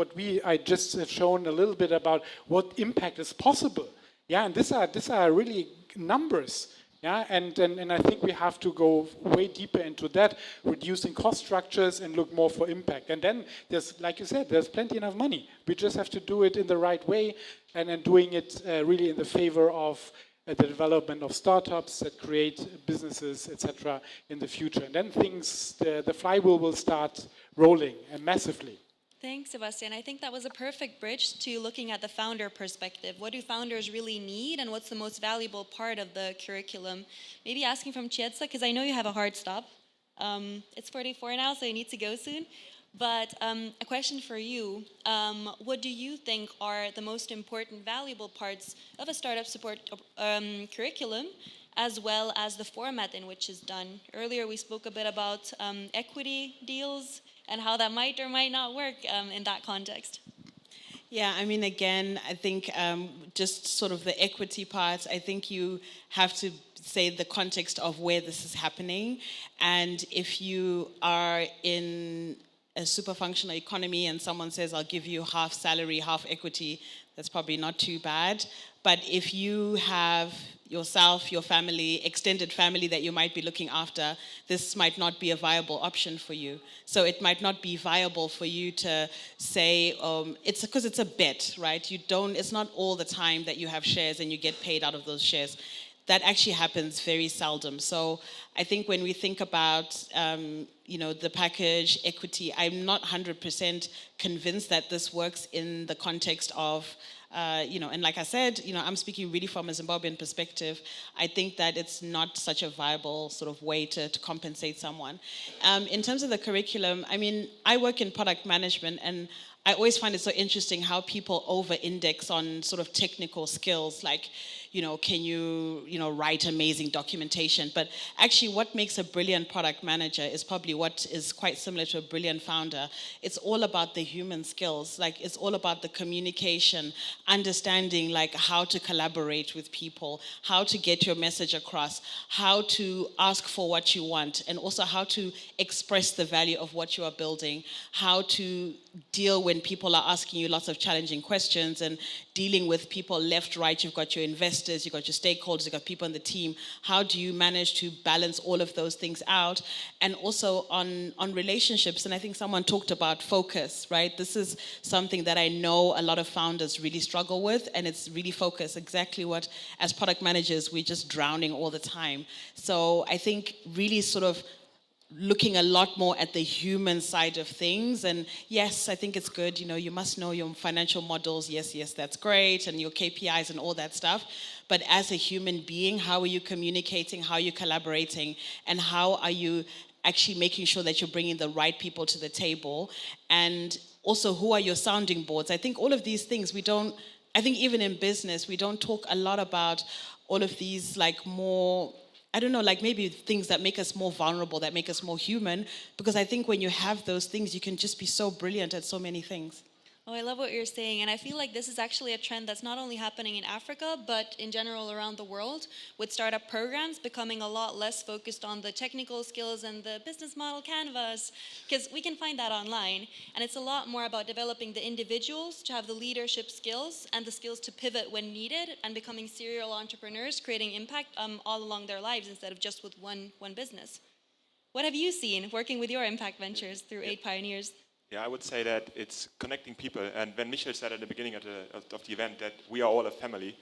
I just have shown a little bit about what impact is possible. Yeah, and these are really numbers. Yeah, and I think we have to go way deeper into that, reducing cost structures and look more for impact. And then there's, like you said, there's plenty enough money. We just have to do it in the right way, and then doing it really in the favor of the development of startups that create businesses, etc. in the future. And then the flywheel will start rolling massively. Thanks, Sebastian. I think that was a perfect bridge to looking at the founder perspective. What do founders really need, and what's the most valuable part of the curriculum? Maybe asking from Chietza, because I know you have a hard stop. It's 44 now, so you need to go soon. But a question for you. What do you think are the most important, valuable parts of a startup support curriculum, as well as the format in which it's done? Earlier, we spoke a bit about equity deals and how that might or might not work in that context. Yeah, I mean, again, I think just sort of the equity part, I think you have to say the context of where this is happening. And if you are in a super functional economy and someone says, I'll give you half salary, half equity, that's probably not too bad. But if you have yourself, your family, extended family that you might be looking after, this might not be a viable option for you. So it might not be viable for you to say, it's because it's a bet, right? It's not all the time that you have shares and you get paid out of those shares. That actually happens very seldom. So I think when we think about the package equity, I'm not 100% convinced that this works in the context of and like I said, I'm speaking really from a Zimbabwean perspective. I think that it's not such a viable sort of way to compensate someone. In terms of the curriculum, I mean, I work in product management, and I always find it so interesting how people over-index on sort of technical skills, like, can you, write amazing documentation? But actually what makes a brilliant product manager is probably what is quite similar to a brilliant founder. It's all about the human skills. Like, it's all about the communication, understanding like how to collaborate with people, how to get your message across, how to ask for what you want, and also how to express the value of what you are building, how to deal when people are asking you lots of challenging questions, and dealing with people left, right. You've got your investors, you've got your stakeholders, you've got people in the team. How do you manage to balance all of those things out? And also on relationships, and I think someone talked about focus, right? This is something that I know a lot of founders really struggle with, and it's really focus, exactly what, as product managers, we're just drowning all the time. So I think really sort of looking a lot more at the human side of things. And yes, I think it's good, you must know your financial models. Yes, that's great, and your KPIs and all that stuff. But as a human being, how are you communicating? How are you collaborating? And how are you actually making sure that you're bringing the right people to the table? And also, who are your sounding boards? I think all of these things I think even in business, we don't talk a lot about all of these like more, I don't know, like maybe things that make us more vulnerable, that make us more human, because I think when you have those things, you can just be so brilliant at so many things. Oh, I love what you're saying, and I feel like this is actually a trend that's not only happening in Africa, but in general around the world, with startup programs becoming a lot less focused on the technical skills and the business model canvas, because we can find that online, and it's a lot more about developing the individuals to have the leadership skills and the skills to pivot when needed, and becoming serial entrepreneurs, creating impact all along their lives instead of just with one business. What have you seen working with your impact ventures through 8 Pioneers? Yeah, I would say that it's connecting people. And when Michel said at the beginning of the event that we are all a family,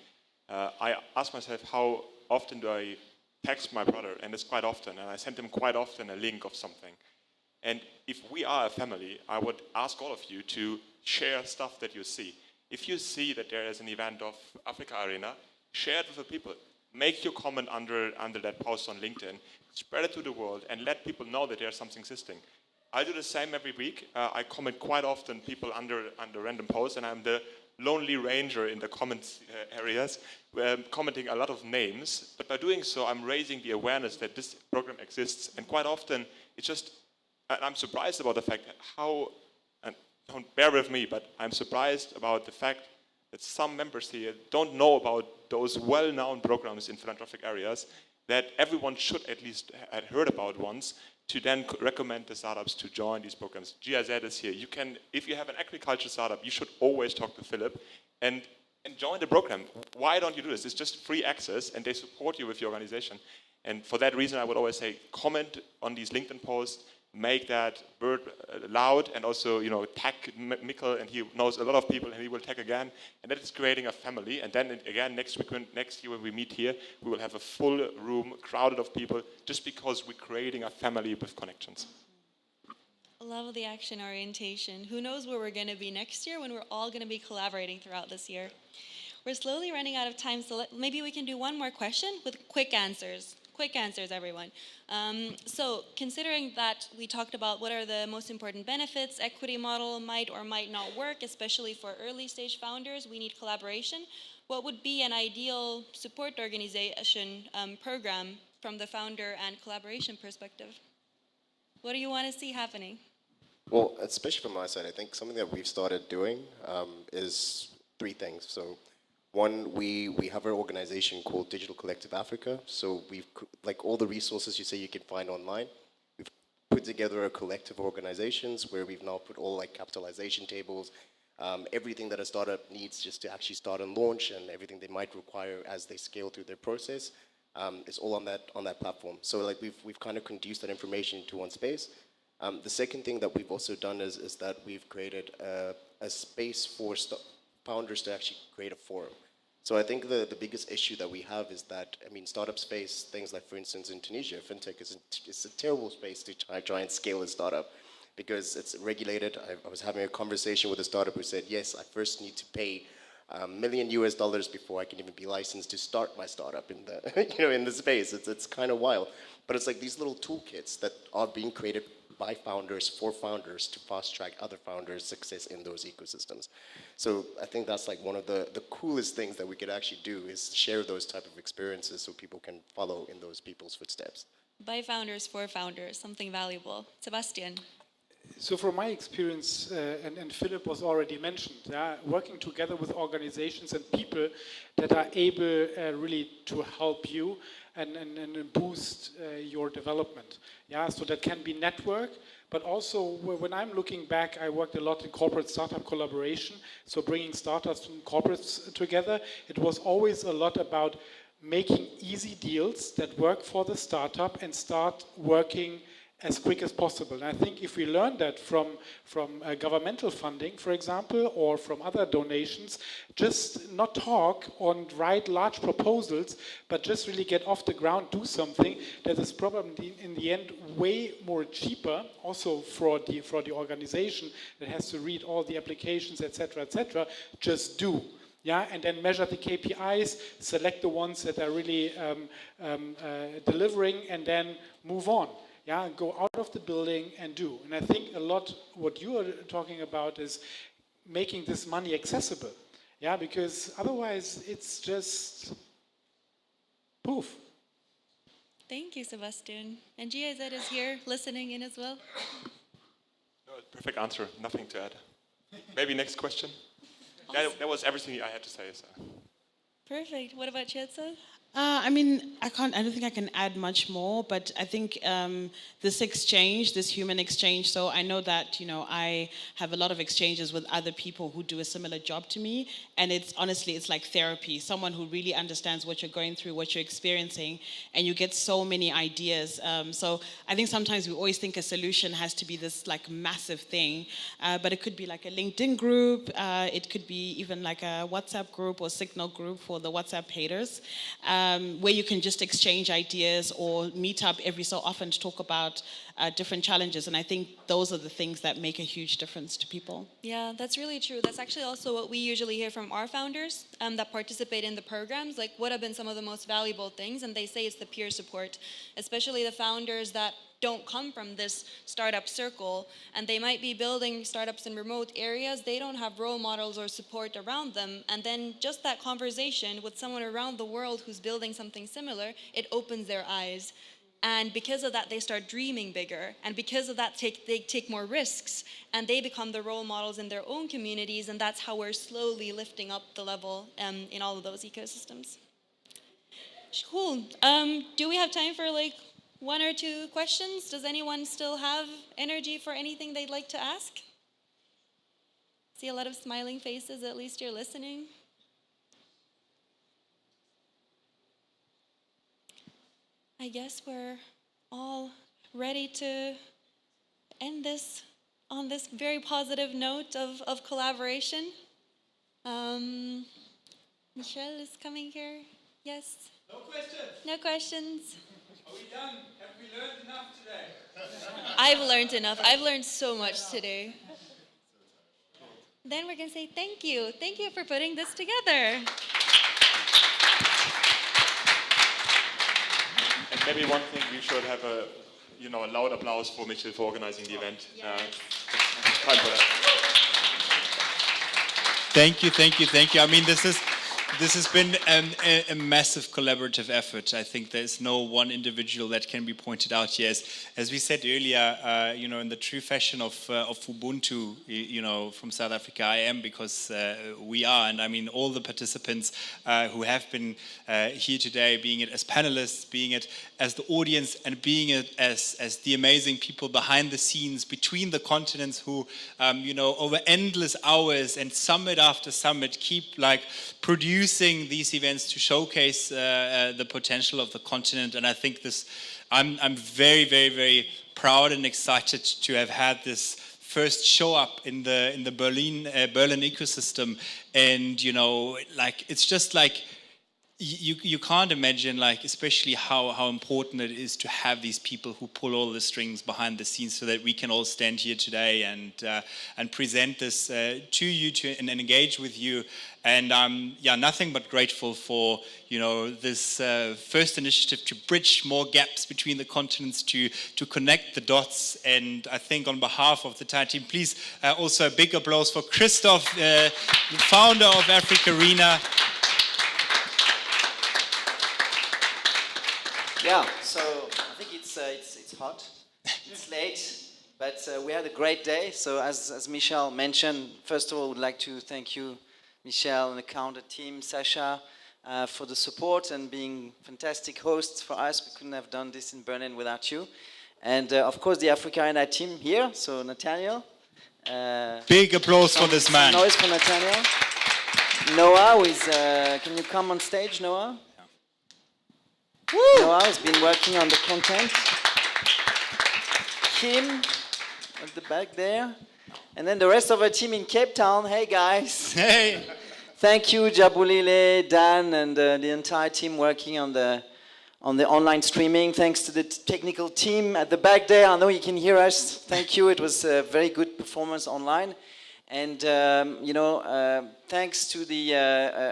I asked myself, how often do I text my brother? And it's quite often. And I send him quite often a link of something. And if we are a family, I would ask all of you to share stuff that you see. If you see that there is an event of AfricArena, share it with the people. Make your comment under that post on LinkedIn. Spread it to the world and let people know that there's something existing. I do the same every week. I comment quite often people under random posts, and I'm the lonely ranger in the comments areas, commenting a lot of names. But by doing so, I'm raising the awareness that this program exists. And quite often, I'm surprised about the fact how, and don't bear with me, but I'm surprised about the fact that some members here don't know about those well-known programs in philanthropic areas that everyone should at least have heard about once, to then recommend the startups to join these programs. GIZ is here. If you have an agriculture startup, you should always talk to Philip and join the program. Why don't you do this? It's just free access, and they support you with your organization. And for that reason, I would always say, comment on these LinkedIn posts, make that word loud, and also, tag Mikkel, and he knows a lot of people, and he will tag again, and that is creating a family. And then again, next year when we meet here, we will have a full room crowded of people, just because we're creating a family with connections. I love the action orientation. Who knows where we're going to be next year when we're all going to be collaborating throughout this year. We're slowly running out of time, so maybe we can do one more question with quick answers. Quick answers, everyone. So considering that we talked about what are the most important benefits, equity model might or might not work, especially for early stage founders, we need collaboration. What would be an ideal support organization program from the founder and collaboration perspective? What do you want to see happening? Well, especially from my side, I think something that we've started doing is 3 things. So one, we have our organization called Digital Collective Africa. So we've, like all the resources you say you can find online, we've put together a collective of organizations where we've now put all like capitalization tables, everything that a startup needs just to actually start and launch, and everything they might require as they scale through their process, is all on that platform. So like we've kind of conduced that information into one space. The second thing that we've also done is that we've created a space for founders to actually create a forum. So I think the biggest issue that we have is that, I mean, startups face things like, for instance, in Tunisia, fintech is a terrible space to try and scale a startup because it's regulated. I was having a conversation with a startup who said, yes, I first need to pay $1 million before I can even be licensed to start my startup in the, in the space. It's kind of wild. But it's like these little toolkits that are being created by founders for founders to fast track other founders' success in those ecosystems. So I think that's like one of the coolest things that we could actually do is share those type of experiences so people can follow in those people's footsteps. By founders for founders, something valuable. Sebastian. So from my experience, and Philip was already mentioned, working together with organizations and people that are able really to help you and boost your development. So that can be network, but also when I'm looking back, I worked a lot in corporate startup collaboration, so bringing startups and corporates together. It was always a lot about making easy deals that work for the startup and start working as quick as possible. And I think if we learn that from governmental funding, for example, or from other donations, just not talk and write large proposals, but just really get off the ground, do something that is probably in the end way more cheaper, also for the organization that has to read all the applications, etc., just do. And then measure the KPIs, select the ones that are really delivering, and then move on. Go out of the building and do. And I think a lot what you are talking about is making this money accessible. Because otherwise it's just poof. Thank you, Sebastian. And GIZ is here listening in as well. No, perfect answer. Nothing to add. Maybe next question. Awesome. That was everything I had to say. So. Perfect. What about Chetsa? I mean, I don't think I can add much more, but I think this exchange, this human exchange, so I know that, I have a lot of exchanges with other people who do a similar job to me, and it's like therapy, someone who really understands what you're going through, what you're experiencing, and you get so many ideas. So I think sometimes we always think a solution has to be this like massive thing, but it could be like a LinkedIn group, it could be even like a WhatsApp group or Signal group for the WhatsApp haters. Where you can just exchange ideas or meet up every so often to talk about different challenges. And I think those are the things that make a huge difference to people. Yeah, that's really true. That's actually also what we usually hear from our founders that participate in the programs. Like, what have been some of the most valuable things? And they say it's the peer support, especially the founders that don't come from this startup circle, and they might be building startups in remote areas. They don't have role models or support around them, and then just that conversation with someone around the world who's building something similar, it opens their eyes. And because of that, they start dreaming bigger, and because of that, they take more risks, and they become the role models in their own communities, and that's how we're slowly lifting up the level in all of those ecosystems. Cool. Do we have time for like 1 or 2 questions? Does anyone still have energy for anything they'd like to ask? See a lot of smiling faces, at least you're listening. I guess we're all ready to end this on this very positive note of collaboration. Michelle is coming here. Yes? No questions. No questions. Are we done? Have we learned enough today? I've learned enough. I've learned so much today. Then we're going to say thank you. Thank you for putting this together. And maybe one thing, we should have a loud applause for Mitchell for organizing the event. Yes. Time for that. Thank you. I mean, this has been a massive collaborative effort. I think there's no one individual that can be pointed out here. As we said earlier, in the true fashion of Ubuntu, from South Africa, I am because we are, and I mean all the participants who have been here today, being it as panelists, being it as the audience, and being it as the amazing people behind the scenes between the continents who, over endless hours and summit after summit, keep producing these events to showcase the potential of the continent. And I think I'm very, very, very proud and excited to have had this first show up in the Berlin ecosystem. And it's just you can't imagine, especially how important it is to have these people who pull all the strings behind the scenes, so that we can all stand here today and present this to you and engage with you. And nothing but grateful for this first initiative to bridge more gaps between the continents, to connect the dots. And I think on behalf of the entire team, please also a big applause for Christoph, the founder of AfricArena. Yeah, so I think it's hot, it's late, but we had a great day. So as Michel mentioned, first of all, I would like to thank you, Michel, and the Counter team, Sasha, for the support and being fantastic hosts for us. We couldn't have done this in Berlin without you. And of course, the AfricArena team here, so Nathaniel. Big applause for this man. Noise for Nathaniel. Noah, can you come on stage, Noah? Noah has been working on the content. Kim at the back there. And then the rest of our team in Cape Town. Hey guys. Hey. Thank you, Jabulile, Dan, and the entire team working on the online streaming. Thanks to the technical team at the back there. I know you can hear us. Thank you. It was a very good performance online. And thanks to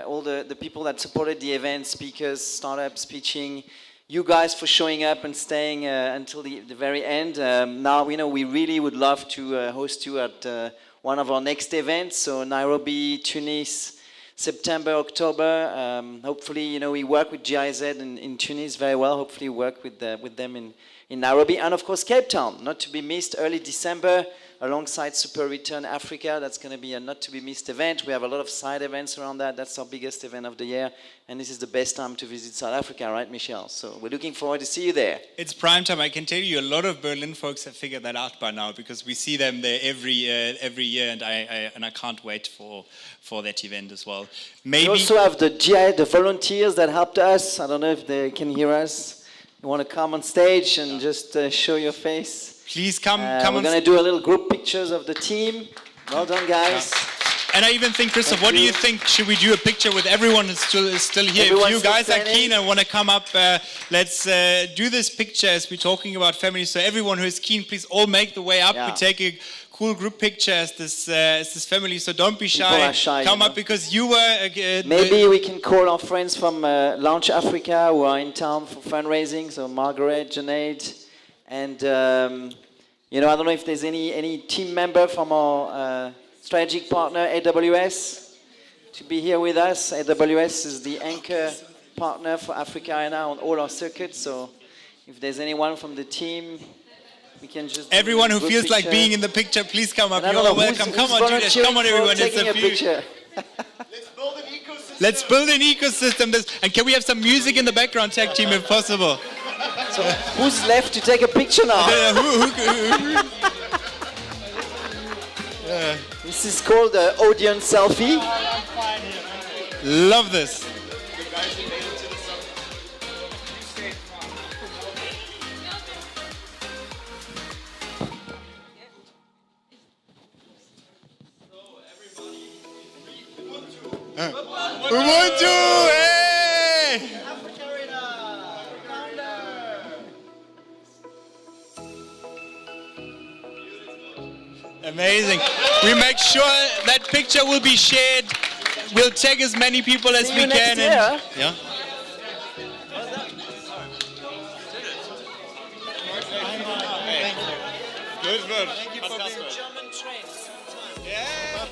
all the people that supported the event, speakers, startups, pitching, you guys for showing up and staying until the very end. Now we really would love to host you at one of our next events. So Nairobi, Tunis, September, October. Hopefully, we work with GIZ in Tunis very well. Hopefully, we work with them in Nairobi, and of course Cape Town, not to be missed, early December. Alongside Super Return Africa, that's going to be a not-to-be-missed event. We have a lot of side events around that. That's our biggest event of the year, and this is the best time to visit South Africa, right, Michel? So we're looking forward to see you there. It's prime time. I can tell you, a lot of Berlin folks have figured that out by now, because we see them there every year, and I can't wait for that event as well. Maybe we also have the volunteers that helped us. I don't know if they can hear us. You want to come on stage and just show your face? Please come. We're going to do a little group pictures of the team. Well done, guys. And I even think, Christoph, what do you think? Should we do a picture with everyone who's still here? If you guys are keen and want to come up, let's do this picture as we're talking about family. So everyone who is keen, please all make the way up. Yeah. We take a cool group picture as this family. So don't be shy. Come up, because you were. Maybe we can call our friends from Launch Africa who are in town for fundraising. So Margaret, Junaid. And, I don't know if there's any team member from our strategic partner, AWS, to be here with us. AWS is the anchor partner for AfricArena on all our circuits. So if there's anyone from the team, we can just... Everyone who feels like being in the picture, please come up. You're all welcome. Come on, Judas. Come on, everyone. It's a picture. Let's build an ecosystem. And can we have some music in the background, tag team, if possible? So who's left to take a picture now? This is called the audience selfie. Love this. Ubuntu! Hey! Amazing. We make sure that picture will be shared. We'll tag as many people as we can. And, yeah. Good. Thank you for being German trained. Yeah.